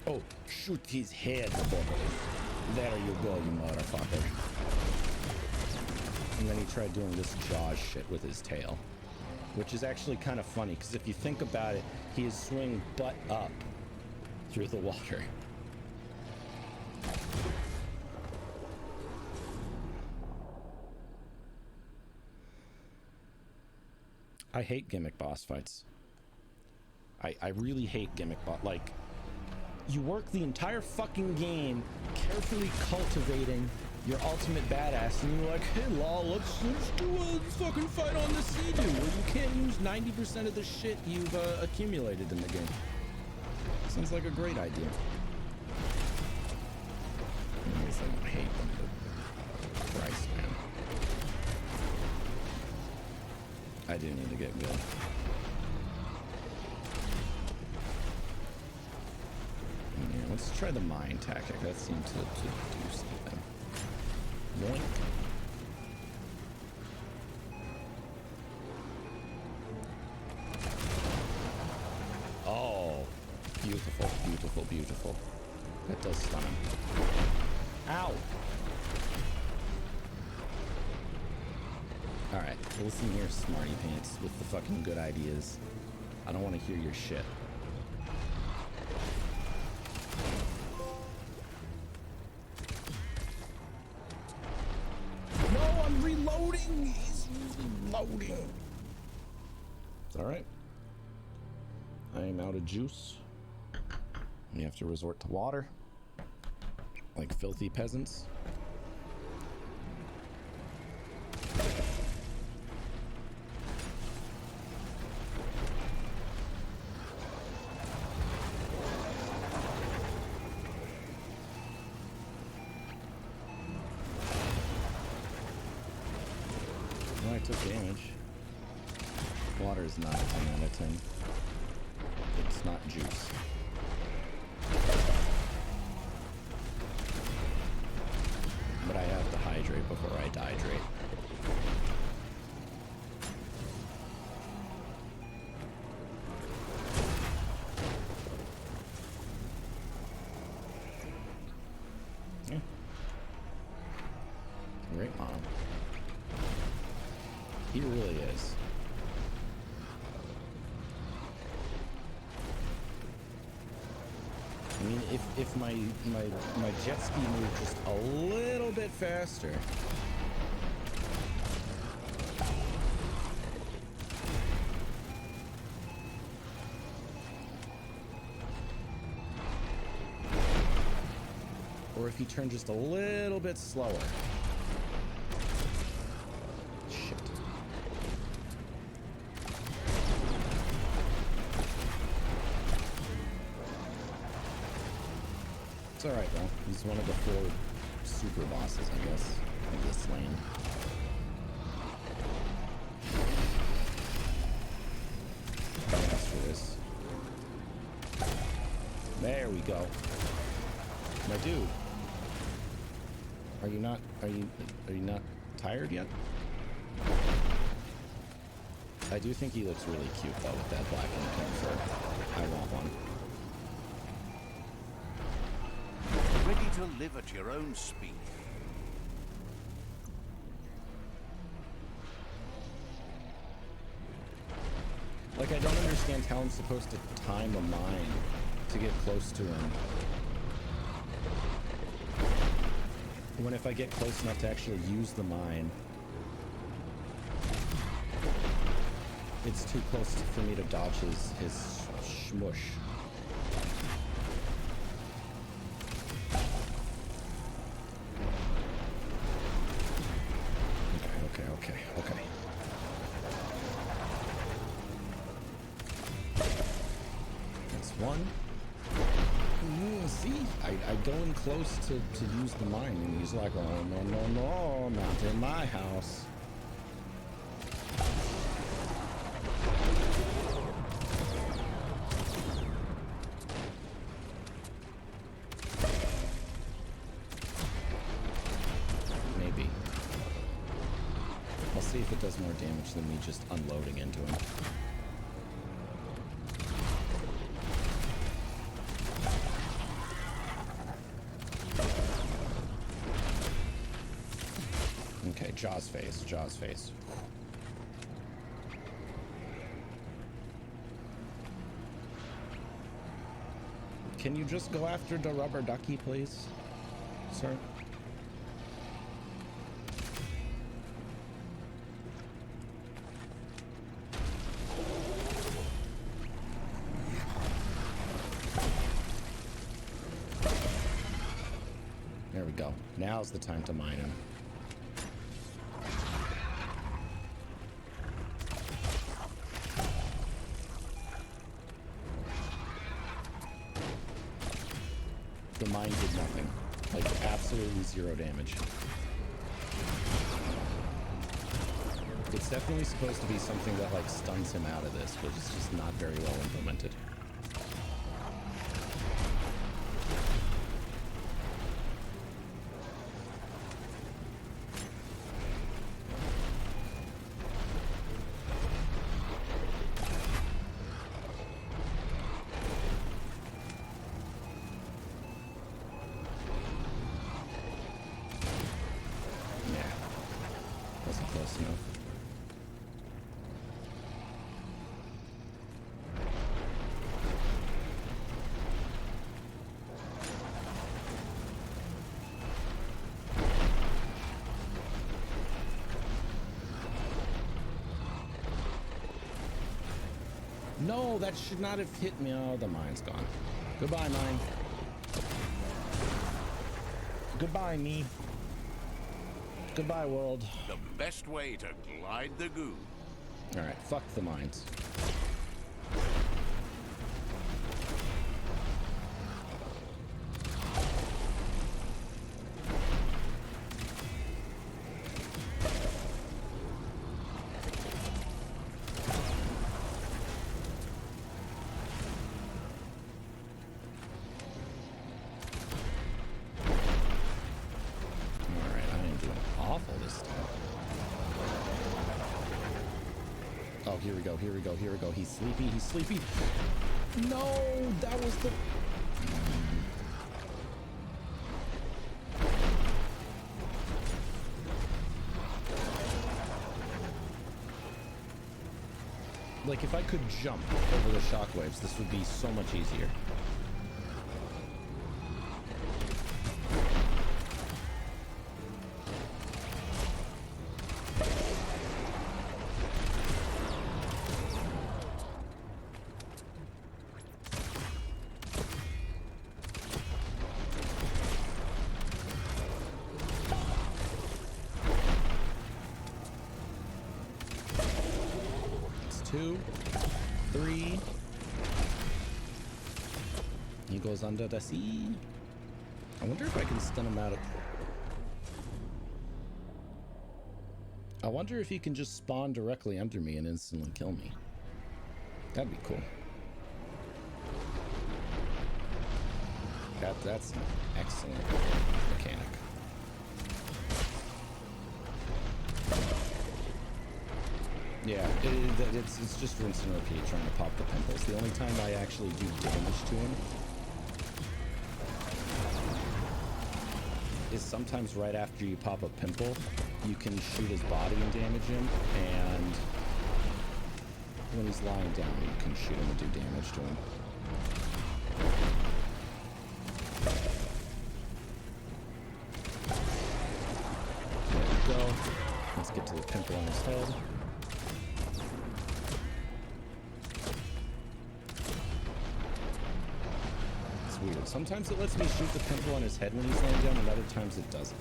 Oh, shoot his head, boy. There you go, you motherfucker. And then he tried doing this Jaws shit with his tail, which is actually kind of funny, because if you think about it, he is swinging butt up through the water. I hate gimmick boss fights. I really hate gimmick boss. Like, you work the entire fucking game carefully cultivating your ultimate badass, and you're like, hey, lol, let's do a fucking fight on the sea-doo, where you can't use 90% of the shit you've accumulated in the game. Sounds like a great idea. Anyways, I don't hate them, but Christ, man. I do need to get good. Yeah, let's try the mine tactic. That seems to do something. Yoink. Oh, beautiful, beautiful, beautiful. That does stun him. Ow! Alright, listen here, smarty pants, with the fucking good ideas. I don't want to hear your shit. No, I'm reloading! He's reloading! It's alright. I am out of juice. You have to resort to water. Like filthy peasants. Well, I took damage. Water is not a 10 out of 10. It's not juice. But I have to hydrate before I dihydrate. Yeah. Great mom. He really is. I mean, if my jet ski moved just a little bit faster. Or if he turned just a little bit slower. Shit. It's alright though. He's one of the 4 super bosses, I guess, of this lane. Thanks for this. There we go. My dude. Are you not tired yet? I do think he looks really cute though with that black and pink fur. I want one. Ready to live at your own speed. Like, I don't understand how I'm supposed to time a mine to get close to him. When if I get close enough to actually use the mine, it's too close for me to dodge his shmush. Okay. That's one. See? going close to use the mine, and he's like, oh, no, no, no, not in my house. Maybe. I'll see if it does more damage than me just unloading into him. Okay, Jaws face, Jaws face. Can you just go after the rubber ducky, please, sir? There we go. Now's the time to mine him. The mine did nothing. Like, absolutely zero damage. It's definitely supposed to be something that, like, stuns him out of this, but it's just not very well implemented. No, that should not have hit me. Oh, the mine's gone. Goodbye, mine. Goodbye, me. Goodbye, world. The best way to glide the goo. Alright, fuck the mines. Here we go, here we go, here we go. He's sleepy, he's sleepy. No, that was the... Like, if I could jump over the shockwaves, this would be so much easier. Under the sea. I wonder if I can stun him out of... I wonder if he can just spawn directly under me and instantly kill me. That'd be cool. That's an excellent mechanic. Yeah, it's just rinse and repeat trying to pop the pimples. The only time I actually do damage to him is sometimes right after you pop a pimple, you can shoot his body and damage him, and when he's lying down, you can shoot him and do damage to him. There we go. Let's get to the pimple on his head. Weird. Sometimes it lets me shoot the pimple on his head when he's laying down, and other times it doesn't.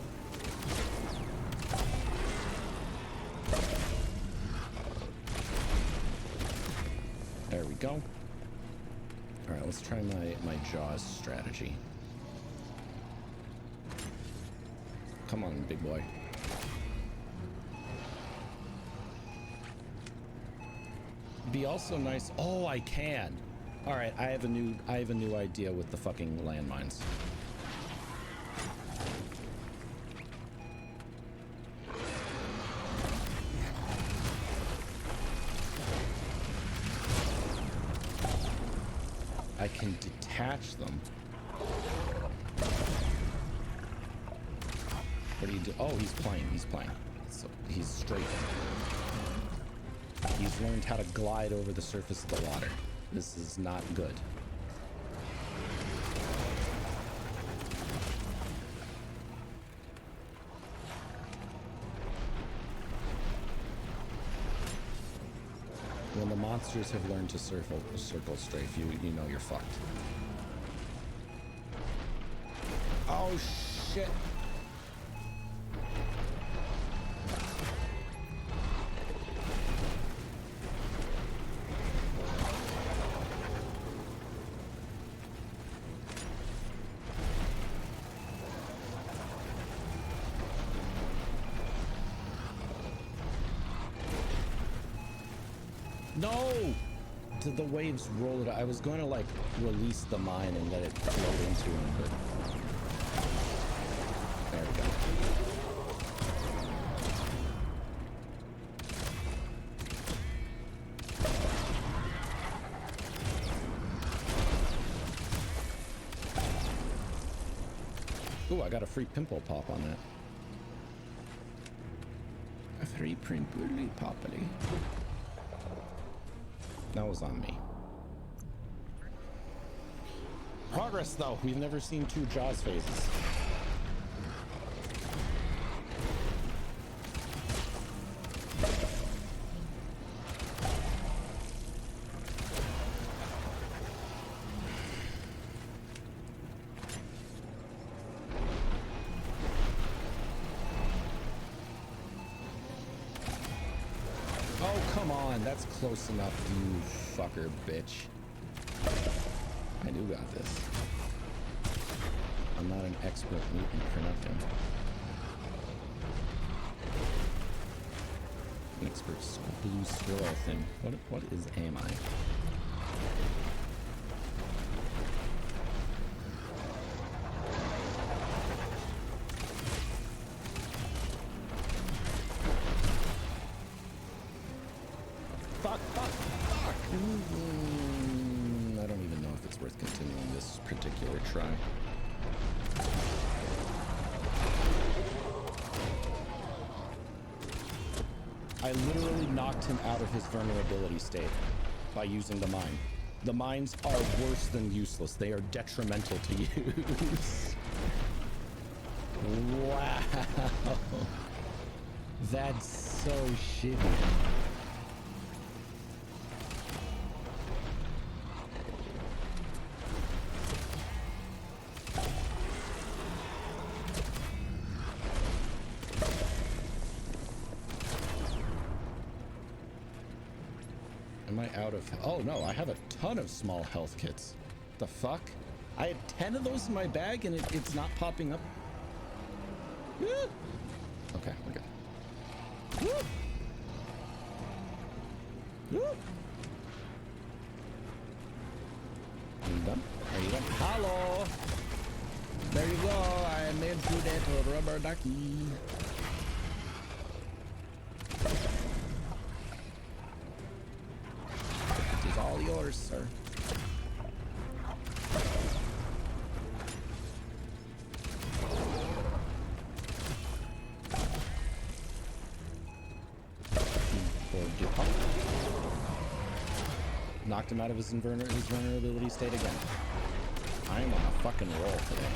There we go. Alright, let's try my Jaws strategy. Come on, big boy. Be also nice. Oh, I can. All right, I have a new idea with the fucking landmines. I can detach them. What do you do? Oh, he's playing. He's playing. So he's straight. He's learned how to glide over the surface of the water. This is not good. When the monsters have learned to circle strafe, you know you're fucked. Oh shit. No! Did the waves roll it? I was going to like release the mine and let it float into him, but there we go. Ooh, I got a free pimple pop on that. A free pimply poppily. That was on me. Progress, though. We've never seen 2 Jaws phases. That's close enough, you fucker bitch. I do got this. I'm not an expert mutant for nothing. An expert blue squirrel thing. What is am I? I don't even know if it's worth continuing this particular try. I literally knocked him out of his vulnerability state by using the mine. The mines are worse than useless. They are detrimental to use. Wow. That's so shitty. Out of oh no, I have a ton of small health kits. The fuck? I had 10 of those in my bag and it's not popping up. Okay, we're good. Are you done? Are you done? Hello! There you go. I made you that rubber ducky. All yours, sir. Knocked him out of his vulnerability state again. I am on a fucking roll today.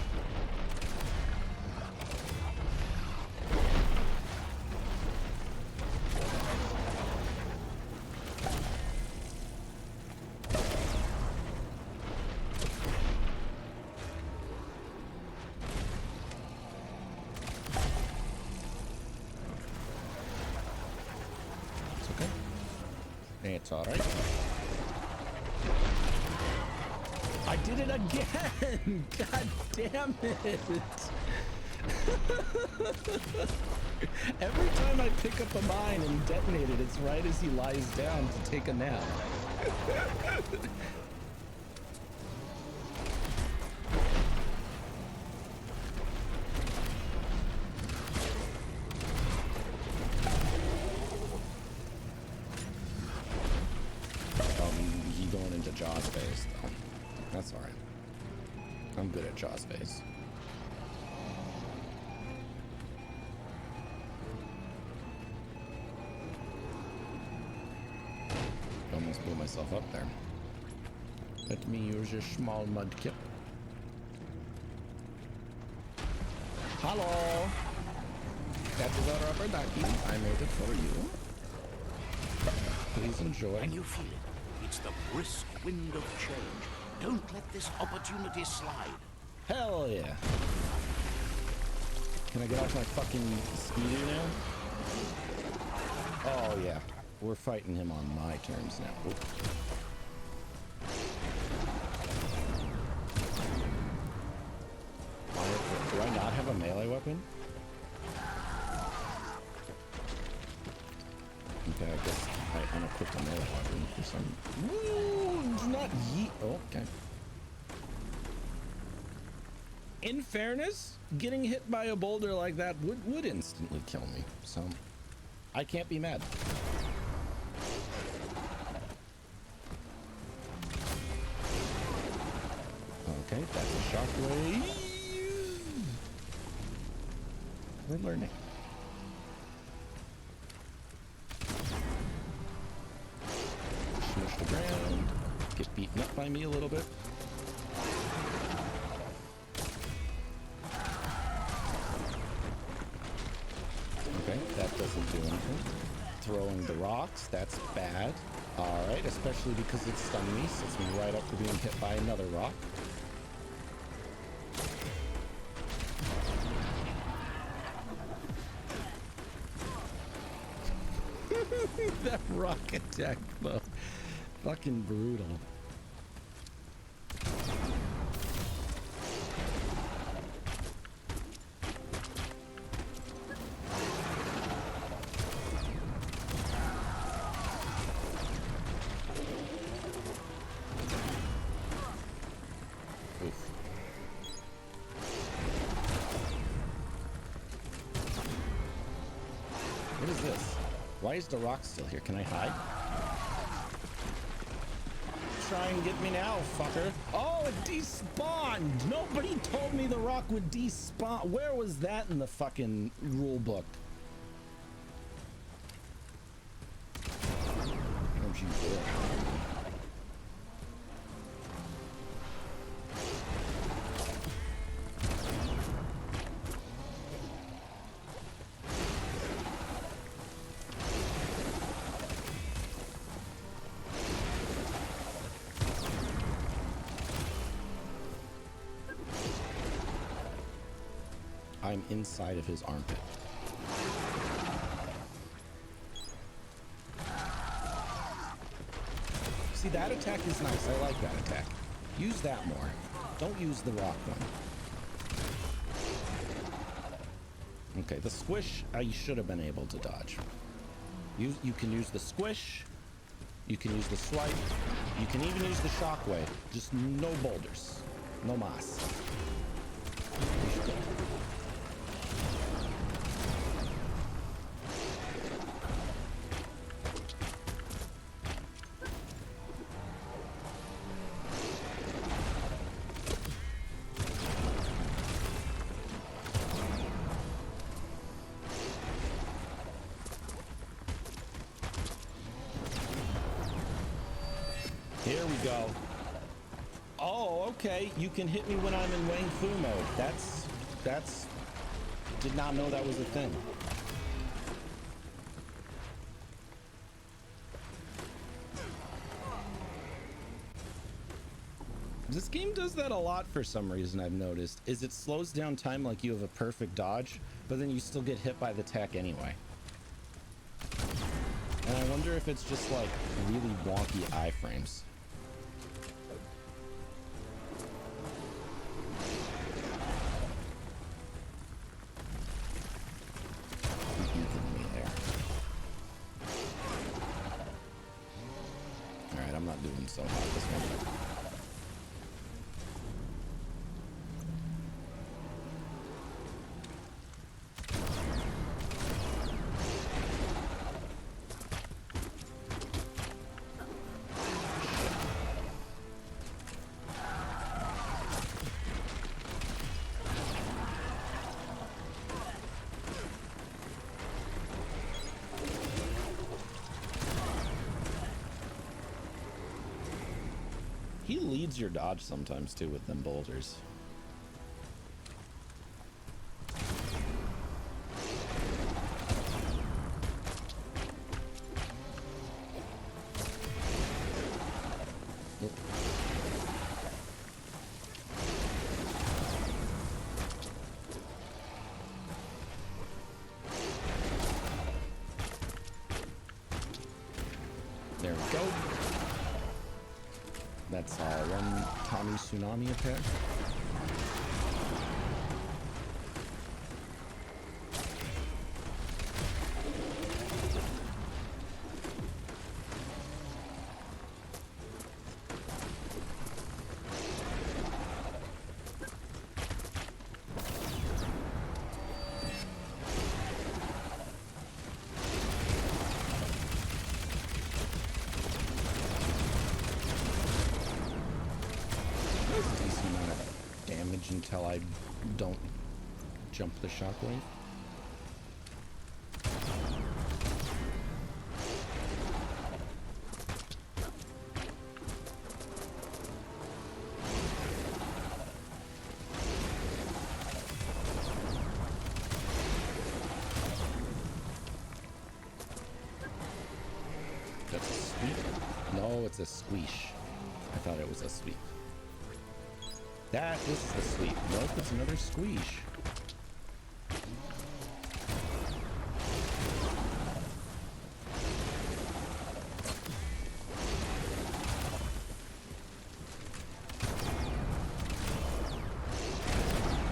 It's all right. I did it again! God damn it! Every time I pick up a mine and detonate it, it's right as he lies down to take a nap. He going into Jaws phase, though. That's alright. I'm good at Jaws phase. Almost blew myself up there. Let me use your small mudkip. Hello! That is our rubber ducky. I made it for you. Please enjoy. Can you feel it? It's the brisk wind of change. Don't let this opportunity slide. Hell yeah. Can I get off my fucking speeder now? Oh yeah. We're fighting him on my terms now. Ooh. Do I not have a melee weapon? Okay, I guess I unequipped a melee weapon for some... Ooh, do not yeet... Oh, okay. In fairness, getting hit by a boulder like that would instantly kill me, so I can't be mad. Okay, that's a shockwave. We're learning. Smush the ground. Get beaten up by me a little bit. Okay, that doesn't do anything. Throwing the rocks, that's bad. Alright, especially because it stunned me, sets me right up for being hit by another rock. That rock attack, though. Fucking brutal. Oof. What is this? Why is the rock still here? Can I hide? Try and get me now, fucker. Oh, it despawned! Nobody told me the rock would despawn. Where was that in the fucking rule book? Don't you dare. I'm inside of his armpit. See, that attack is nice. I like that attack. Use that more. Don't use the rock one. Okay, the squish, I should have been able to dodge. You can use the squish. You can use the swipe. You can even use the shockwave. Just no boulders. No mas. Here we go. Oh, okay. You can hit me when I'm in Wang Fu mode. That's... Did not know that was a thing. This game does that a lot for some reason, I've noticed. Is it slows down time like you have a perfect dodge, but then you still get hit by the attack anyway. And I wonder if it's just like really wonky iframes. I'm not doing so hot this one. He leads your dodge sometimes too with them boulders. There we go. That's one Tommy Tsunami attack. Until I don't jump the shockwave. That's a sweep? No, it's a squish. I thought it was a sweep. This is the sweep. Nope, it's another squish.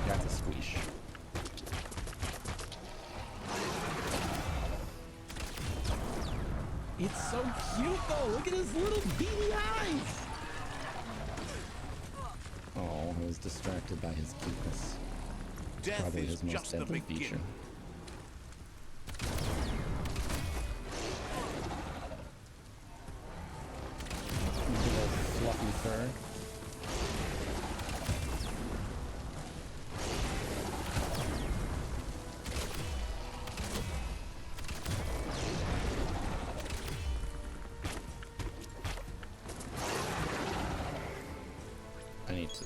That's a squish. It's so cute though. Look at his little beady eyes. Oh, I was distracted by his cuteness. Death Probably is his most just the deadly feature. beginning. Big old fluffy fur.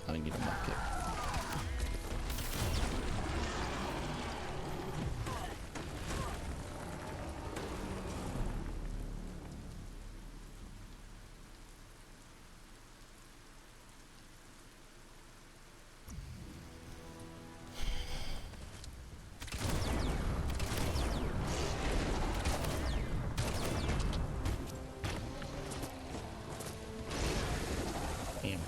I need to mark it. Damn.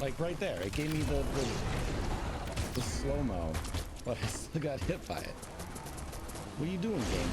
Like right there, it gave me the slow-mo, but I still got hit by it. What are you doing, game?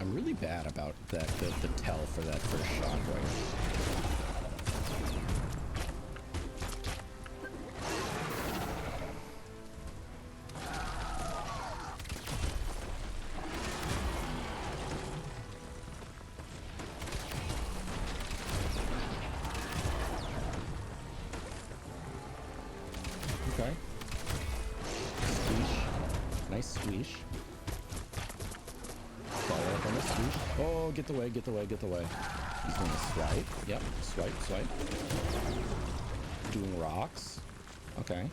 I'm really bad about that the tell for that first shockwave. Okay. Squish. Nice squish. Oh, get the way, get the way, get the way. He's gonna swipe. Yep, swipe, swipe. Doing rocks. Okay.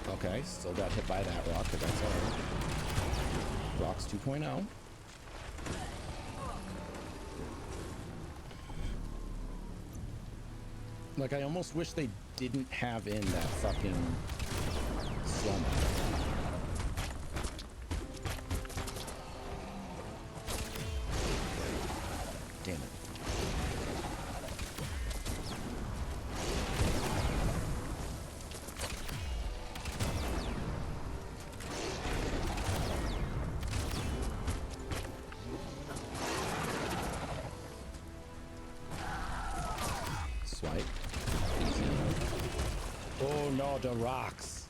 Okay, still got hit by that rock, but that's alright. Rocks 2.0. Like, I almost wish they didn't have in that fucking slow-mo. Damn it. Swipe. Easy. Oh no, the rocks.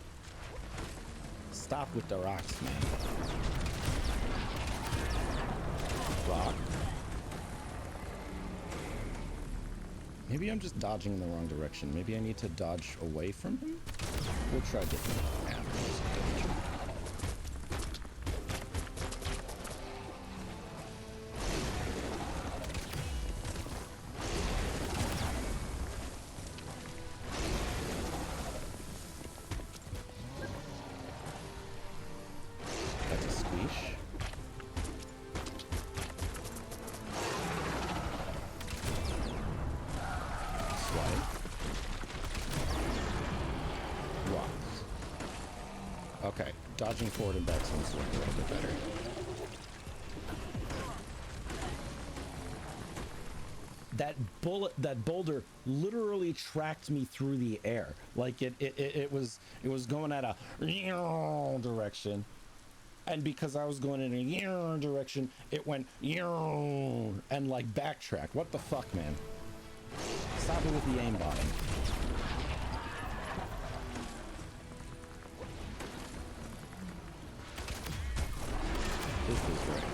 Stop with the rocks, man. Rock. Maybe I'm just dodging in the wrong direction. Maybe I need to dodge away from him? We'll try different avenues of dodging. That's a squish. Swipe. Rocks. Okay, dodging forward and back seems to work a little bit better. That boulder literally tracked me through the air. Like it was going at a direction. And because I was going in a direction, it went and like backtracked. What the fuck, man? Stop it with the aimbotting. This is great.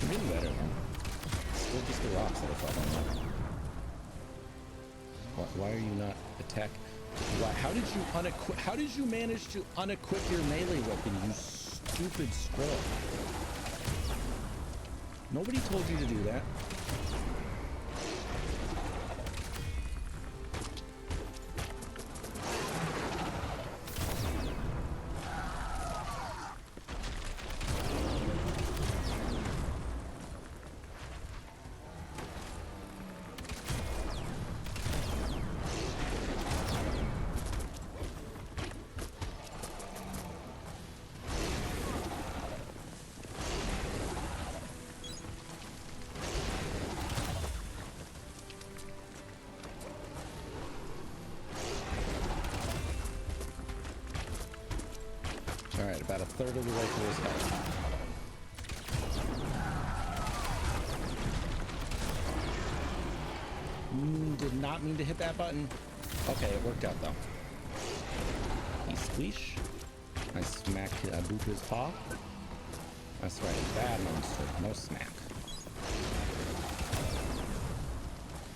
I'm getting better, man. Still just the rocks that are falling off. Why are you not attack? Why? How did you manage to unequip your melee weapon, you stupid squirrel? Nobody told you to do that. Alright, about a third of the way through his health. Did not mean to hit that button. Okay, it worked out though. He squeesh. I smack I boop his paw. That's right, bad monster, no smack.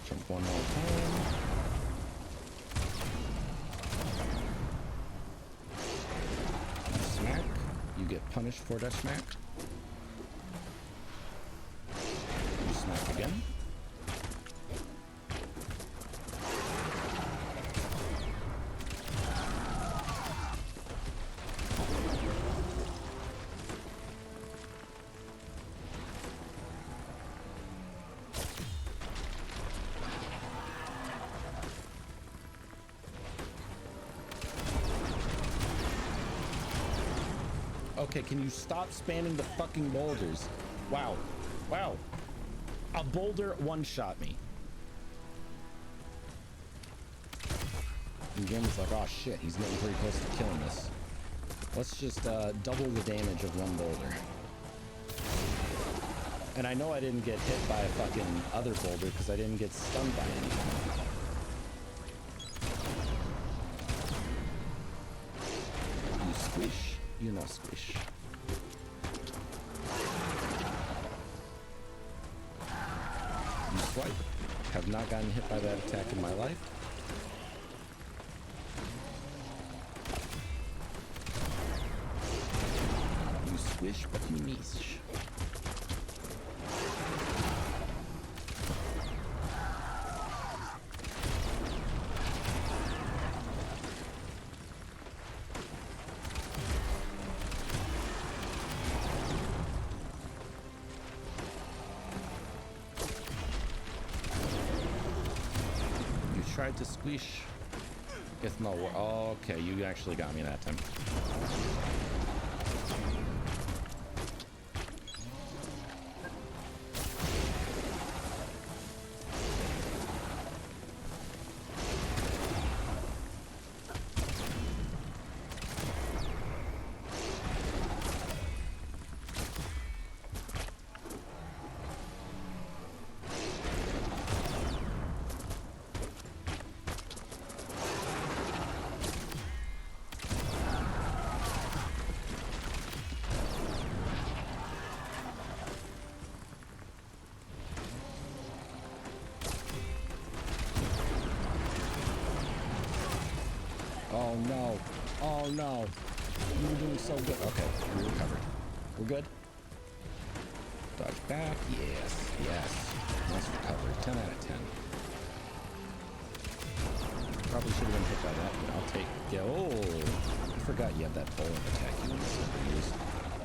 Jump one more time. Smack. You get punished for that smack. You smack again. Okay, can you stop spamming the fucking boulders? Wow. Wow. A boulder one-shot me. And the game is like, oh shit, he's getting pretty close to killing us. Let's just double the damage of one boulder. And I know I didn't get hit by a fucking other boulder because I didn't get stunned by anything. squish. You swipe. Have not gotten hit by that attack in my life. You squish, but you miss. Tried to squish. It's no. Oh, okay, you actually got me that time. Oh no. Oh no. You were doing so good. Okay, we recovered. We're good. Dodge back. Yes. Yes. Let's recover. 10 out of 10. Probably should have been hit by that, but I'll take. Yeah. Oh. I forgot you have that bowling attack you almost never use.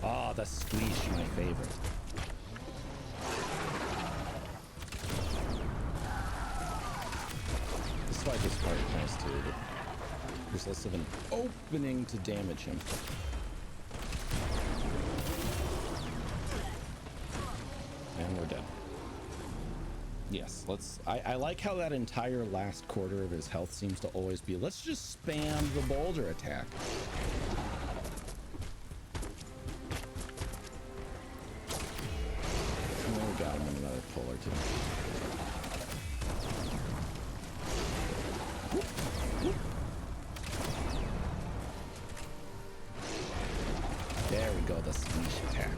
Oh, the squeeze, my favorite. This is why this part is nice too. There's less of an opening to damage him. And we're dead. Yes, let's... I like how that entire last quarter of his health seems to always be, let's just spam the boulder attack. And then we got him in another pull or two. There we go, the squish attack.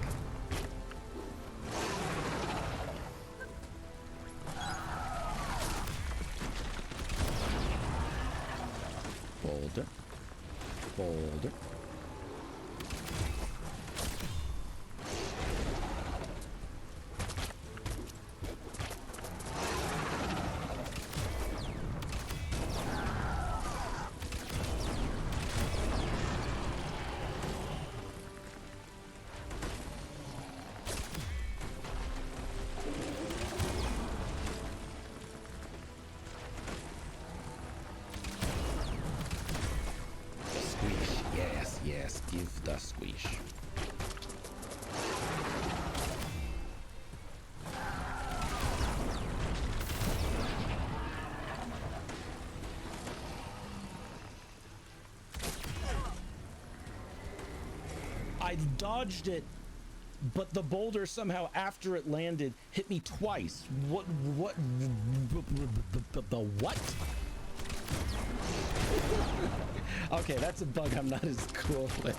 Boulder. Boulder. Yes, give the squish. I dodged it, but the boulder somehow after it landed hit me twice. What the what? Okay, that's a bug I'm not as cool with.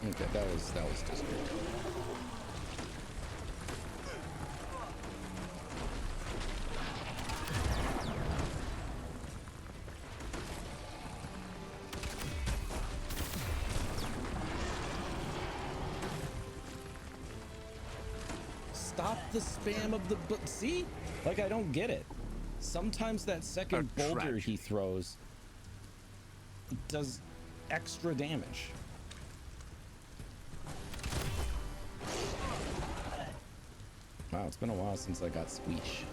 Okay, that was just good. Stop the spam of the see? Like, I don't get it. Sometimes that second boulder he throws does extra damage. Wow, it's been a while since I got squish.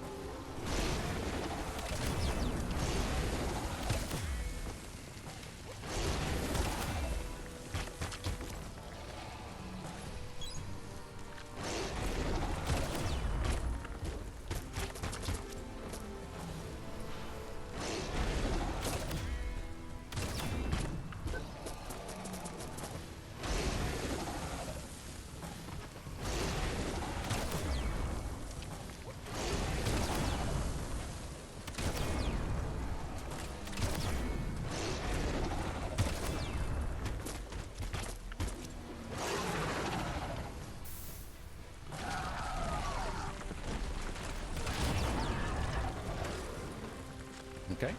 Okay.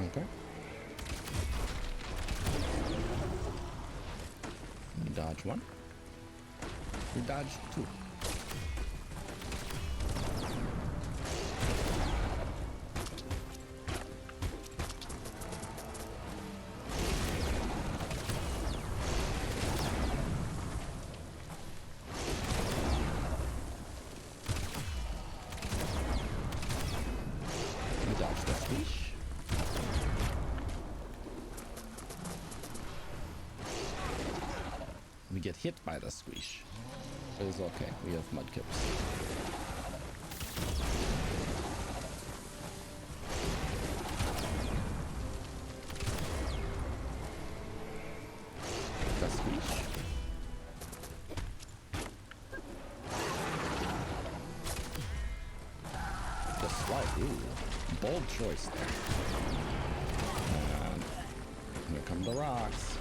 Okay. You dodge one. You dodge two. You dodge the squish. We get hit by the squish. It is okay. We have mudkips. The squish. The slide. Ooh, bold choice there. And here come the rocks.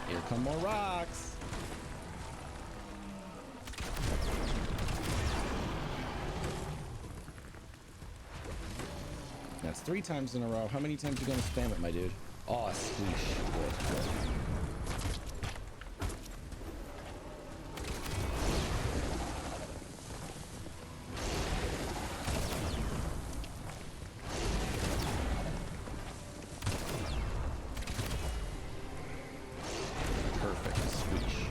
Here come more rocks. That's 3 times in a row. How many times you gonna spam it, my dude? Oh, a squish. Good, good. Perfect squish.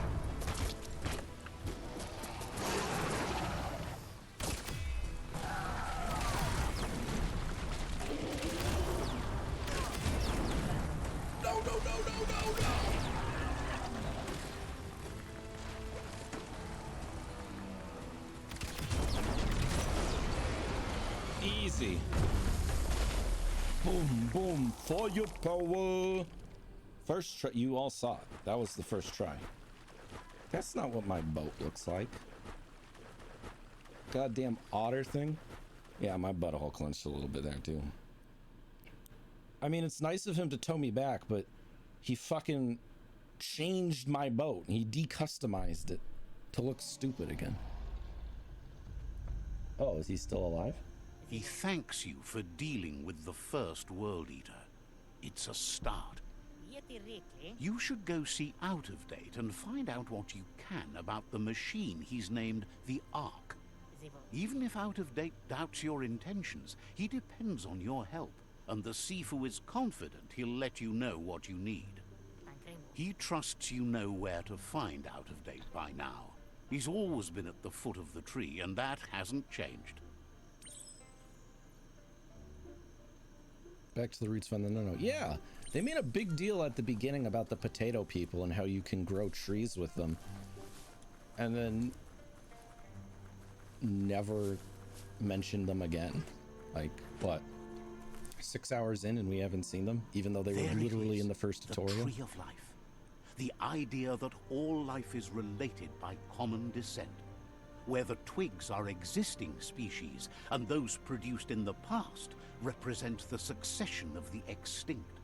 Easy. Boom, boom, for your power. First try, you all saw it. That was the first try. That's not what my boat looks like. Goddamn otter thing. Yeah, my butthole clenched a little bit there too. I mean, it's nice of him to tow me back, but he fucking changed my boat. He decustomized it to look stupid again. Oh, is he still alive? He thanks you for dealing with the first World Eater. It's a start. You should go see Out of Date and find out what you can about the machine he's named the Ark. Even if Out of Date doubts your intentions, he depends on your help, and the Sifu is confident he'll let you know what you need. He trusts you know where to find Out of Date by now. He's always been at the foot of the tree, and that hasn't changed. Back to the roots fund. No. Yeah, they made a big deal at the beginning about the potato people and how you can grow trees with them. And then never mentioned them again. Like, what? 6 hours in and we haven't seen them, even though they were literally in the first tutorial. The Tree of Life. The idea that all life is related by common descent, where the twigs are existing species and those produced in the past represent the succession of the extinct.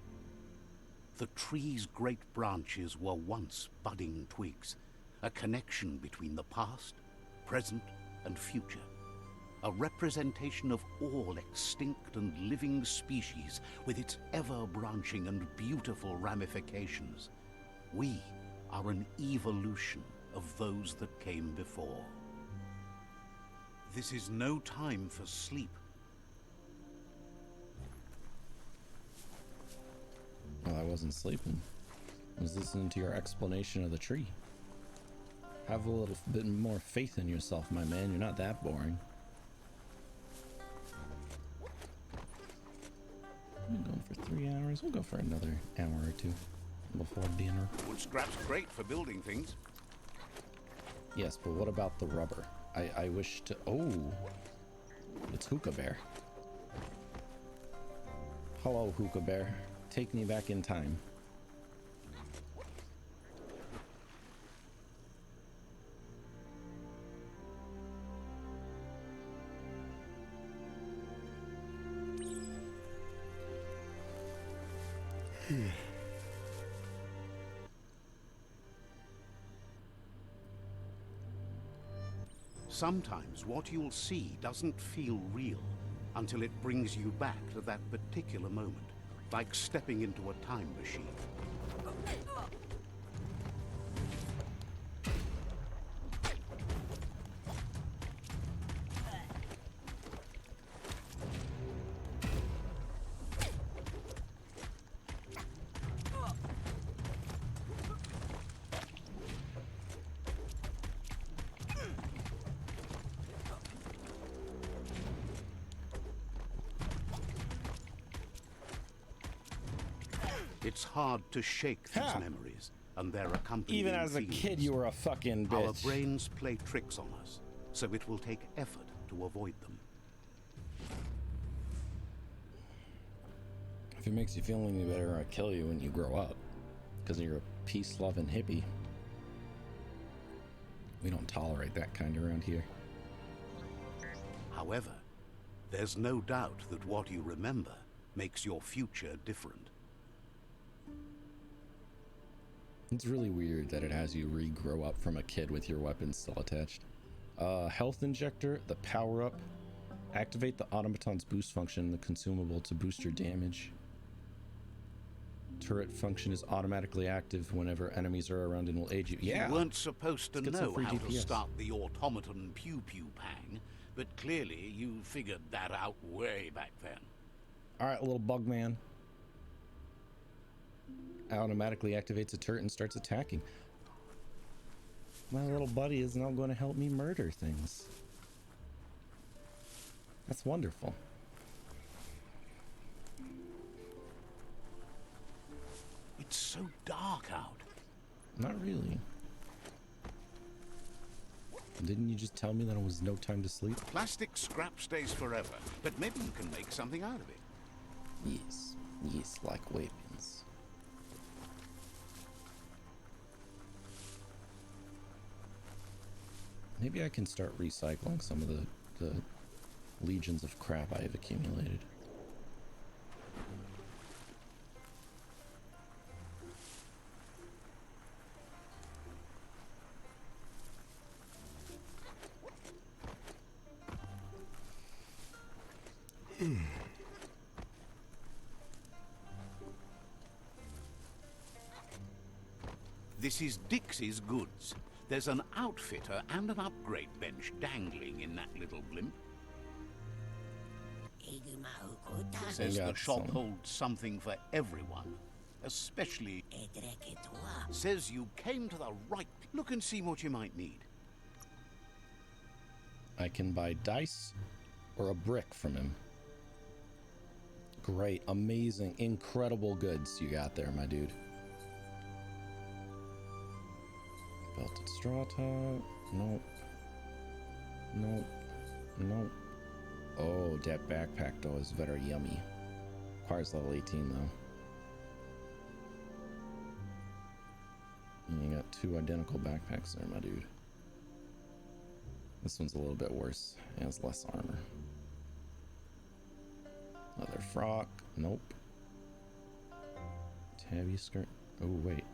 The tree's great branches were once budding twigs, a connection between the past, present, and future. A representation of all extinct and living species with its ever-branching and beautiful ramifications. We are an evolution of those that came before. This is no time for sleep. Well, I wasn't sleeping. I was listening to your explanation of the tree. Have a little bit more faith in yourself, my man. You're not that boring. I'm going for 3 hours. We'll go for another hour or 2 before dinner. Wood scrap's great for building things. Yes, but what about the rubber? I wish to... Oh! It's Hookah Bear. Hello, Hookah Bear. Take me back in time. Sometimes what you'll see doesn't feel real. until it brings you back to that particular moment, like stepping into a time machine. It's hard to shake these Ha! memories and their accompanying Even as a feelings. kid, you were a fucking bitch. Our brains play tricks on us, so it will take effort to avoid them. If it makes you feel any better, I'll kill you when you grow up. Because you're a peace-loving hippie. We don't tolerate that kind around here. However, there's no doubt that what you remember makes your future different. It's really weird that it has you regrow up from a kid with your weapons still attached. Health injector, the power-up. Activate the automaton's boost function, the consumable to boost your damage. Turret function is automatically active whenever enemies are around and will aid you. Yeah! You weren't supposed to Let's get some know free how to DPS. start the automaton pew-pew pang, but clearly you figured that out way back then. Alright, little bug man. Automatically activates a turret and starts attacking. My little buddy is now going to help me murder things. That's wonderful. It's so dark out. Not really. Didn't you just tell me that it was no time to sleep? Plastic scrap stays forever, but maybe you can make something out of it. Yes. Yes, like weapons. Maybe I can start recycling some of the legions of crap I have accumulated. This is Dixie's goods. There's an outfitter and an upgrade bench dangling in that little blimp. Says the got shop some. holds something for everyone, especially... Says you came to the right... Look and see what you might need. I can buy dice or a brick from him. Great, amazing, incredible goods you got there, my dude. Belted straw top. Nope. Nope. Nope. Oh, that backpack though is very yummy. Requires level 18 though. And you got two identical backpacks there, my dude. This one's a little bit worse. It has less armor. Leather frock. Nope. Tabby skirt. Oh, wait.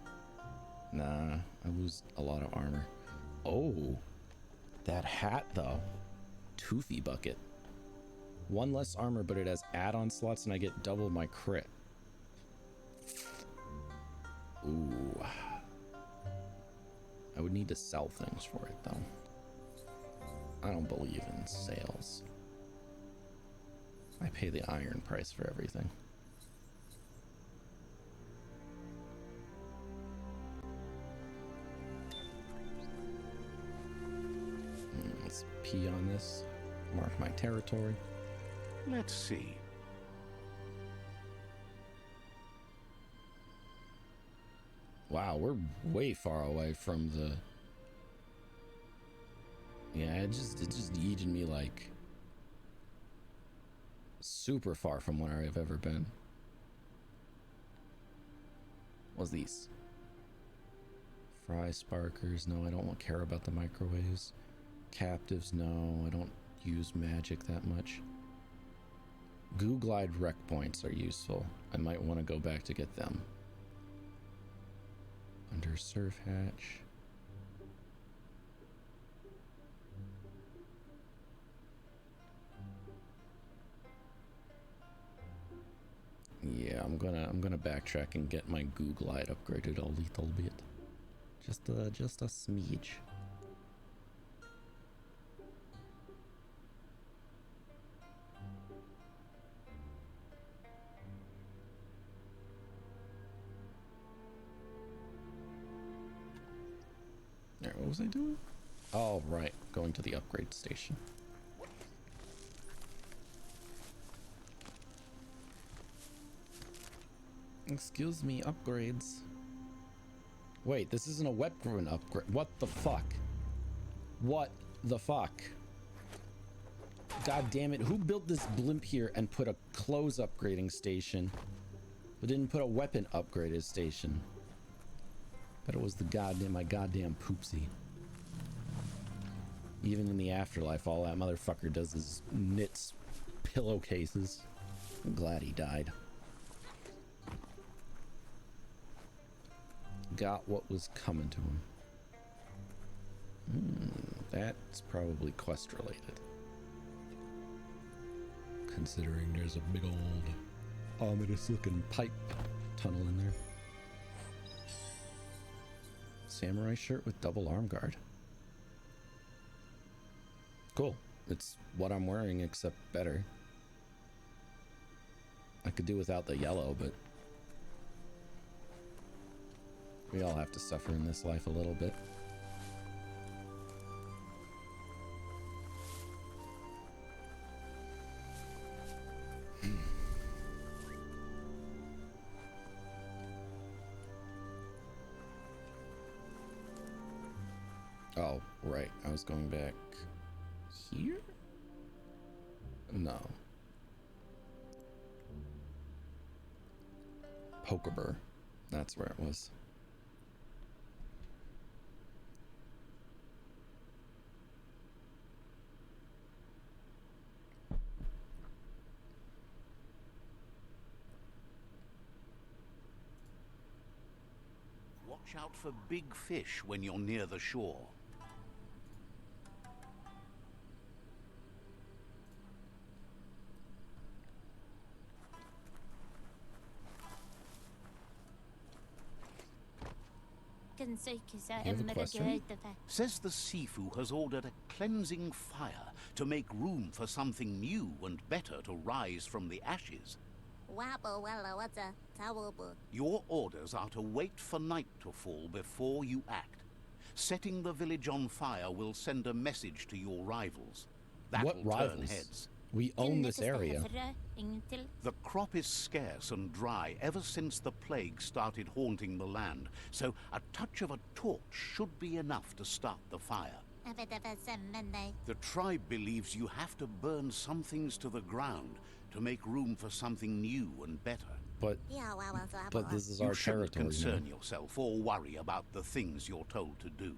Nah, I lose a lot of armor. Oh, that hat though. Toothy bucket. One less armor, but it has add-on slots and I get double my crit. Ooh. I would need to sell things for it though. I don't believe in sales. I pay the iron price for everything. Let's pee on this. Mark my territory. Let's see. Wow, we're way far away from the... Yeah, it just yeeted me like... super far from where I've ever been. What's these? Fry sparkers. No, I don't care about the microwaves. Captives. No, I don't use magic that much. Goo Glide rec points are useful. I might want to go back to get them. Under Surf Hatch. I'm gonna backtrack and get my goo glide upgraded a little bit. Just a smidge. There, what was I doing? Oh, right, going to the upgrade station. Excuse me, upgrades. Wait, this isn't a weapon upgrade. What the fuck? What the fuck? God damn it, who built this blimp here and put a clothes upgrading station, but didn't put a weapon upgraded station? Bet it was my goddamn poopsie. Even in the afterlife, all that motherfucker does is knits pillowcases. I'm glad he died. Got what was coming to him. That's probably quest related. Considering there's a big old ominous looking pipe tunnel in there. Samurai shirt with double arm guard. Cool. It's what I'm wearing, except better. I could do without the yellow, but we all have to suffer in this life a little bit. Oh, right. I was going back here? No. Pokebur. That's where it was. Watch out for big fish when you're near the shore. You have a question? Says the Sifu has ordered a cleansing fire to make room for something new and better to rise from the ashes. Your orders are to wait for night to fall before you act. Setting the village on fire will send a message to your rivals. That What will turn rivals? heads. We own this area. The crop is scarce and dry ever since the plague started haunting the land, so a touch of a torch should be enough to start the fire. The tribe believes you have to burn some things to the ground to make room for something new and better. But this is our You shouldn't territory concern now. yourself or worry about the things you're told to do.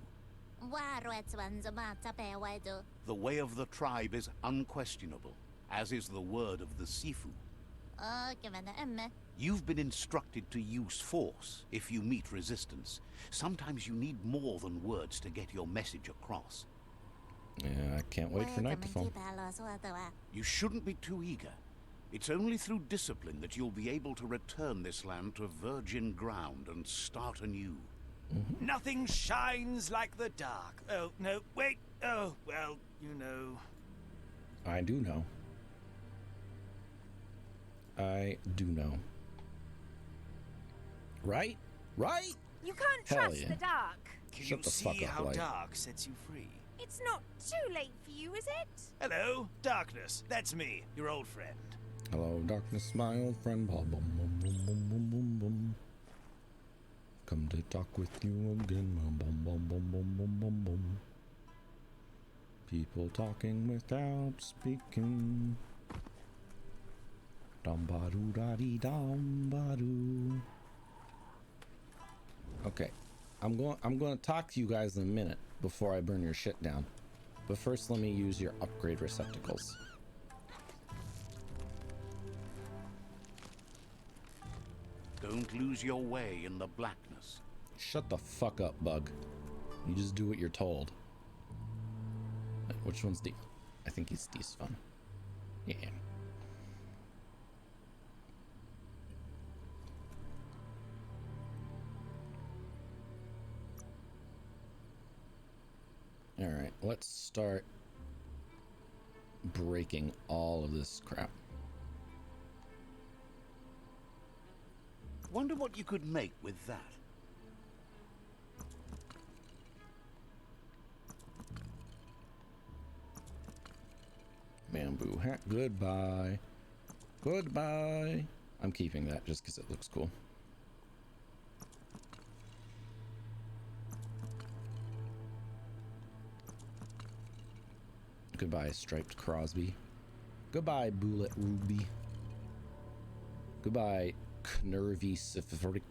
The way of the tribe is unquestionable, as is the word of the Sifu. You've been instructed to use force if you meet resistance. Sometimes you need more than words to get your message across. Yeah, I can't wait for night to fall. You shouldn't be too eager. It's only through discipline that you'll be able to return this land to virgin ground and start anew. Nothing shines like the dark. Oh, no, wait. Oh, well, you know. I do know. I do know. Right? Right? You can't Hell trust yeah. the dark. Can Shut you the fuck see up, how Light. dark sets you free? It's not too late for you, is it? Hello, darkness. That's me, your old friend. Hello, darkness, my old friend. Boom, boom, boom, boom, boom, boom, boom, boom. Come to talk with you again. Boom, boom, boom, boom, boom, boom, boom, boom. People talking without speaking. Dum ba doo da dee dum ba doo. Okay, I'm going to talk to you guys in a minute before I burn your shit down. But first, let me use your upgrade receptacles. Don't lose your way in the blackness. Shut the fuck up, Bug. You just do what you're told. Which one's D? I think he's D's fun. Yeah. let's start breaking all of this crap. Wonder what you could make with that. Bamboo hat. Goodbye. Goodbye. I'm keeping that just because it looks cool. Goodbye, striped Crosby. Goodbye, Bullet Ruby. Goodbye, Knurvy Sifric.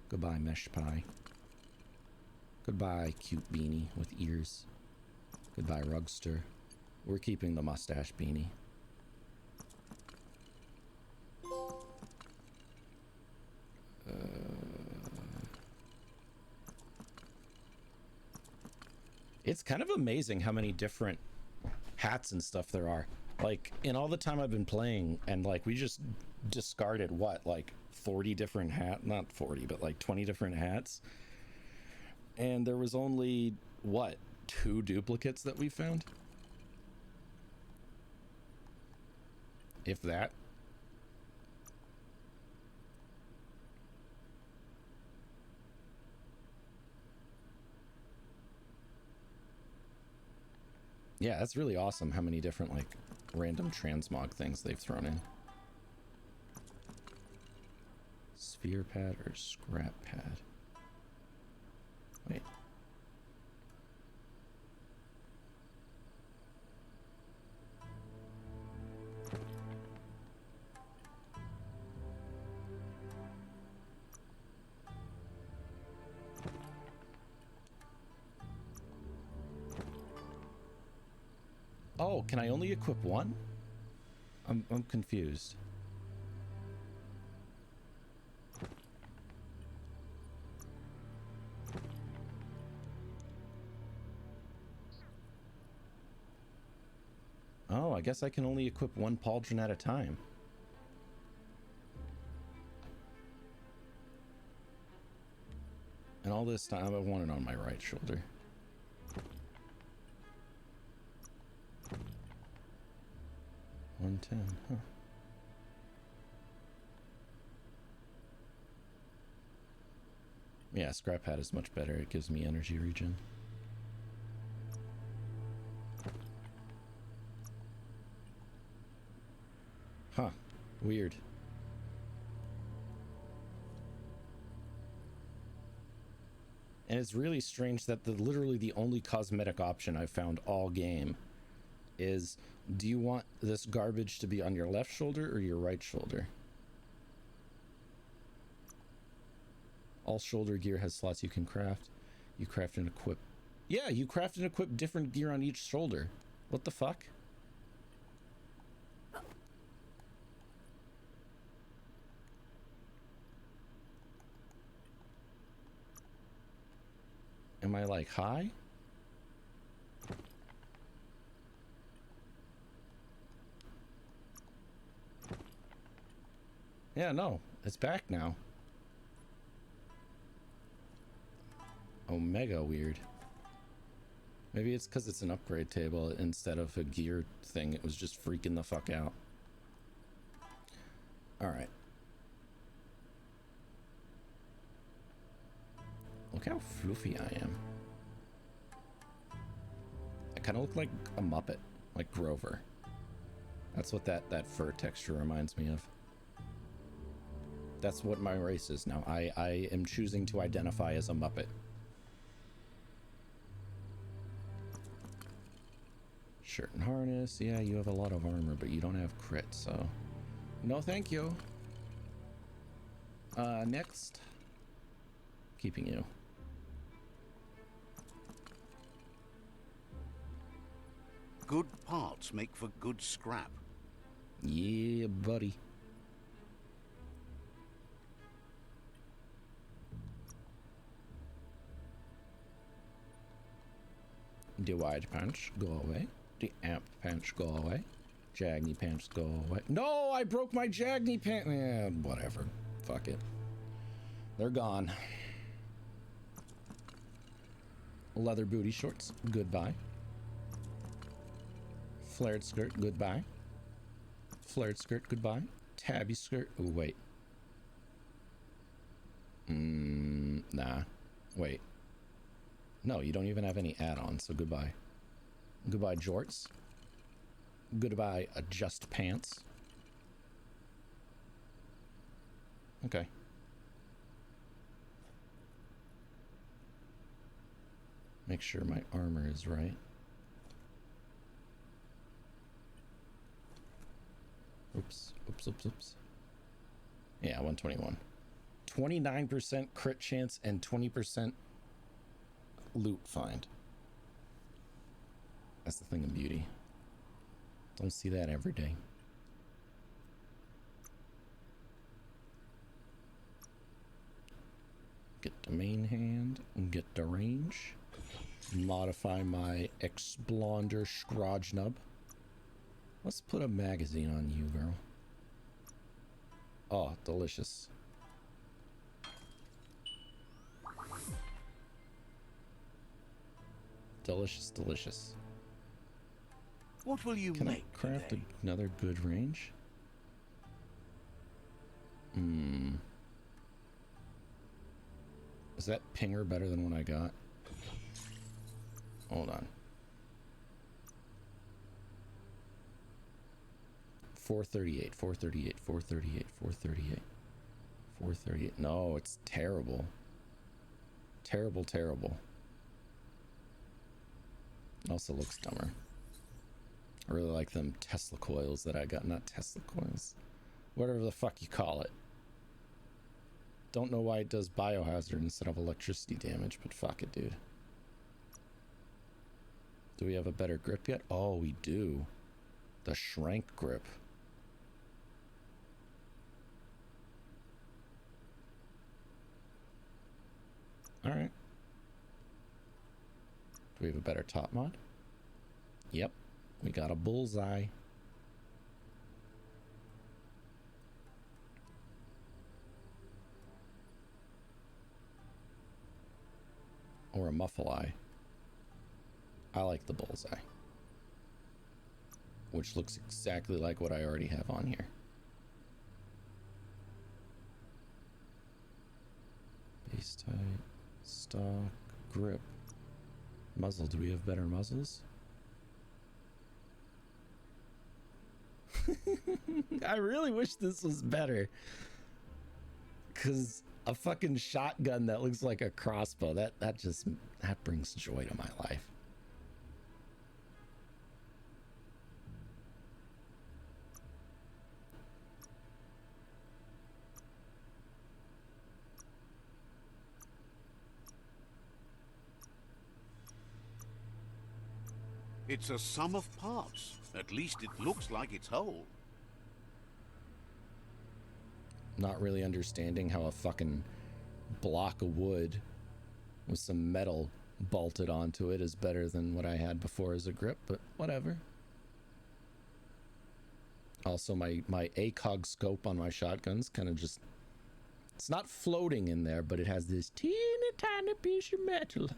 Goodbye, Mesh Pie. Goodbye, cute beanie with ears. Goodbye, Rugster. We're keeping the mustache beanie. It's kind of amazing how many different hats and stuff there are. Like, in all the time I've been playing, and like, we just discarded what, like 40 different not 40, but like 20 different hats. And there was only, what, 2 duplicates that we found? If that. Yeah, that's really awesome how many different, like, random transmog things they've thrown in. Sphere pad or scrap pad? Wait. Oh, can I only equip one? I'm confused. Oh, I guess I can only equip one pauldron at a time. And all this time I want it on my right shoulder. $110, huh? Yeah, scrap pad is much better. It gives me energy regen. Huh. Weird. And it's really strange that literally the only cosmetic option I've found all game is, do you want this garbage to be on your left shoulder or your right shoulder? All shoulder gear has slots you can craft. You craft and equip. Yeah, you craft and equip different gear on each shoulder. What the fuck? Am I like high? Yeah, no, it's back now. Omega weird. Maybe it's because it's an upgrade table instead of a gear thing. It was just freaking the fuck out. Alright. Look how fluffy I am. I kind of look like a Muppet, like Grover. That's what that fur texture reminds me of. That's what my race is now. I am choosing to identify as a Muppet. Shirt and harness. Yeah, you have a lot of armor, but you don't have crit, so... No, thank you. Next. Keeping you. Good parts make for good scrap. Yeah, buddy. The wide pants go away. The amp pants go away. Jagny pants go away. No, I broke my Jagny pants. Eh, whatever. Fuck it. They're gone. Leather booty shorts, goodbye. Flared skirt, goodbye. Flared skirt, goodbye. Tabby skirt, oh wait. Nah, wait. No, you don't even have any add-ons, so goodbye. Goodbye jorts. Goodbye adjust pants. Okay. Make sure my armor is right. Oops, oops, oops, oops. Yeah, 121. 29% crit chance and 20% loot find. That's the thing of beauty. Don't see that every day. Get the main hand and get the range. Modify my Exblonder Scrojnub. Let's put a magazine on you, girl. Oh, delicious. Delicious, delicious. What will you Can make I craft today? another good range? Is that pinger better than what I got? Hold on. 438, 438, 438, 438, 438. No, it's terrible. Terrible, terrible. Also looks dumber. I really like them Tesla coils that I got. Not Tesla coils. Whatever the fuck you call it. Don't know why it does biohazard instead of electricity damage, but fuck it, dude. Do we have a better grip yet? Oh, we do. The Shrank grip. Alright. Do we have a better top mod? Yep. We got a bullseye. Or a muffle eye. I like the bullseye. Which looks exactly like what I already have on here. Base type, stock, grip. Muzzle, do we have better muzzles? I really wish this was better. Cause a fucking shotgun that looks like a crossbow, that brings joy to my life. It's a sum of parts. At least it looks like it's whole. Not really understanding how a fucking block of wood with some metal bolted onto it is better than what I had before as a grip, but whatever. Also, my ACOG scope on my shotgun's kind of just... It's not floating in there, but it has this teeny tiny piece of metal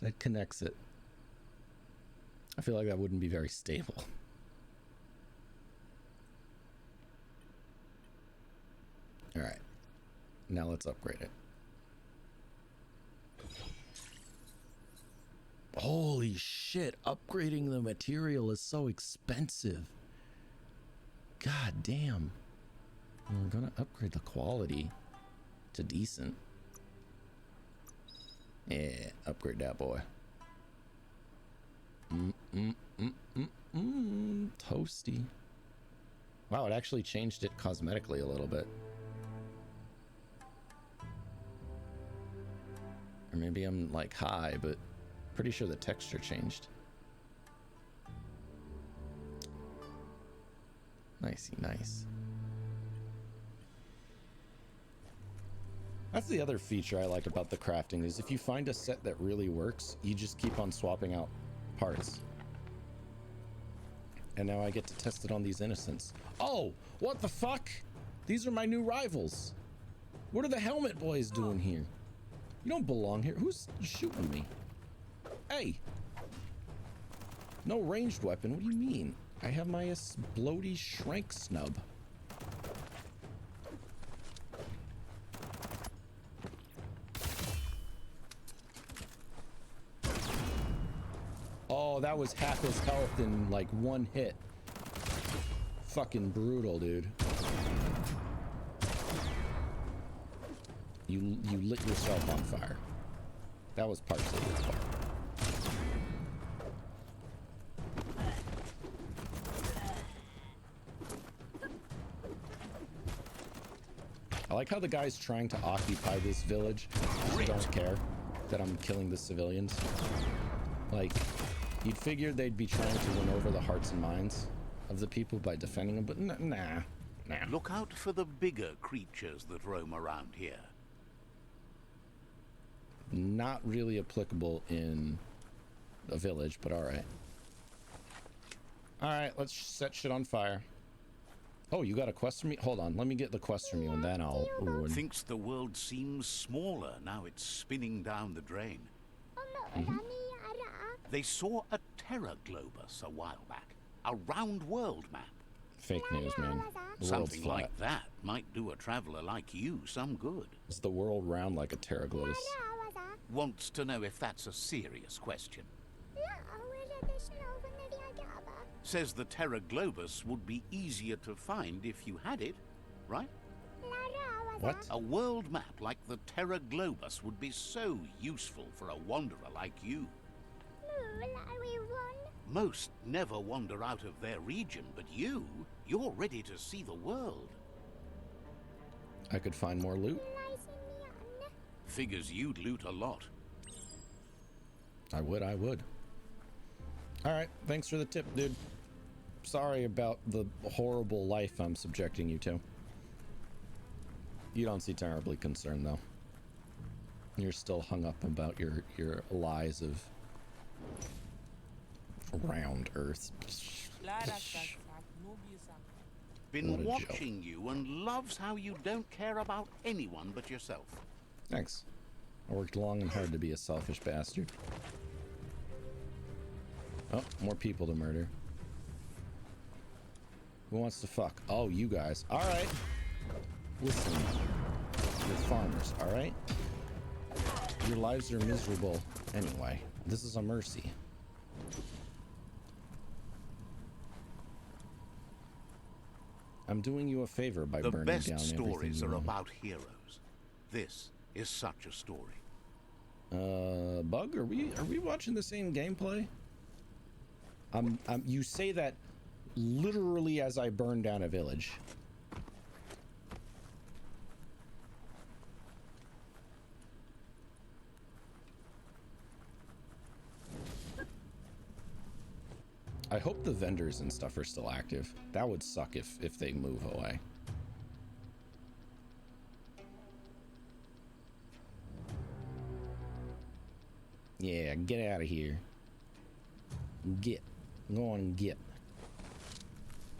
that connects it. I feel like that wouldn't be very stable. Alright. Now let's upgrade it. Holy shit, upgrading the material is so expensive. God damn. I'm gonna upgrade the quality to decent. Yeah, upgrade that boy. Toasty. Wow, it actually changed it cosmetically a little bit. Or maybe I'm like high, but pretty sure the texture changed. Nicey nice. That's the other feature I like about the crafting, is if you find a set that really works, you just keep on swapping out parts. And now I get to test it on these innocents. Oh, what the fuck? These are my new rivals. What are the helmet boys doing here? You don't belong here. Who's shooting me? Hey! No ranged weapon? What do you mean? I have my bloaty shrink snub. Oh, that was half his health in like one hit. Fucking brutal, dude. You lit yourself on fire. That was partially his fault. I like how the guy's trying to occupy this village. I don't care that I'm killing the civilians. Like, you'd figured they'd be trying to win over the hearts and minds of the people by defending them, but nah. Look out for the bigger creatures that roam around here. Not really applicable in a village, but alright. Alright, let's set shit on fire. Oh, you got a quest from me? Hold on, let me get the quest from you and then I'll ruin. Thinks the world seems smaller now it's spinning down the drain. They saw a Terra Globus a while back. A round world map. Fake news, man. The Something flat. like that might do a traveler like you some good. Is the world round like a Terra Globus? Wants to know if that's a serious question. Says the Terra Globus would be easier to find if you had it, right? What? A world map like the Terra Globus would be so useful for a wanderer like you. Most never wander out of their region, but you're ready to see the world. I could find more loot? Figures you'd loot a lot. I would. Alright, thanks for the tip, dude. Sorry about the horrible life I'm subjecting you to. You don't seem terribly concerned, though. You're still hung up about your lies of round Earth. Been watching you and loves how you don't care about anyone but yourself. Thanks. I worked long and hard to be a selfish bastard. Oh, more people to murder. Who wants to fuck? Oh, you guys. Alright. Listen. You're farmers, alright? Your lives are miserable anyway. This is a mercy. I'm doing you a favor by burning down everything. The best stories you are own. about heroes. This is such a story. Bug, are we watching the same gameplay? You say that literally as I burn down a village. I hope the vendors and stuff are still active. That would suck if they move away. Yeah, get out of here. Get. Go on and get.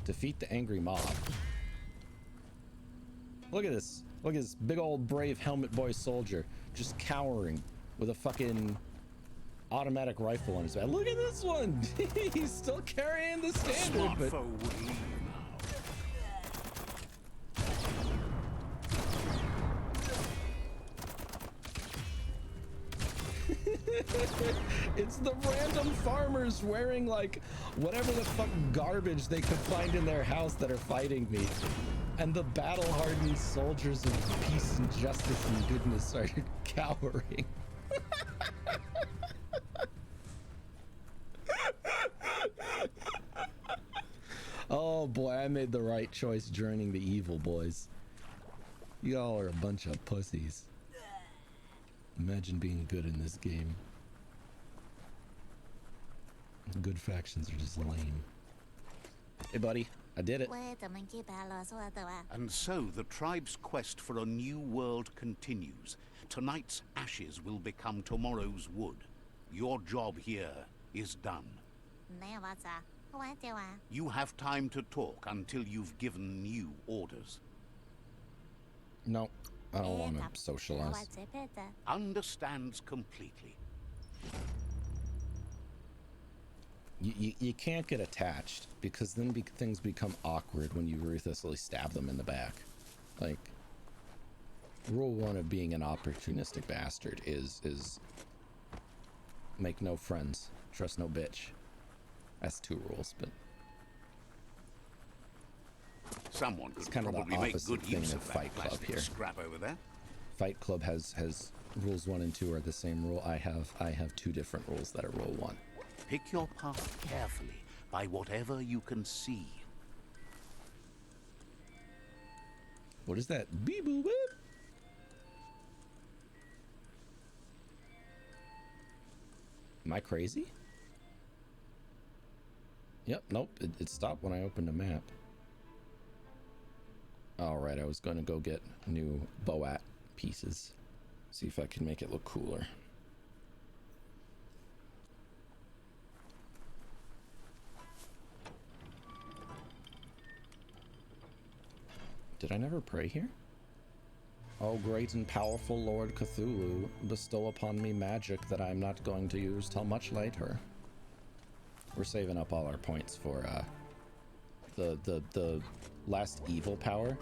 Defeat the angry mob. Look at this. Look at this big old brave helmet boy soldier just cowering with a fucking automatic rifle on his back. Look at this one. He's still carrying the standard, but Foe would leave it's the random farmers wearing like whatever the fuck garbage they could find in their house that are fighting me. And the battle-hardened soldiers of peace and justice and goodness are cowering. Oh boy, I made the right choice joining the evil boys. Y'all are a bunch of pussies. Imagine being good in this game. Good factions are just lame. Hey buddy, I did it. And so the tribe's quest for a new world continues. Tonight's ashes will become tomorrow's wood. Your job here is done. You have time to talk until you've given new orders. No, I don't want to socialize. Understands completely. You can't get attached, because then things become awkward when you ruthlessly stab them in the back. Like, rule one of being an opportunistic bastard is make no friends, trust no bitch. That's 2 rules, but Someone could kind of the probably make opposite good thing use in of that Fight Club plastic here. scrap over there. Fight Club has rules 1 and 2 are the same rule. I have 2 different rules that are rule 1. Pick your path carefully by whatever you can see. What is that? Beep boop boop. Am I crazy? Yep, nope, it stopped when I opened a map. Alright, I was going to go get new Boat pieces. See if I can make it look cooler. Did I never pray here? Oh, great and powerful Lord Cthulhu, bestow upon me magic that I'm not going to use till much later. We're saving up all our points for the last evil power.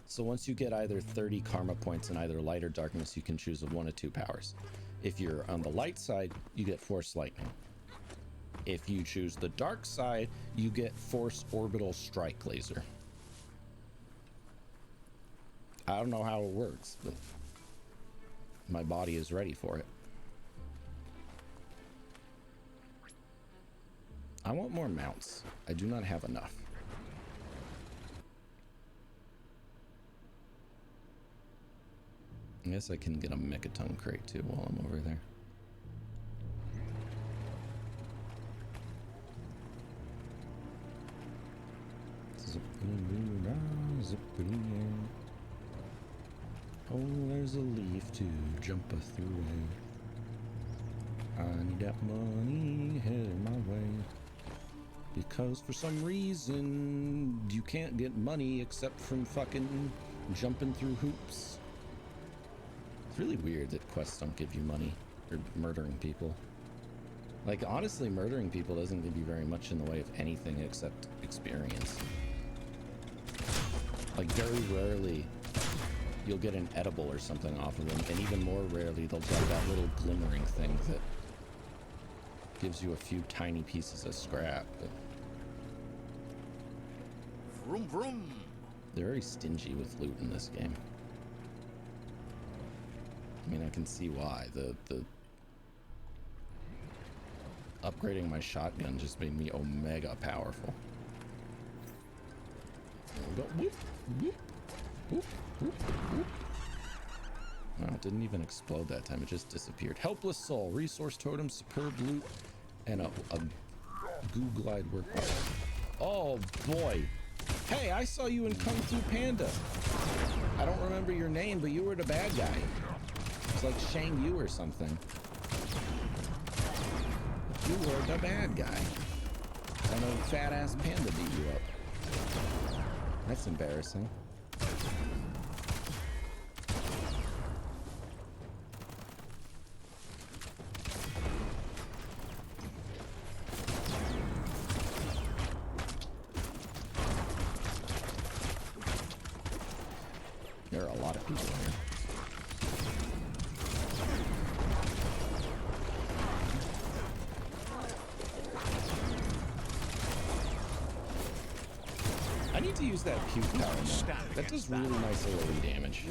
So once you get either 30 karma points in either light or darkness, you can choose of 1 of 2 powers. If you're on the light side, you get Force Lightning. If you choose the dark side, you get Force Orbital Strike Laser. I don't know how it works, but my body is ready for it. I want more mounts. I do not have enough. I guess I can get a Megaton crate too while I'm over there. Oh, there's a leaf to jump through. I need that money headed my way. Because for some reason, you can't get money except from fucking jumping through hoops. It's really weird that quests don't give you money, or murdering people. Like, honestly, murdering people doesn't give you very much in the way of anything except experience. Like, very rarely you'll get an edible or something off of them, and even more rarely they'll get that little glimmering thing that gives you a few tiny pieces of scrap. But Vroom vroom. they're very stingy with loot in this game. I mean, I can see why. The upgrading my shotgun just made me omega powerful. There we go. Whoop, whoop, whoop, whoop, whoop. No, it didn't even explode that time. It just disappeared. Helpless soul, resource totem, superb loot, and a goo glide workbench. Oh boy. Hey, I saw you in Kung Fu Panda. I don't remember your name, but you were the bad guy. It's like Shang Yu or something. You were the bad guy. And a fat ass panda beat you up. That's embarrassing. There are a lot of people here. I need to use that puke power more. That does really nice AoE damage.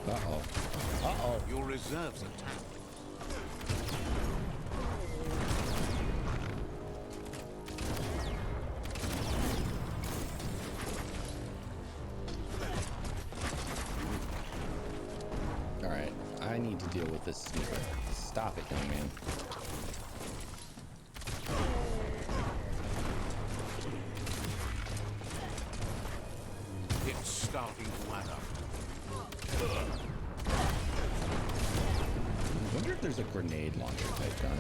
Uh-oh. Uh-oh. Your reserves are tapped. Alright, I need to deal with this sniffer. Stop it, young man. It's starting to add up. I wonder if there's a grenade launcher type gun.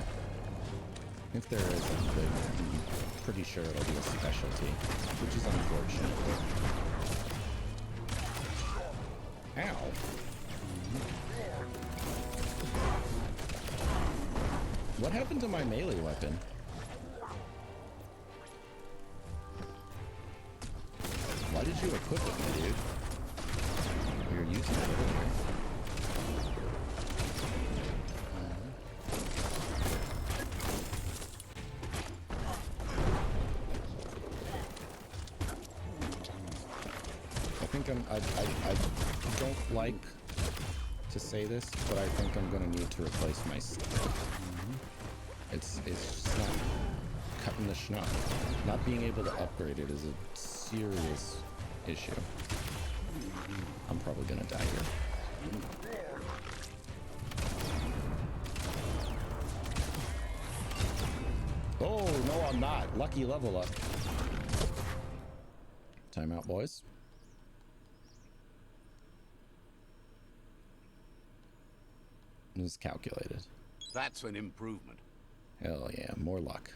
If there is, I'm pretty sure it'll be a specialty, which is unfortunate. Ow. What happened to my melee weapon? Why did you equip it, my dude? You're using it earlier. I don't like to say this, but I think I'm gonna need to replace my stuff. It's just not cutting the schnuck. Not being able to upgrade it is a serious issue. I'm probably gonna die here. Oh, no, I'm not. Lucky level up. Time out, boys. It was calculated. That's an improvement. Hell yeah, more luck.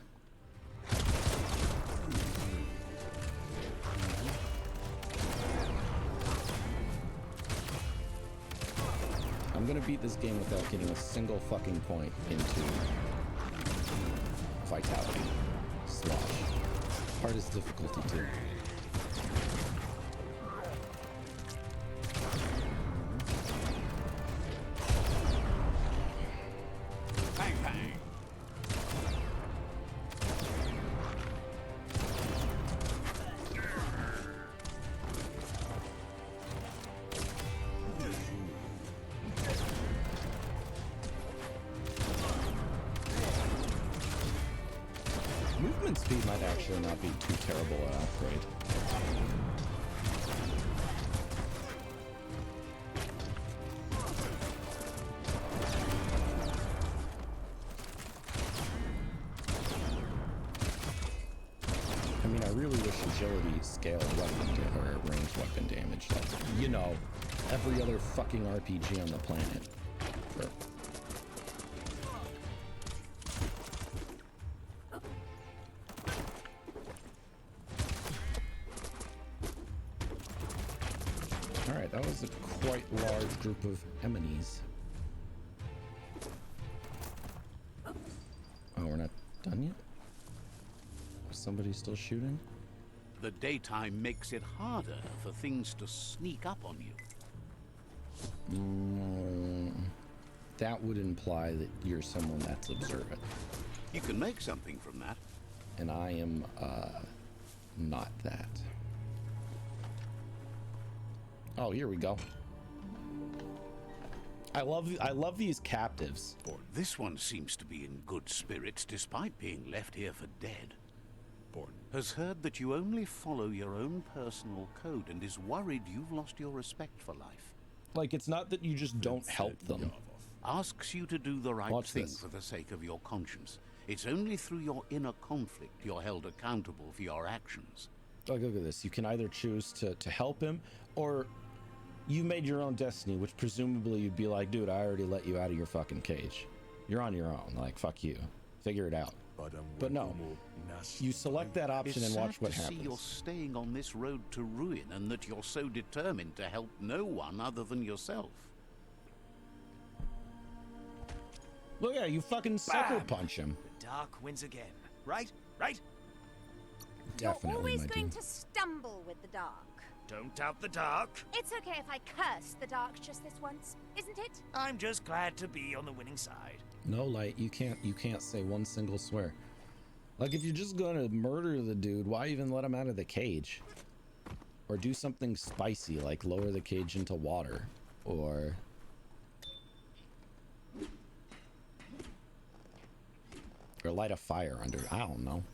I'm gonna beat this game without getting a single fucking point into vitality. Slosh. Hardest difficulty too. Bang, bang. Movement speed might actually not be too terrible an upgrade. I mean, I really wish agility scaled weapon or ranged weapon damage. Like, you know, every other fucking RPG on the planet. Or, Alright, that was a quite large group of enemies. Oh, we're not done yet? Is somebody still shooting? The daytime makes it harder for things to sneak up on you. That would imply that you're someone that's observant. You can make something from that. And I am, not that. Oh, here we go. I love these captives. This one seems to be in good spirits despite being left here for dead. Has heard that you only follow your own personal code and is worried you've lost your respect for life. Like, it's not that you just don't help them. Asks you to do the right Watch thing this. for the sake of your conscience. It's only through your inner conflict you're held accountable for your actions. Like, look at this. You can either choose to help him, or you made your own destiny, which presumably you'd be like, dude, I already let you out of your fucking cage. You're on your own. Like, fuck you. Figure it out. But no, you select that option and watch what It's sad to see you're happens. staying on this road to ruin and that you're so determined to help no one other than yourself. Look at you fucking sucker Bam! punch him. The dark wins again. Right? Right? You're Definitely, always my going dude. to stumble with the dark. Don't doubt the dark. It's okay if I curse the dark just this once, isn't it? I'm just glad to be on the winning side. No, Light, you can't say one single swear. Like, if you're just gonna murder the dude, why even let him out of the cage? Or do something spicy, like lower the cage into water, or light a fire under. I don't know.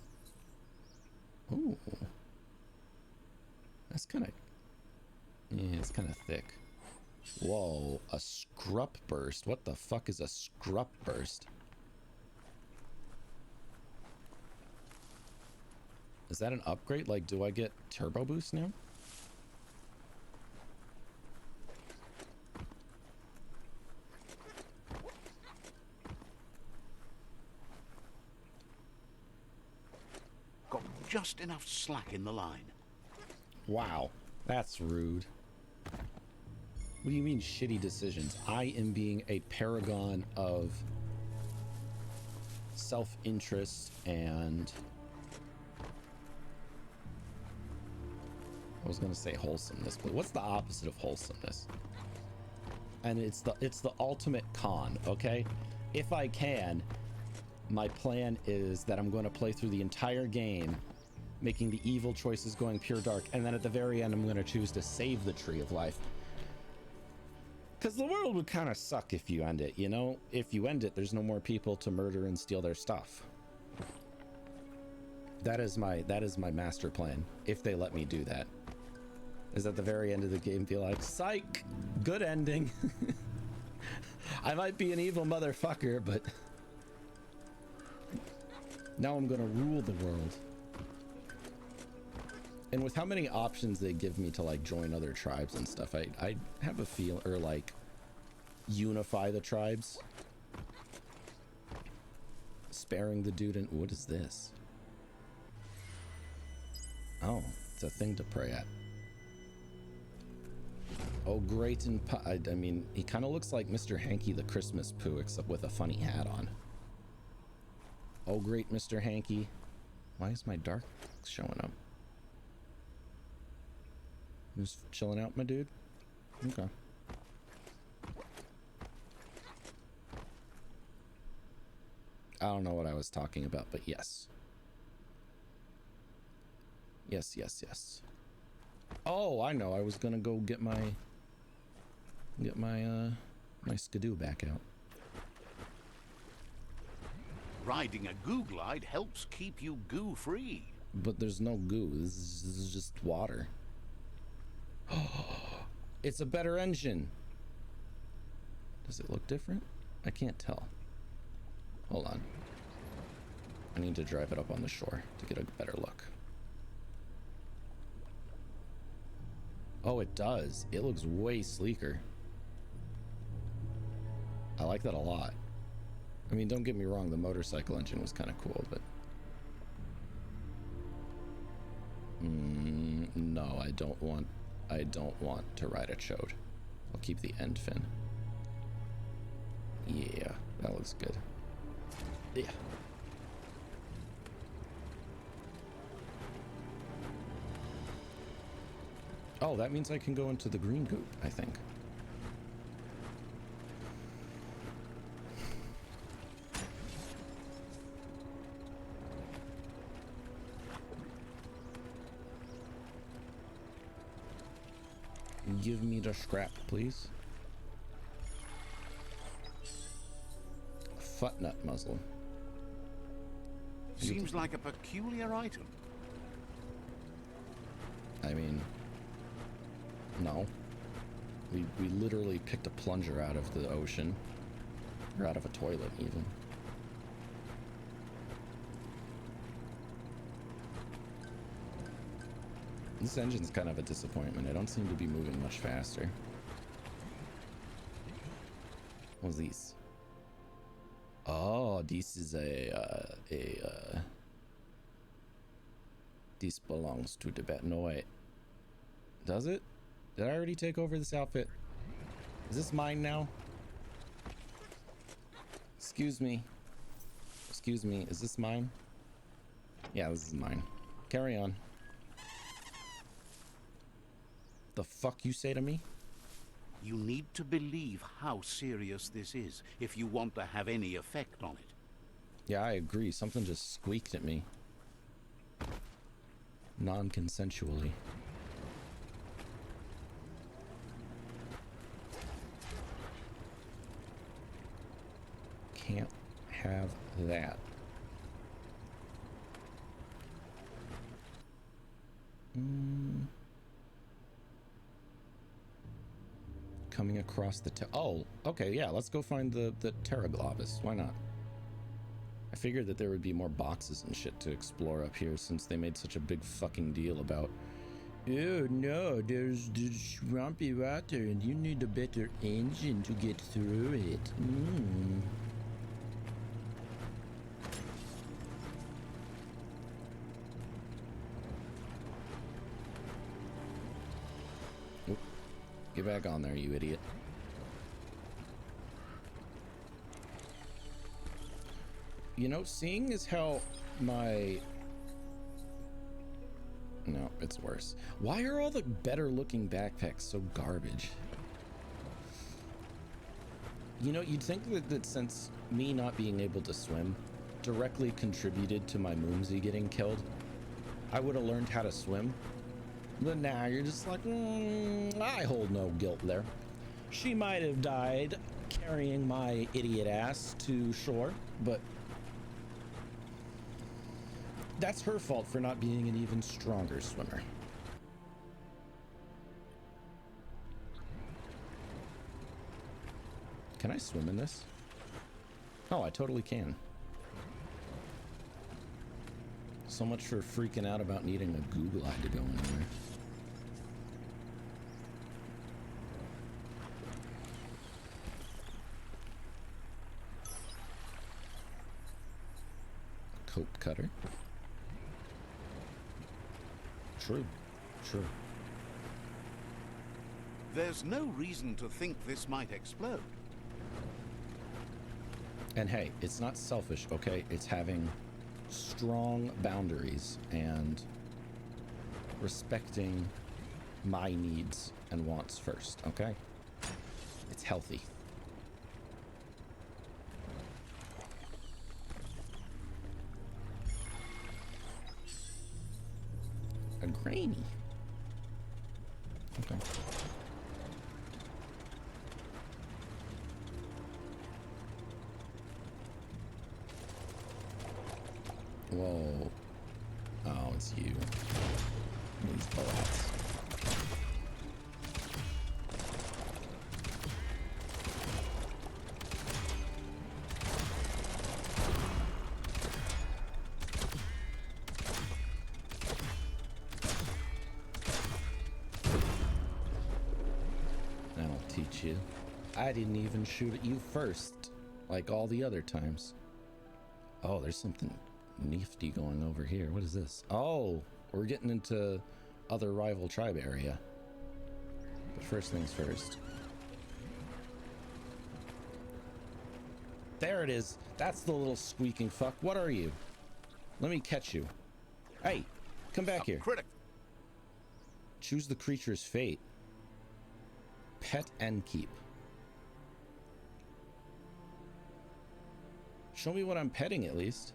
Ooh, that's kind of, yeah, it's kind of thick. Whoa, a scrup burst. What the fuck is a scrup burst? Is that an upgrade? Like, do I get turbo boost now? Got just enough slack in the line. Wow, that's rude. What do you mean shitty decisions? I am being a paragon of self-interest and I was gonna say wholesomeness, but what's the opposite of wholesomeness? And it's the ultimate con, okay? If I can, my plan is that I'm going to play through the entire game, making the evil choices, going pure dark, and then at the very end I'm going to choose to save the Tree of Life. Because the world would kind of suck if you end it, you know? If you end it, there's no more people to murder and steal their stuff. That is my master plan, if they let me do that. Is at the very end of the game be like, psych, good ending. I might be an evil motherfucker, but now I'm gonna rule the world. And with how many options they give me to like join other tribes and stuff, I have a feel, or like unify the tribes. Sparing the dude, and what is this? Oh, it's a thing to pray at. Oh, great and I mean, he kind of looks like Mr. Hanky the Christmas Pooh, except with a funny hat on. Oh, great Mr. Hanky. Why is my dark showing up? Just chilling out, my dude? Okay. I don't know what I was talking about, but yes. Yes, yes, yes. Oh, I know. I was gonna go get my my skidoo back out. Riding a goo glide helps keep you goo free. But there's no goo. This is just water. Oh, it's a better engine. Does it look different? I can't tell. Hold on. I need to drive it up on the shore to get a better look. Oh, it does. It looks way sleeker. I like that a lot. I mean, don't get me wrong, the motorcycle engine was kind of cool, but... no, I don't want to ride a chode. I'll keep the end fin. Yeah, that looks good. Yeah. Oh, that means I can go into the green goop, I think. Give me the scrap, please. Foot nut muzzle. Seems like a peculiar item. I mean, no. We literally picked a plunger out of the ocean. Or out of a toilet, even. This engine's kind of a disappointment. I don't seem to be moving much faster. What's these? Oh, this is this belongs to the bat. No, wait. Does it? Did I already take over this outfit? Is this mine now? Excuse me. Excuse me. Is this mine? Yeah, this is mine. Carry on. The fuck you say to me? You need to believe how serious this is if you want to have any effect on it. Yeah, I agree. Something just squeaked at me. Non-consensually. Can't have that. Coming across the oh, okay, yeah, let's go find the Terraglobus. Why not? I figured that there would be more boxes and shit to explore up here since they made such a big fucking deal about, oh no, there's swampy water and you need a better engine to get through it. Get back on there, you idiot. You know, seeing as how my... No, it's worse. Why are all the better looking backpacks so garbage? You know, you'd think that since me not being able to swim directly contributed to my Moomsy getting killed, I would have learned how to swim. But now you're just like, I hold no guilt there. She might have died carrying my idiot ass to shore, but that's her fault for not being an even stronger swimmer. Can I swim in this? Oh, I totally can. So much for freaking out about needing a Google Eye to go anywhere. Coat cutter. True. True. There's no reason to think this might explode. And hey, it's not selfish, okay? It's having strong boundaries and respecting my needs and wants first, okay? It's healthy. A granny. Okay. Whoa. Oh, it's you. These bullets. That'll teach you. I didn't even shoot at you first, like all the other times. Oh, there's something nifty going over here. What is this? Oh, we're getting into other rival tribe area. But first things first. There it is. That's the little squeaking fuck. What are you? Let me catch you. Hey, come back here. Critic. Choose the creature's fate. Pet and keep. Show me what I'm petting at least.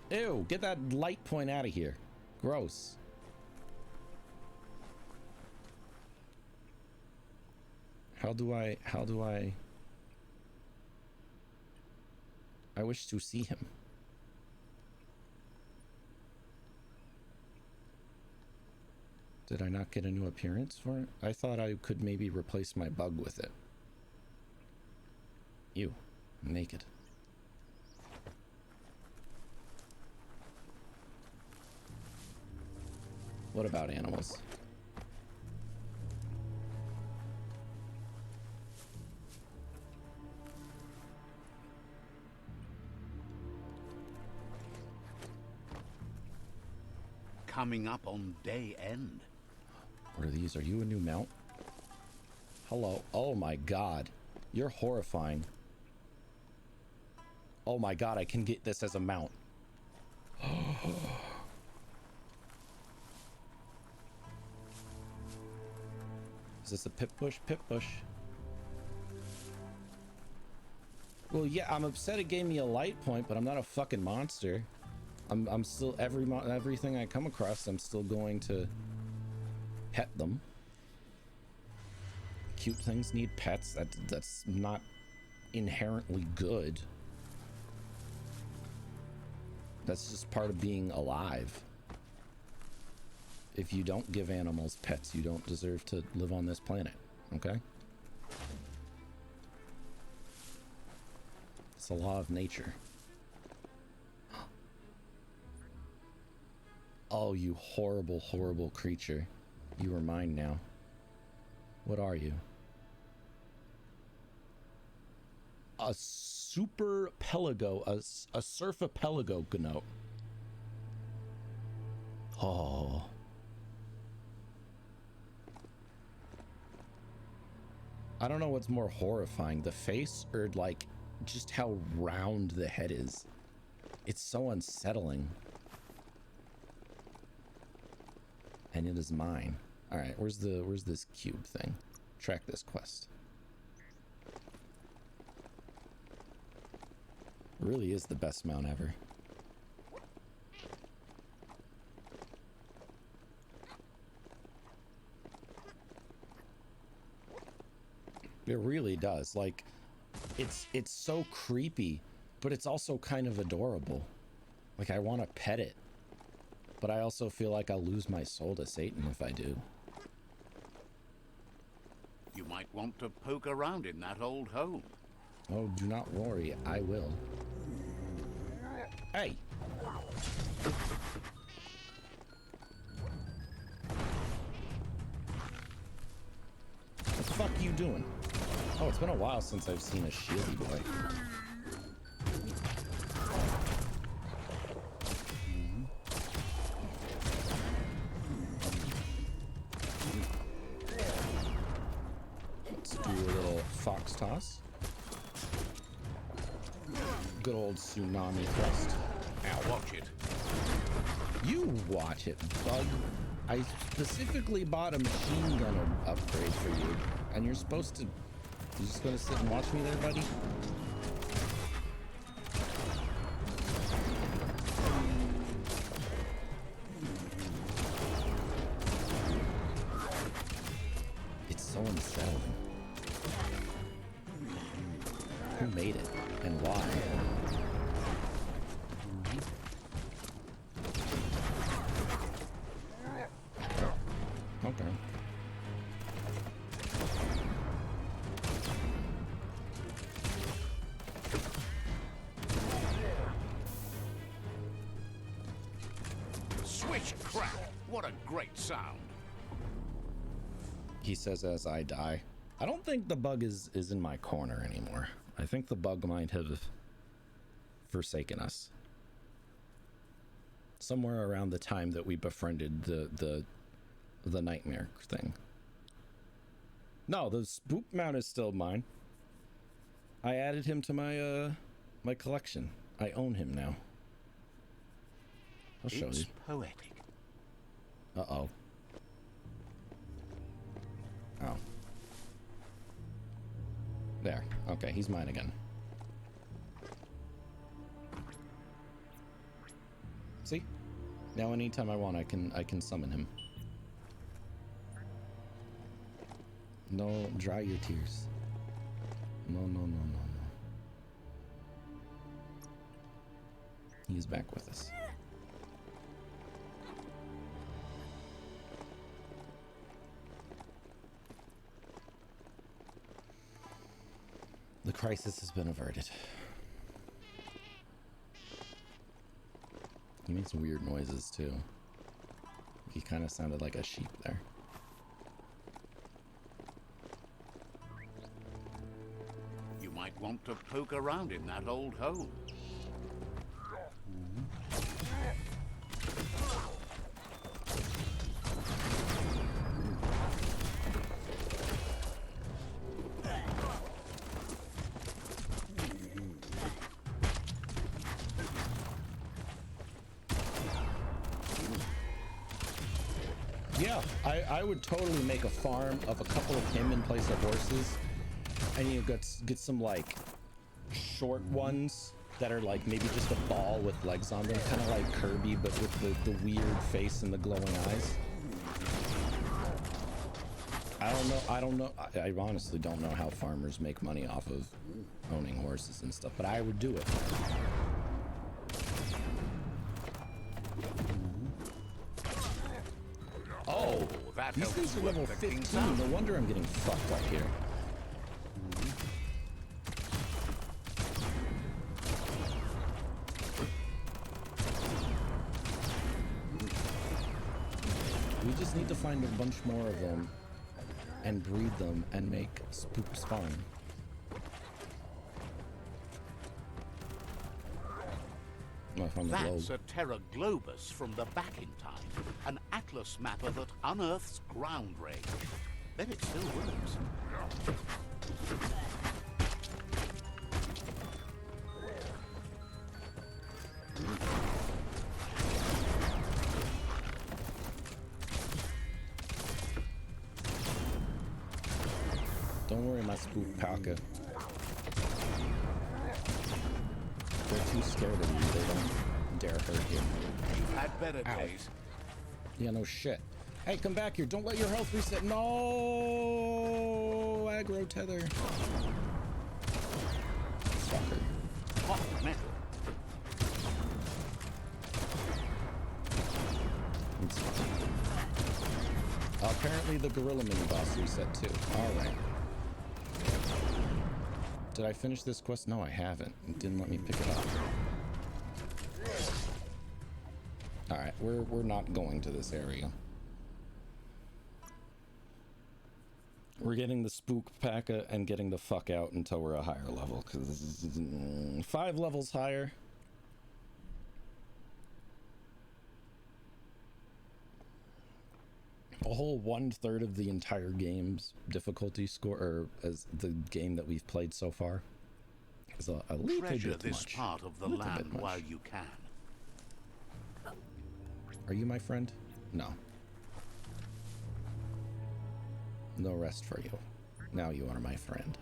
Ew, get that light point out of here. Gross. How do I wish to see him. Did I not get a new appearance for it? I thought I could maybe replace my bug with it. Ew, I'm naked. What about animals? Coming up on day end. What are these? Are you a new mount? Hello. Oh my god. You're horrifying. Oh my god, I can get this as a mount. Is this a pip bush? Pip bush. Well, yeah, I'm upset it gave me a light point, but I'm not a fucking monster. I'm still everything I come across, I'm still going to pet them. Cute things need pets. That's not inherently good. That's just part of being alive. If you don't give animals pets, you don't deserve to live on this planet, okay? It's a law of nature. Oh, you horrible, horrible creature. You are mine now. What are you? A super pelago, a surfapelago gnote. Oh. I don't know what's more horrifying, the face or like just how round the head is. It's so unsettling. And it is mine. All right, where's this cube thing? Track this quest. Really is the best mount ever. It really does. Like, it's so creepy, but it's also kind of adorable. Like, I want to pet it, but I also feel like I'll lose my soul to Satan if I do. You might want to poke around in that old home. Oh, do not worry, I will. Hey! What the fuck are you doing? Oh, it's been a while since I've seen a shieldy boy. Let's do a little fox toss. Good old tsunami thrust. Now watch it. You watch it, bug. I specifically bought a machine gun upgrade for you, and you're supposed to... You just gonna sit and watch me there, buddy? It's so unsettling. Who made it, and why? Okay. Switch crack! What a great sound. He says as I die. I don't think the bug is in my corner anymore. I think the bug might have forsaken us. Somewhere around the time that we befriended the nightmare thing. No, the spook mount is still mine. I added him to my my collection. I own him now. I'll show It's you. poetic. Uh-oh. Oh. There. Okay, he's mine again. See? Now anytime I want, I can summon him. No, dry your tears. No, no, no, no, no. He's back with us. The crisis has been averted. He makes weird noises too. He kind of sounded like a sheep there. You might want to poke around in that old home. Yeah, I would totally make a farm of a couple of him in place of horses, and you get some like short ones that are like maybe just a ball with legs on them, kind of like Kirby, but with the weird face and the glowing eyes. I don't know. I honestly don't know how farmers make money off of owning horses and stuff, but I would do it. Oh, that these helps things are with level the 15. king's sound. No wonder I'm getting fucked up here. We just need to find a bunch more of them and breed them and make spook spawn. Oh, I found the globe. That's a Terra Globus from the back in time, an atlas mapper that unearths ground range. Bet it still works. Don't worry, my spook Palka. They're too scared of you. They don't dare hurt you. You've had better Ow. days. Yeah, no shit. Hey, come back here. Don't let your health reset. No! Aggro tether. Fucker. Hot metal. It's fine. Apparently the gorilla mini boss reset too. Alright. Did I finish this quest? No, I haven't. It didn't let me pick it up. Alright, we're not going to this area. We're getting the spook P.A.K.A. and getting the fuck out until we're a higher level, because this is 5 levels higher. A whole 1/3 of the entire game's difficulty score, or as the game that we've played so far, is a little Treasure bit this much. part of the Little bit land much. while you can. Are you my friend? No. No rest for you. Now you are my friend.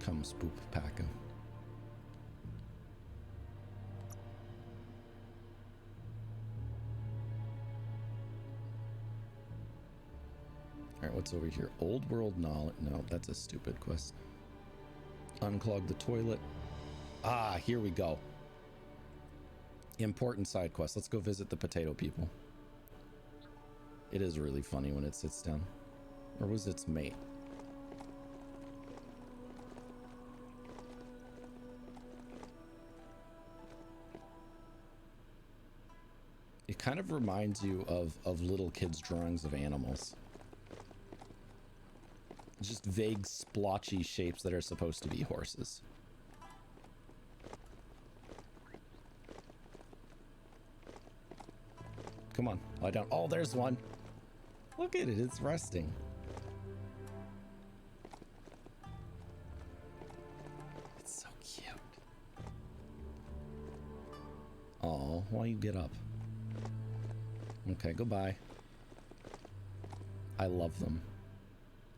Come, spook P.A.K.A. Alright, what's over here? Old world knowledge. No, that's a stupid quest. Unclog the toilet. Ah, here we go. Important side quest. Let's go visit the potato people. It is really funny when it sits down. Or was its mate? It kind of reminds you of little kids' drawings of animals. Just vague splotchy shapes that are supposed to be horses. Come on, lie down. Oh, there's one. Look at it, it's resting. It's so cute. Oh, why you get up? Okay, goodbye. I love them.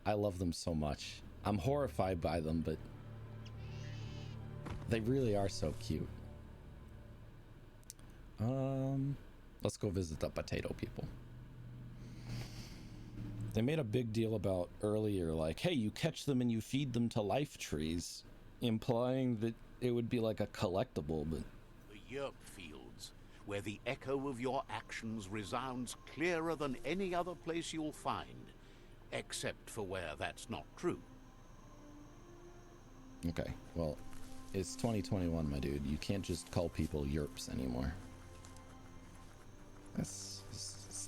I love them so much. I'm horrified by them, but they really are so cute. Let's go visit the potato people. They made a big deal about earlier, like, hey, you catch them and you feed them to life trees, implying that it would be like a collectible, but... The yerp fields, where the echo of your actions resounds clearer than any other place you'll find, except for where that's not true. Okay, well, it's 2021, my dude. You can't just call people yerps anymore. It's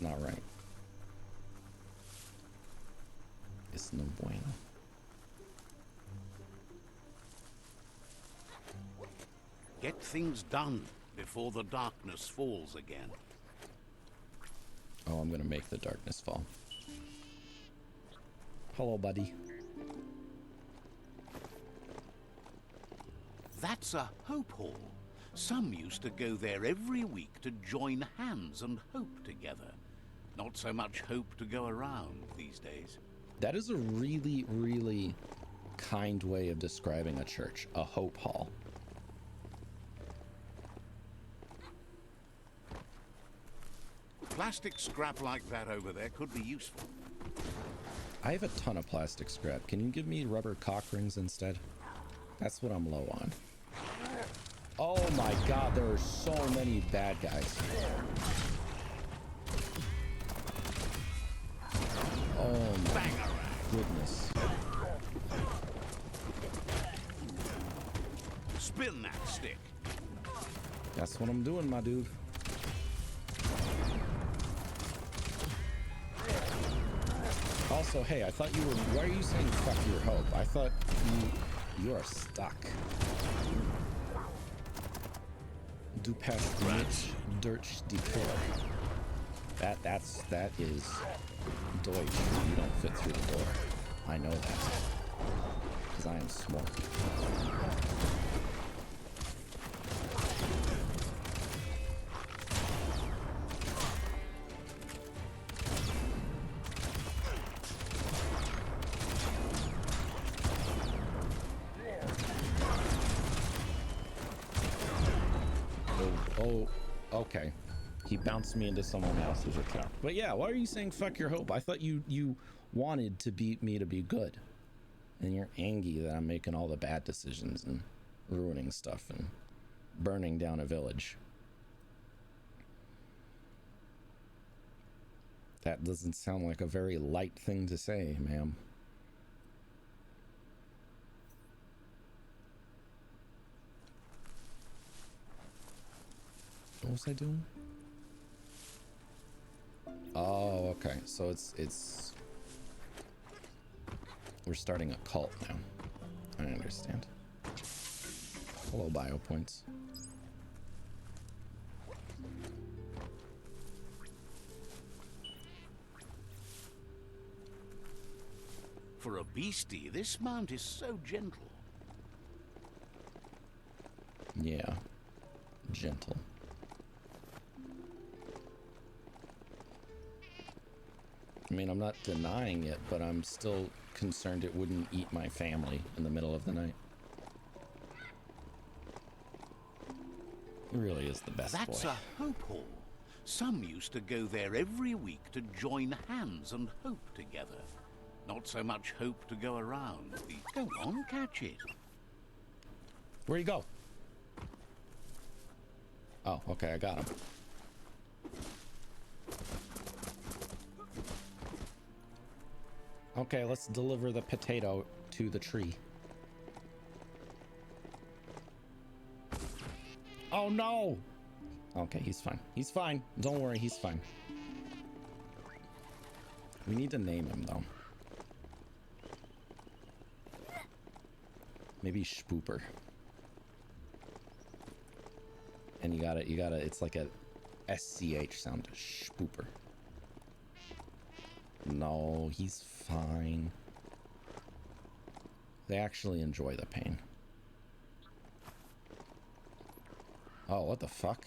not right. It's no bueno. Get things done before the darkness falls again. Oh, I'm gonna make the darkness fall. Hello, buddy. That's a hope hall. Some used to go there every week to join hands and hope together. Not so much hope to go around these days. That is a really, really kind way of describing a church. A hope hall. Plastic scrap like that over there could be useful. I have a ton of plastic scrap. Can you give me rubber cock rings instead? That's what I'm low on. Oh my god, there are so many bad guys. Oh my goodness. Spin that stick. That's what I'm doing, my dude. Also, hey, I thought you were... Why are you saying fuck your hope? I thought you are stuck. Du past nichts durch die Tür. That is Deutsch. You don't fit through the door. I know that. Because I am smart. Oh, okay. He bounced me into someone else's account. But yeah, why are you saying fuck your hope? I thought you wanted to beat me to be good. And you're angry that I'm making all the bad decisions and ruining stuff and burning down a village. That doesn't sound like a very light thing to say, ma'am. What was I doing? Oh, okay. So it's we're starting a cult now. I understand. Hello, bio points. For a beastie, this mount is so gentle. Yeah, gentle. I mean, I'm not denying it, but I'm still concerned it wouldn't eat my family in the middle of the night. It really is the best That's boy. a hope hall. Some used to go there every week to join hands and hope together. Not so much hope to go around. Go on, catch it. Where'd he go? Oh, okay, I got him. Okay, let's deliver the potato to the tree. Oh no! Okay, he's fine. He's fine. Don't worry, he's fine. We need to name him though. Maybe Spooper. And you gotta, it's like a SCH sound. Spooper. No, he's fine. They actually enjoy the pain. Oh, what the fuck?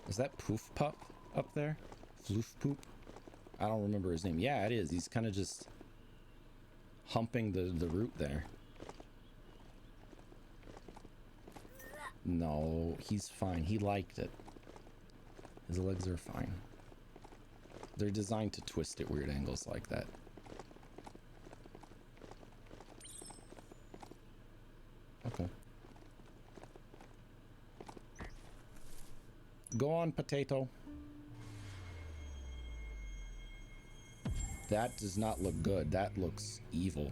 Is that Poof Pup up there? Floof Poop? I don't remember his name. Yeah, it is. He's kind of just humping the root there. No, he's fine. He liked it. His legs are fine. They're designed to twist at weird angles like that. Okay. Go on, potato. That does not look good. That looks evil.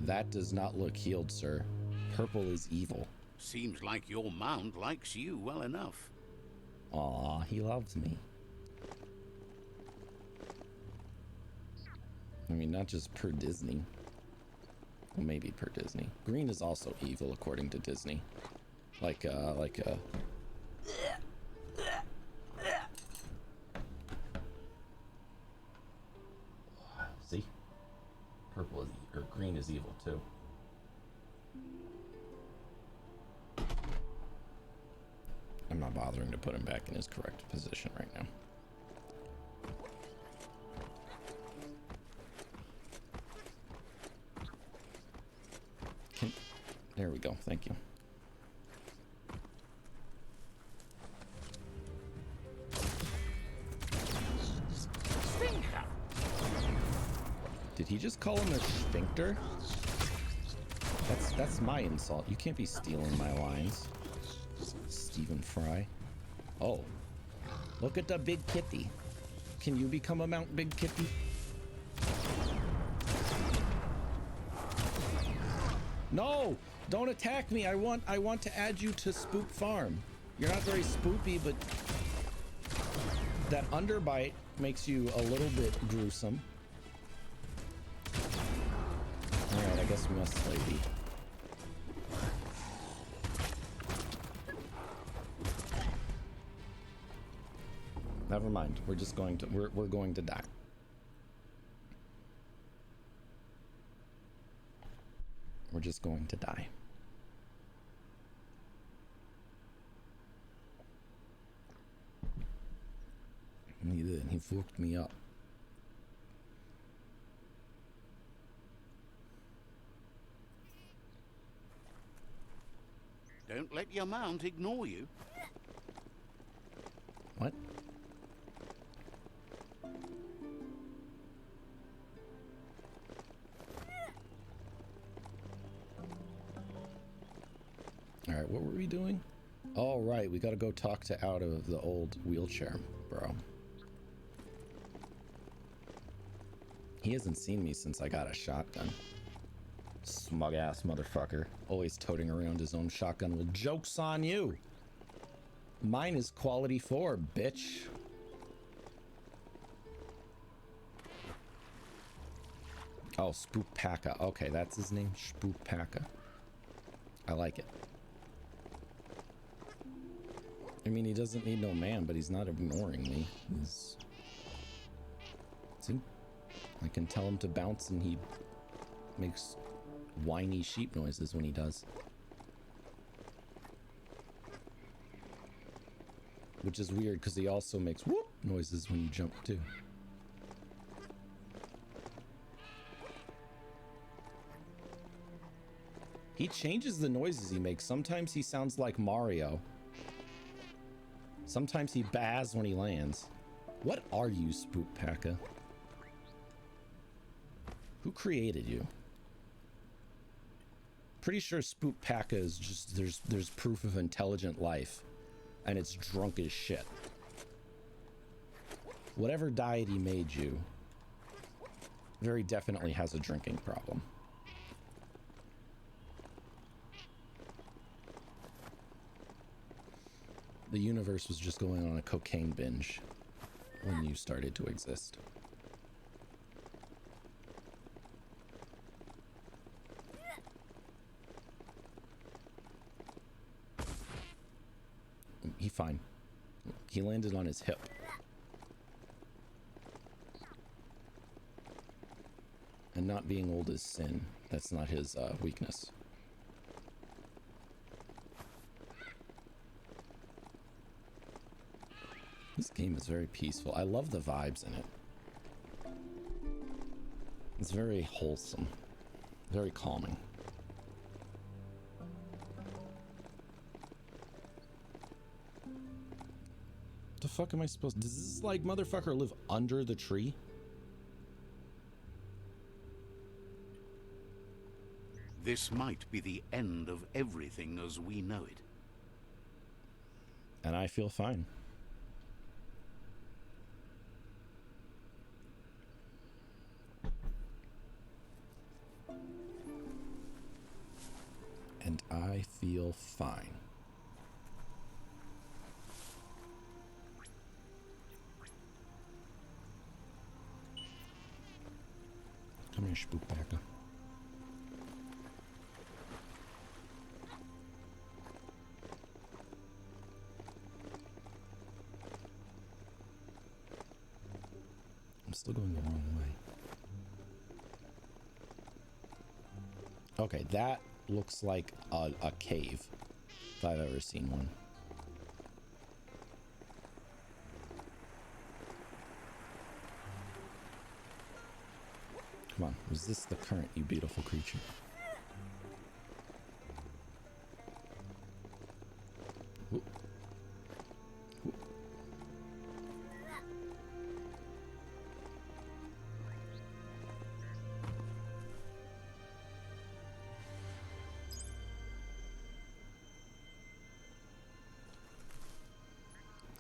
That does not look healed, sir. Purple is evil. Seems like your mount likes you well enough. Aw, he loves me. I mean, not just per Disney. Well, maybe per Disney. Green is also evil, according to Disney. See? Purple is, or green is evil, too. I'm not bothering to put him back in his correct position right now. There we go. Thank you. Did he just call him a sphincter? That's my insult. You can't be stealing my lines, Stephen Fry. Oh, look at the big kitty. Can you become a Mount Big Kitty? No, don't attack me. I want to add you to Spoop Farm. You're not very spoopy, but that underbite makes you a little bit gruesome. All right, I guess we must slay thee. Never mind. We're just going to we're going to die. We're just going to die. He did. He fucked me up. Don't let your mount ignore you. What? All right, what were we doing? Oh, right, we gotta go talk to out of the old wheelchair, bro. He hasn't seen me since I got a shotgun. Smug ass motherfucker. Always toting around his own shotgun. Well, joke's on you. Mine is quality 4, bitch. Oh, Spookpaka. Okay, that's his name. Spookpaka. I like it. I mean, he doesn't need no man, but he's not ignoring me. He's... See? I can tell him to bounce and he makes whiny sheep noises when he does. Which is weird because he also makes whoop noises when you jump too. He changes the noises he makes. Sometimes he sounds like Mario. Sometimes he baas when he lands. What are you, Spookpaka? Who created you? Pretty sure Spookpaka is just there's proof of intelligent life, and it's drunk as shit. Whatever deity made you very definitely has a drinking problem. The universe was just going on a cocaine binge when you started to exist. He fine. He landed on his hip. And not being old is sin. That's not his weakness. This game is very peaceful. I love the vibes in it. It's very wholesome. Very calming. The fuck am I supposed to... Does this like motherfucker live under the tree? This might be the end of everything as we know it. And I feel fine. And I feel fine. Come here, Spookpaka. I'm still going the wrong way. Okay, that looks like a cave, if I've ever seen one. Come on, resist the current, you beautiful creature. Whoop. Whoop.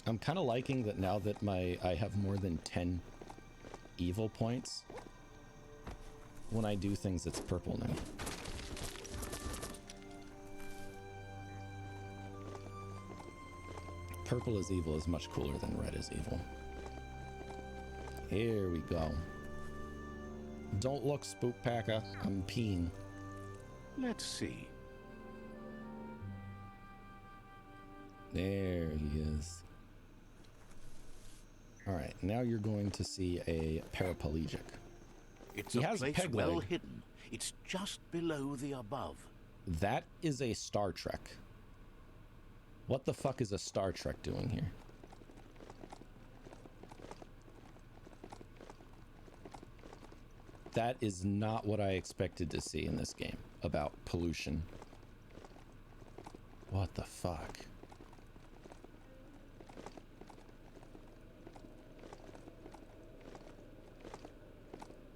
I'm kind of liking that now that I have more than 10 evil points. When I do things, it's purple now. Purple is evil is much cooler than red is evil. Here we go. Don't look, Spookpaka. I'm peeing. Let's see. There he is. All right, now you're going to see a paraplegic. It's He a has place peg well leg. hidden. It's just below the above. That is a Star Trek. What the fuck is a Star Trek doing here? That is not what I expected to see in this game about pollution. What the fuck?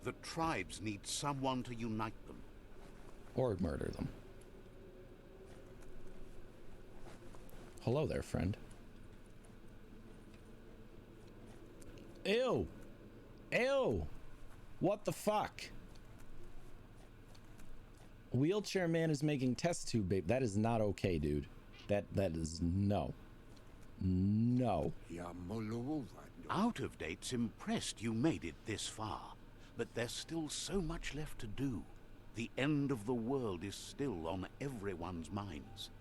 The tribes need someone to unite them. Or murder them. Hello there, friend. Ew! Ew! What the fuck? Wheelchair man is making test tube babe. That is not okay, dude. That is no. No. Out of Date's impressed you made it this far, but there's still so much left to do. The end of the world is still on everyone's minds.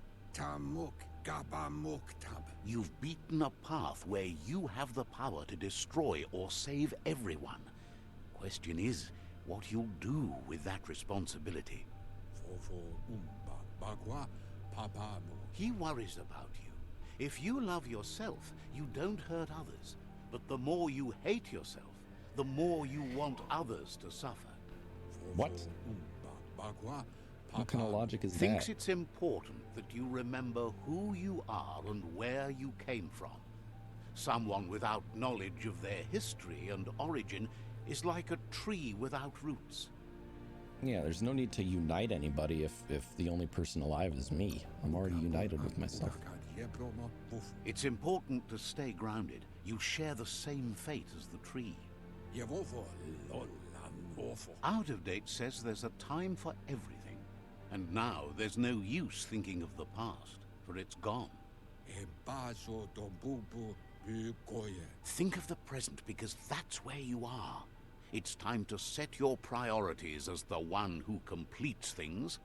You've beaten a path where you have the power to destroy or save everyone. Question is, what you'll do with that responsibility. He worries about you. If you love yourself, you don't hurt others. But the more you hate yourself, the more you want others to suffer. What? What kind of logic is Thinks that? it's important that you remember who you are and where you came from. Someone without knowledge of their history and origin is like a tree without roots. Yeah, there's no need to unite anybody if the only person alive is me. I'm already united with myself. It's important to stay grounded. You share the same fate as the tree. Out of Date says there's a time for everything. And now there's no use thinking of the past, for it's gone. Think of the present, because that's where you are. It's time to set your priorities as the one who completes things.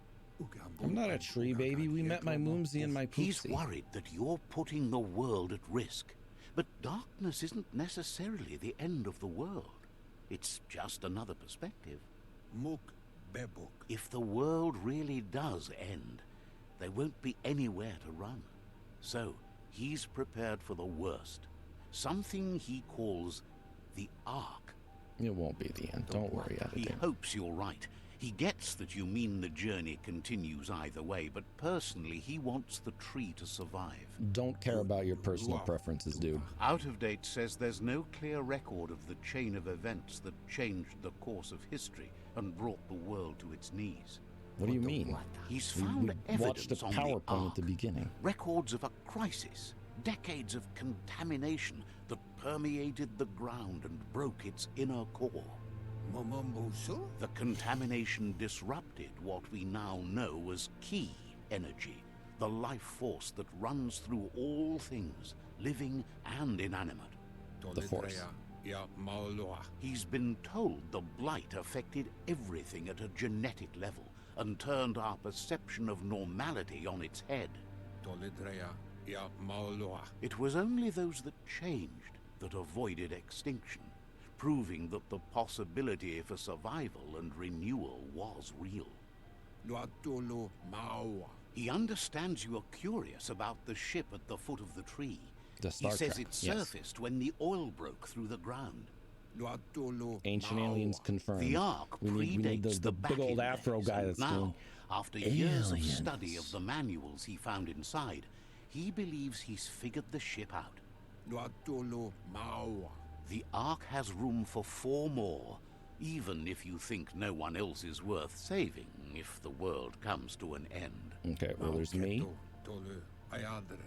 I'm not a tree baby. We met my Moomsy and my Poopsie. He's worried that you're putting the world at risk. But darkness isn't necessarily the end of the world. It's just another perspective. If the world really does end, there won't be anywhere to run. So, he's prepared for the worst. Something he calls the Ark. It won't be the end. Don't worry, He Abigail. hopes you're right. He gets that you mean the journey continues either way, but personally he wants the tree to survive. Don't care about your personal preferences, dude. Out of Date says there's no clear record of the chain of events that changed the course of history and brought the world to its knees. What do you mean? He's We found watched evidence a on PowerPoint the at Ark, the beginning. records of a crisis, decades of contamination that permeated the ground and broke its inner core. The contamination disrupted what we now know as key energy, the life force that runs through all things, living and inanimate. The Force. He's been told the blight affected everything at a genetic level and turned our perception of normality on its head. It was only those that changed that avoided extinction, proving that the possibility for survival and renewal was real. He understands you are curious about the ship at the foot of the tree. The He Star says Trek, it yes. surfaced when the oil broke through the ground. Ancient aliens confirmed. The Ark we need predates the big old back-in afro days, guy and that's now, doing after years of aliens. study of the manuals he found inside, he believes he's figured the ship out. The Ark has room for 4 more, even if you think no one else is worth saving if the world comes to an end. Okay, well, there's me.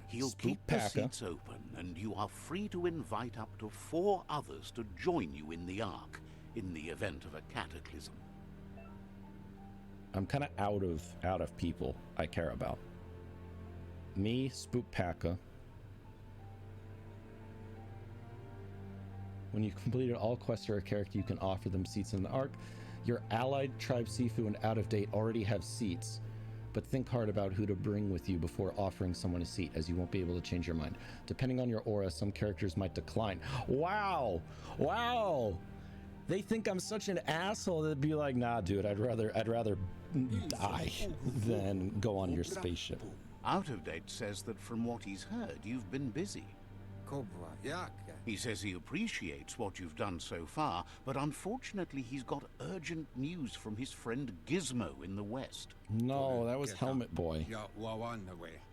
He'll Spook keep the Packer. seats open, and you are free to invite up to 4 others to join you in the Ark in the event of a cataclysm. I'm kind of out of people I care about. Me, Spook Packer. When you completed all quests for a character, you can offer them seats in the Ark. Your allied tribe Sifu and Out of Date already have seats. but think hard about who to bring with you before offering someone a seat, as you won't be able to change your mind. Depending on your aura, some characters might decline. Wow! Wow! They think I'm such an asshole that'd be like, nah, dude, I'd rather die than go on your spaceship. Out of Date says that from what he's heard, you've been busy. He says he appreciates what you've done so far, but unfortunately he's got urgent news from his friend Gizmo in the West. No, that was Helmet Boy.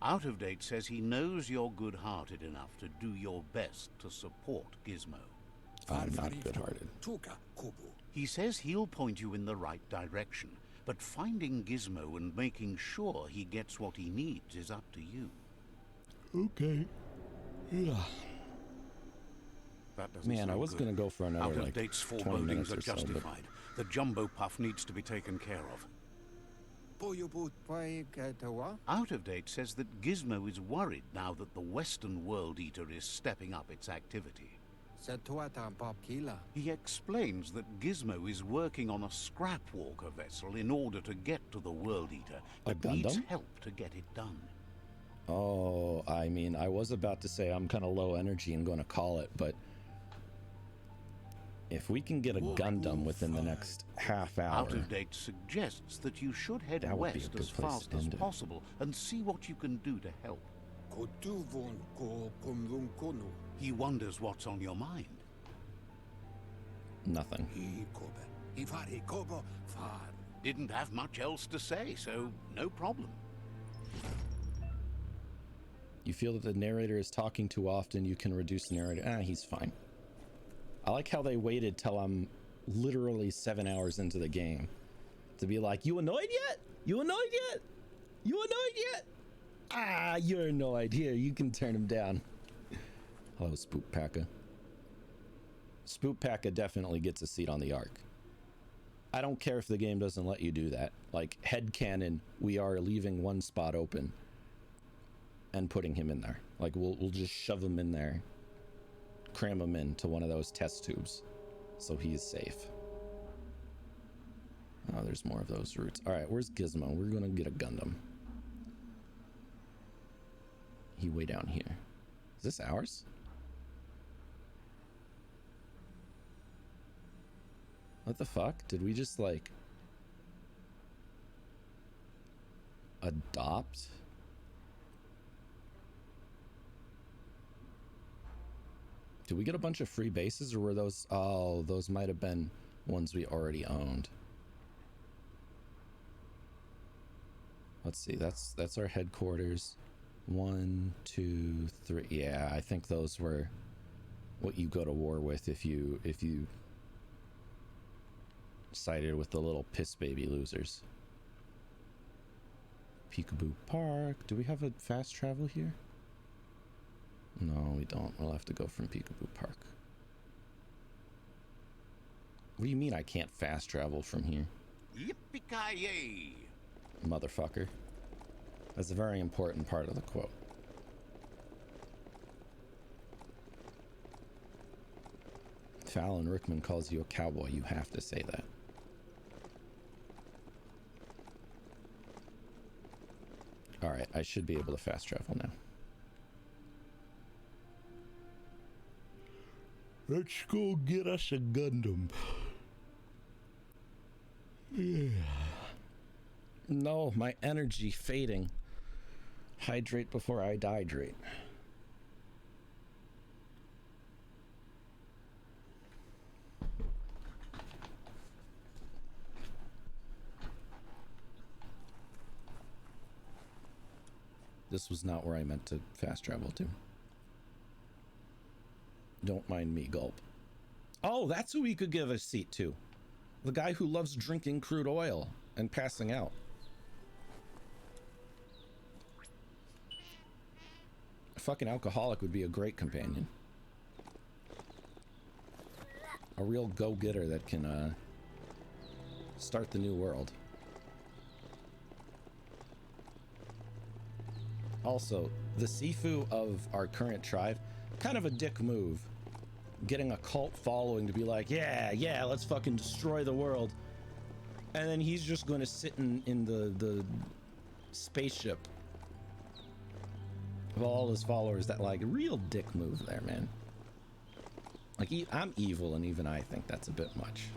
Out of Date says he knows you're good-hearted enough to do your best to support Gizmo. I'm not good-hearted. He says he'll point you in the right direction, but finding Gizmo and making sure he gets what he needs is up to you. Okay. Yeah. That doesn't Man, I was going to go for another, Out of like, Date's 20 forebodings minutes are or so, but justified. The Jumbo Puff needs to be taken care of. Out of Date says that Gizmo is worried now that the Western World Eater is stepping up its activity. He explains that Gizmo is working on a scrap walker vessel in order to get to the World Eater, but needs help to get it done. Oh, I mean, I was about to say I'm kind of low energy and going to call it, but if we can get a Gundam within the next half hour... Out of Date suggests that you should head that would be a west good as place fast to as end it. possible and see what you can do to help. He wonders what's on your mind. Nothing. Didn't have much else to say, so no problem. You feel that the narrator is talking too often, you can reduce the narrator. He's fine. I like how they waited till I'm literally 7 hours into the game to be like, you annoyed yet? You annoyed yet? You annoyed yet? Ah, you're annoyed. Here, you can turn him down. Hello, Spook Paka. Spook Paka definitely gets a seat on the Ark. I don't care if the game doesn't let you do that. Like, headcanon, we are leaving one spot open and putting him in there. Like, we'll just shove him in there, cram him into one of those test tubes so he's safe. Oh, there's more of those routes. All right, where's Gizmo? We're gonna get a Gundam. He way down here. Is this ours? What the fuck? Did we just, like, adopt? Did we get a bunch of free bases, or were those... Oh, those might have been ones we already owned. Let's see, that's our headquarters. 1, 2, 3. Yeah, I think those were what you go to war with if you sided with the little piss baby losers. Peekaboo Park. Do we have a fast travel here? No, we don't. We'll have to go from Peekaboo Park. What do you mean I can't fast travel from here? Yippee-ki-yay! Motherfucker. That's a very important part of the quote. Fallon Rickman calls you a cowboy. You have to say that. Alright, I should be able to fast travel now. Let's go get us a Gundam. Yeah. No, my energy fading. Hydrate before I dehydrate. This was not where I meant to fast travel to. Don't mind me, gulp. Oh, that's who we could give a seat to. The guy who loves drinking crude oil and passing out. A fucking alcoholic would be a great companion. A real go-getter that can start the new world. Also, the Sifu of our current tribe, kind of a dick move. Getting a cult following to be like, yeah, let's fucking destroy the world. And then he's just going to sit in the spaceship of all his followers. That like real dick move there, man. Like I'm evil, and even I think that's a bit much.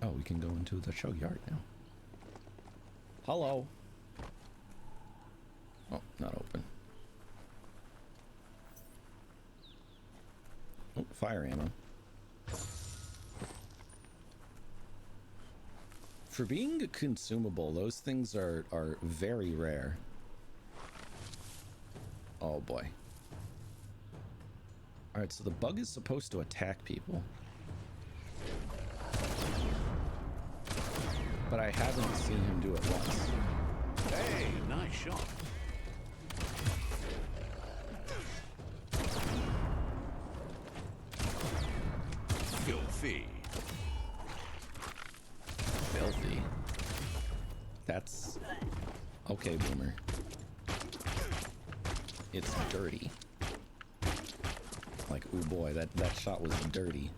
Oh, we can go into the show yard now. Hello. Oh, not open. Oh, fire ammo. For being a consumable, those things are very rare. Oh boy. Alright, so the bug is supposed to attack people. But I haven't seen him do it once. Hey, nice shot. Filthy. Filthy. That's... Okay, Boomer. It's dirty. Like, oh boy, that shot was dirty.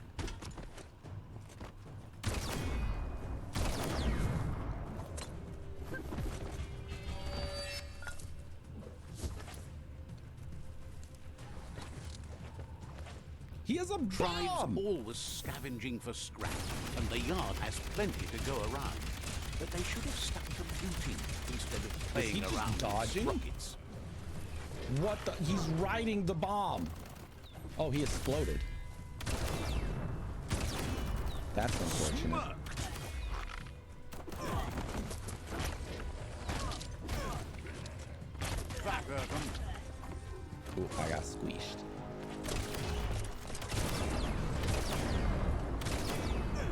He has a Tribes bomb! always scavenging for scrap, and the yard has plenty to go around. But they should have stuck to looting instead of playing he just around dodging? with rockets. What the? He's riding the bomb! Oh, he exploded. That's unfortunate. Back at 'em. Ooh, I got squeezed.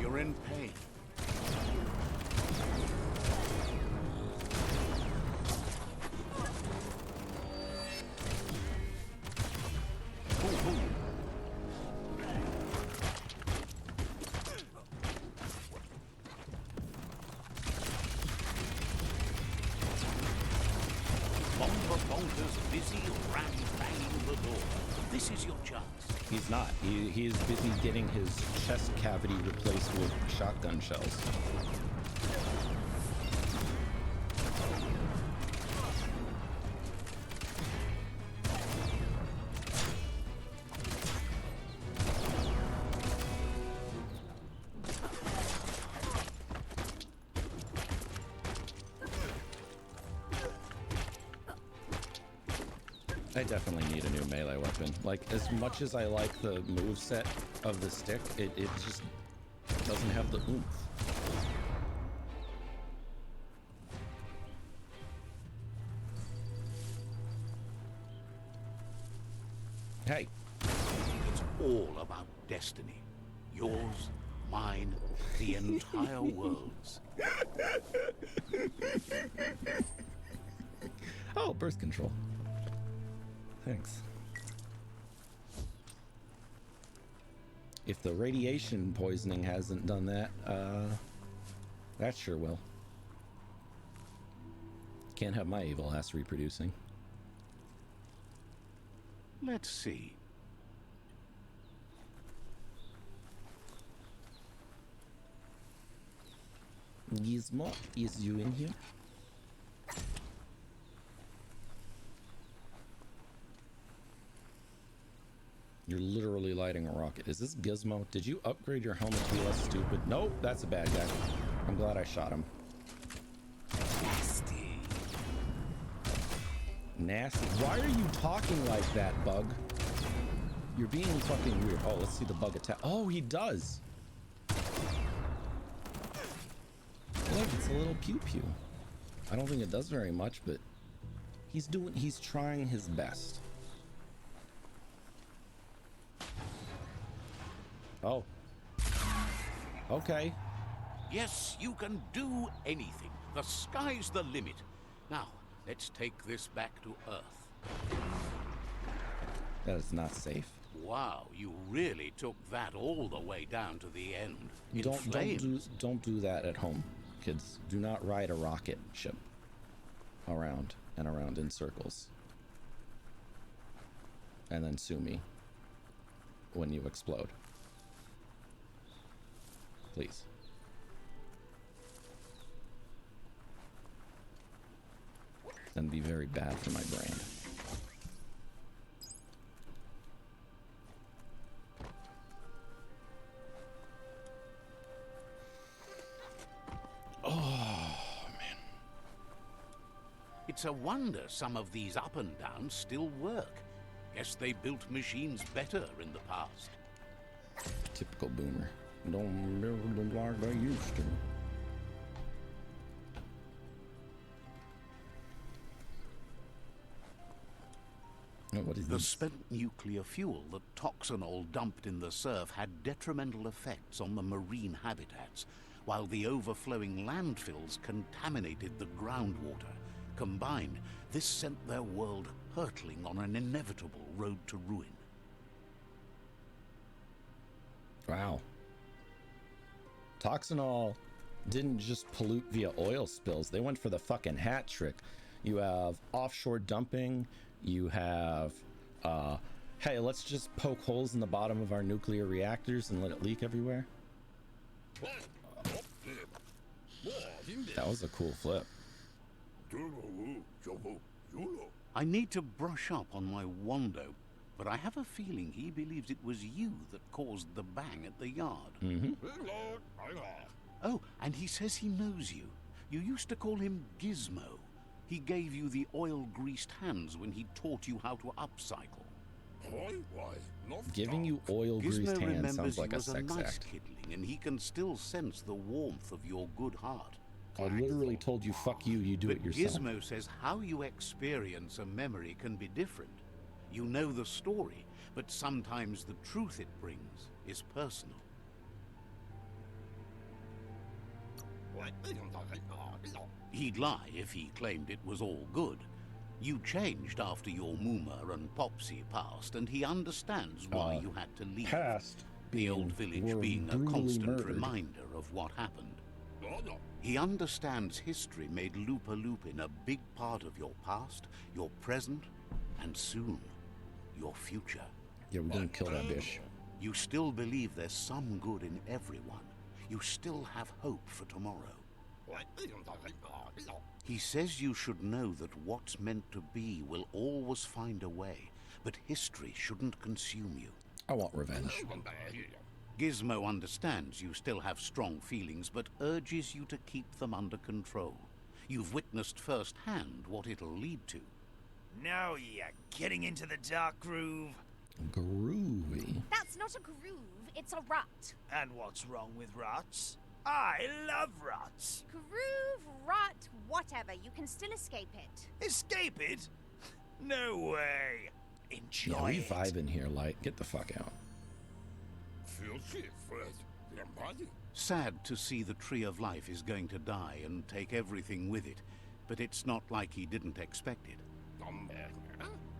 You're in pain. Bonker's busy ram-banging the door. This is your chance. He's not. He is busy getting his chest cavity replaced with shotgun shells. I definitely need a new melee weapon. Like, as much as I like the moveset of the stick, it just doesn't have the oomph. Hey. It's all about destiny. Yours, mine, the entire world's. Oh, birth control. Thanks. If the radiation poisoning hasn't done that, that sure will. Can't have my evil ass reproducing. Let's see. Gizmo, is you in here? You're literally lighting a rocket. Is this Gizmo? Did you upgrade your helmet to be less stupid? Nope, that's a bad guy. I'm glad I shot him. Nasty. Nasty. Why are you talking like that, Bug? You're being fucking weird. Oh, let's see the Bug attack. Oh, he does. Look, it's a little pew-pew. I don't think it does very much, but he's trying his best. Oh. Okay. Yes, you can do anything. The sky's the limit. Now, let's take this back to Earth. That is not safe. Wow, you really took that all the way down to the end. In flames. Don't do that at home, kids. Do not ride a rocket ship around and around in circles. And then sue me when you explode. please. That'd be very bad for my brand. Oh, man. It's a wonder some of these up and downs still work. Guess they built machines better in the past. Typical boomer. Don't build them like they used to. Oh, what is The this? spent nuclear fuel that Toxanol dumped in the surf had detrimental effects on the marine habitats, while the overflowing landfills contaminated the groundwater. Combined, this sent their world hurtling on an inevitable road to ruin. Wow. Toxanol didn't just pollute via oil spills. They went for the fucking hat trick. You have offshore dumping. You have, hey, let's just poke holes in the bottom of our nuclear reactors and let it leak everywhere. That was a cool flip. I need to brush up on my Wando, but I have a feeling he believes it was you that caused the bang at the yard. Mm-hmm. Oh, and he says he knows you. You used to call him Gizmo. He gave you the oil-greased hands when he taught you how to upcycle. Giving you oil-greased Gizmo hands remembers sounds like you a as sex nice act. kidling, and he can still sense the warmth of your good heart. I literally told you, fuck you, you do But it yourself. Gizmo says how you experience a memory can be different. You know the story, but sometimes the truth it brings is personal. He'd lie if he claimed it was all good. You changed after your Mooma and Popsy passed, and he understands why you had to leave. Past The old village being a brutally constant murdered. reminder of what happened. He understands history made Lupa Lupin a big part of your past, your present, and soon, your future. Yeah, we didn't kill that bitch. You still believe there's some good in everyone. You still have hope for tomorrow. He says you should know that what's meant to be will always find a way, but history shouldn't consume you. I want revenge. Gizmo understands you still have strong feelings, but urges you to keep them under control. You've witnessed firsthand what it'll lead to. Now you're getting into the dark groove. Groovy. That's not a groove, it's a rut. And what's wrong with ruts? I love ruts. Groove, rut, whatever, you can still escape it. Escape it? No way. Enjoy Yeah, we it. vibe in here, Light. Get the fuck out. Sad to see the Tree of Life is going to die and take everything with it, but it's not like he didn't expect it.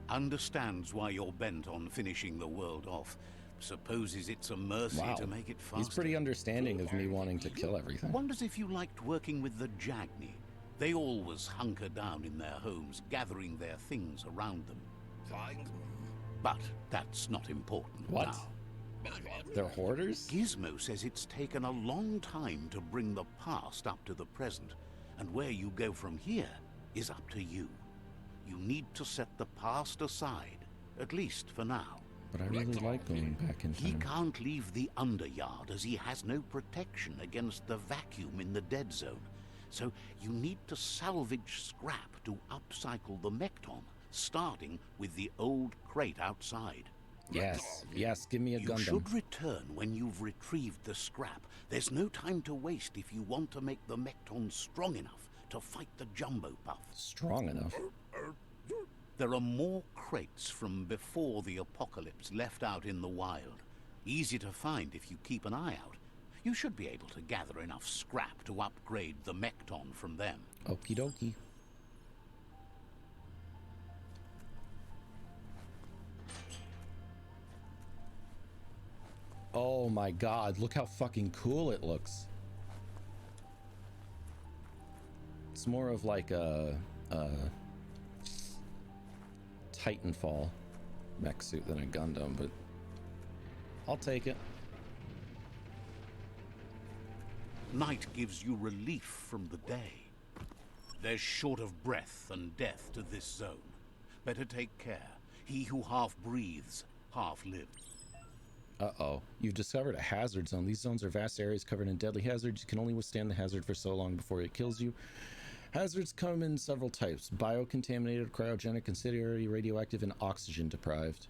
Understands why you're bent on finishing the world off. Supposes it's a mercy Wow. to make it faster. He's pretty understanding of me wanting to kill everything. Wonders if you liked working with the Jagni. They always hunker down in their homes, gathering their things around them. But that's not important What? now. They're hoarders? Gizmo says it's taken a long time to bring the past up to the present, and where you go from here is up to you. You need to set the past aside, at least for now. But I really like going back in He time. can't leave the Underyard as he has no protection against the vacuum in the dead zone. So you need to salvage scrap to upcycle the Mekton, starting with the old crate outside. Yes, yes, give me a You Gundam. should return when you've retrieved the scrap. There's no time to waste if you want to make the Mekton strong enough to fight the Jumbo Puff. Strong enough. There are more crates from before the apocalypse left out in the wild. Easy to find if you keep an eye out. You should be able to gather enough scrap to upgrade the Mekton from them. Okie dokie. Oh my god, look how fucking cool it looks. It's more of like a Titanfall mech suit than a Gundam, but I'll take it. Night gives you relief from the day. There's short of breath and death to this zone. Better take care. He who half breathes, half lives. Uh-oh. You've discovered a hazard zone. These zones are vast areas covered in deadly hazards. You can only withstand the hazard for so long before it kills you. Hazards come in several types. Biocontaminated, cryogenic, incendiary, radioactive, and oxygen deprived.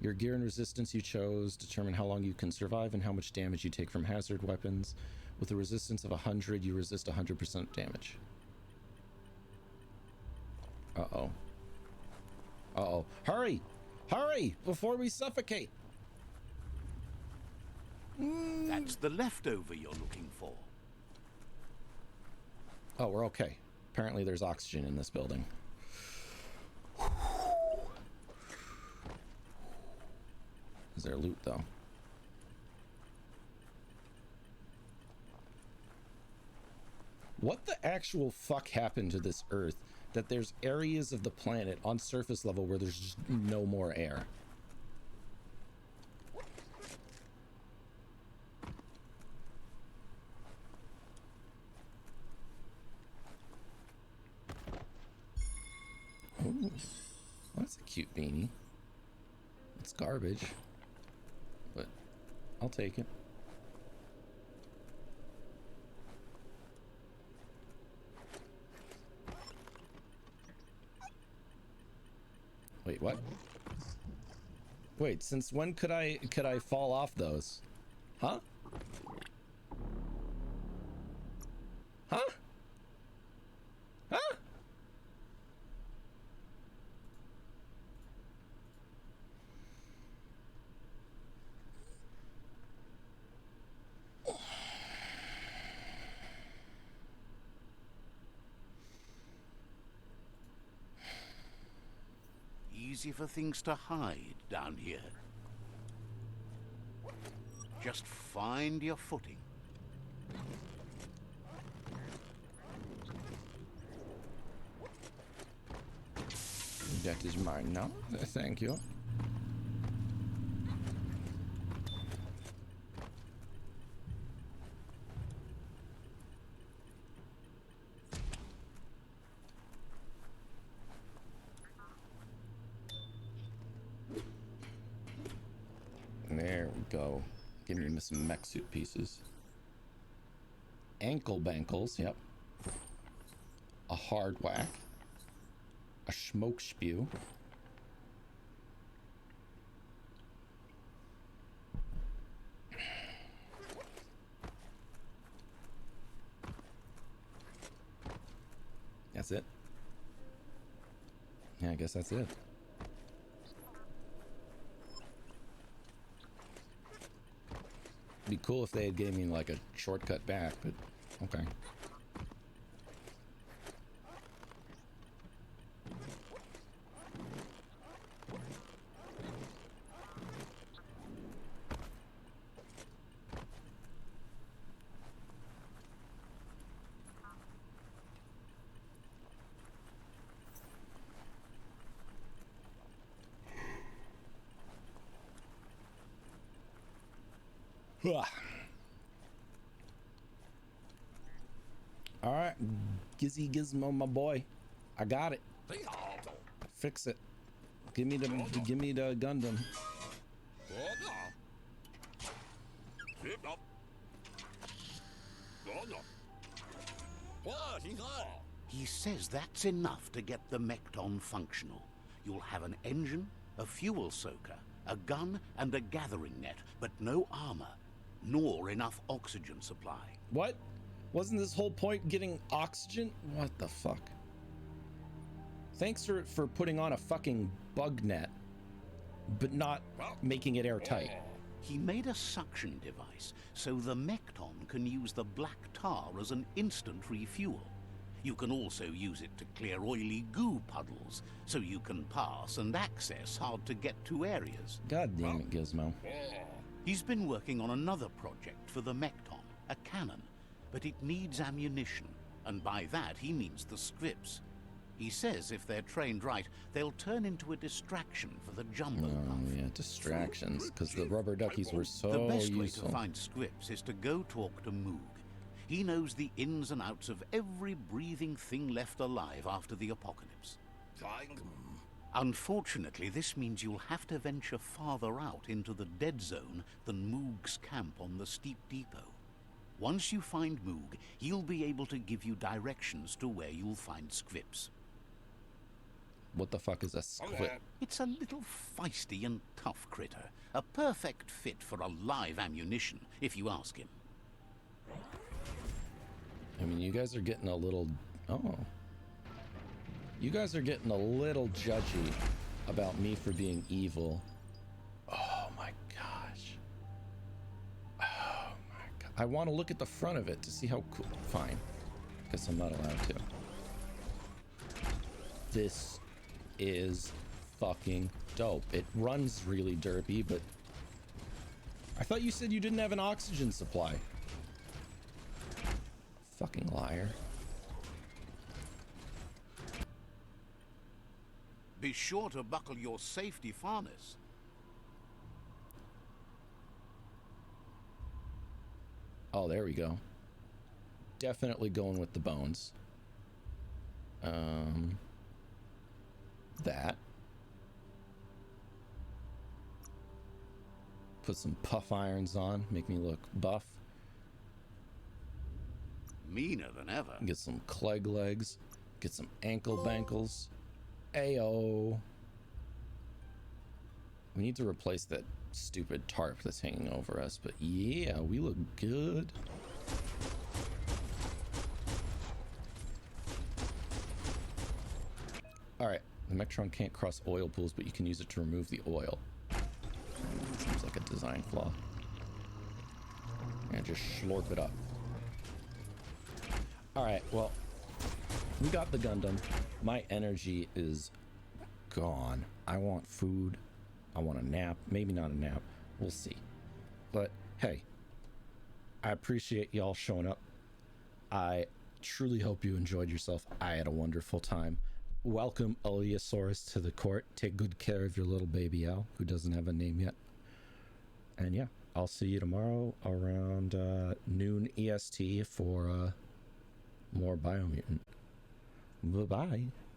Your gear and resistance you chose determine how long you can survive and how much damage you take from hazard weapons. With a resistance of 100, you resist 100% damage. Uh-oh. Uh-oh. Hurry! Hurry! Before we suffocate! That's the leftover you're looking for. Oh, we're okay. Apparently there's oxygen in this building. Is there loot, though? What the actual fuck happened to this Earth that there's areas of the planet on surface level where there's just no more air? Ooh, that's a cute beanie. It's garbage, but I'll take it. Wait, what? Wait, since when could I fall off those? Huh? Huh? Huh? Easy for things to hide down here. Just find your footing. That is mine now. Thank you. There we go. Give me some mech suit pieces. Ankle bankles, yep. A hard whack. A smoke spew. That's it. Yeah, I guess that's it. It'd be cool if they had gave me like a shortcut back, but okay. All right, Gizzy Gizmo, my boy, I got it. Fix it. Give me the Gundam. He says that's enough to get the Mekton functional. You'll have an engine, a fuel soaker, a gun, and a gathering net, but no armor, nor enough oxygen supply. What? Wasn't this whole point getting oxygen? What the fuck? Thanks for putting on a fucking bug net, but not making it airtight. He made a suction device, so the Mekton can use the black tar as an instant refuel. You can also use it to clear oily goo puddles, so you can pass and access hard-to-get-to areas. God damn it, Gizmo. He's been working on another project for the Mekton, a cannon, but it needs ammunition, and by that he means the scripts. He says if they're trained right, they'll turn into a distraction for the jumbo puff. Oh yeah, distractions, because the rubber duckies were so The best way useful. to find scripts is to go talk to Moog. He knows the ins and outs of every breathing thing left alive after the apocalypse. Unfortunately, this means you'll have to venture farther out into the dead zone than Moog's camp on the Steep Depot. Once you find Moog, he'll be able to give you directions to where you'll find Squips. What the fuck is a squid? It's a little feisty and tough critter. A perfect fit for a live ammunition, if you ask him. I mean, you guys are getting a little... Oh. You guys are getting a little judgy about me for being evil. Oh my gosh. Oh my god. I want to look at the front of it to see how cool... Fine. Guess I'm not allowed to. This is fucking dope. It runs really derpy, but... I thought you said you didn't have an oxygen supply. Fucking liar. Be sure to buckle your safety harness. Oh, there we go. Definitely going with the bones. That. Put some puff irons on, make me look buff. Meaner than ever. Get some Clegg legs. Get some ankle bankles. Ayo. We need to replace that stupid tarp that's hanging over us, but yeah, we look good. Alright, the Mectron can't cross oil pools, but you can use it to remove the oil. Seems like a design flaw. And just slurp it up. Alright, well, we got the Gundam. My energy is gone. I want food. I want a nap. Maybe not a nap. We'll see. But hey, I appreciate y'all showing up. I truly hope you enjoyed yourself. I had a wonderful time. Welcome Oleosaurus to the court. Take good care of your little baby owl who doesn't have a name yet. And yeah, I'll see you tomorrow around noon EST for more Biomutant. Bye-bye.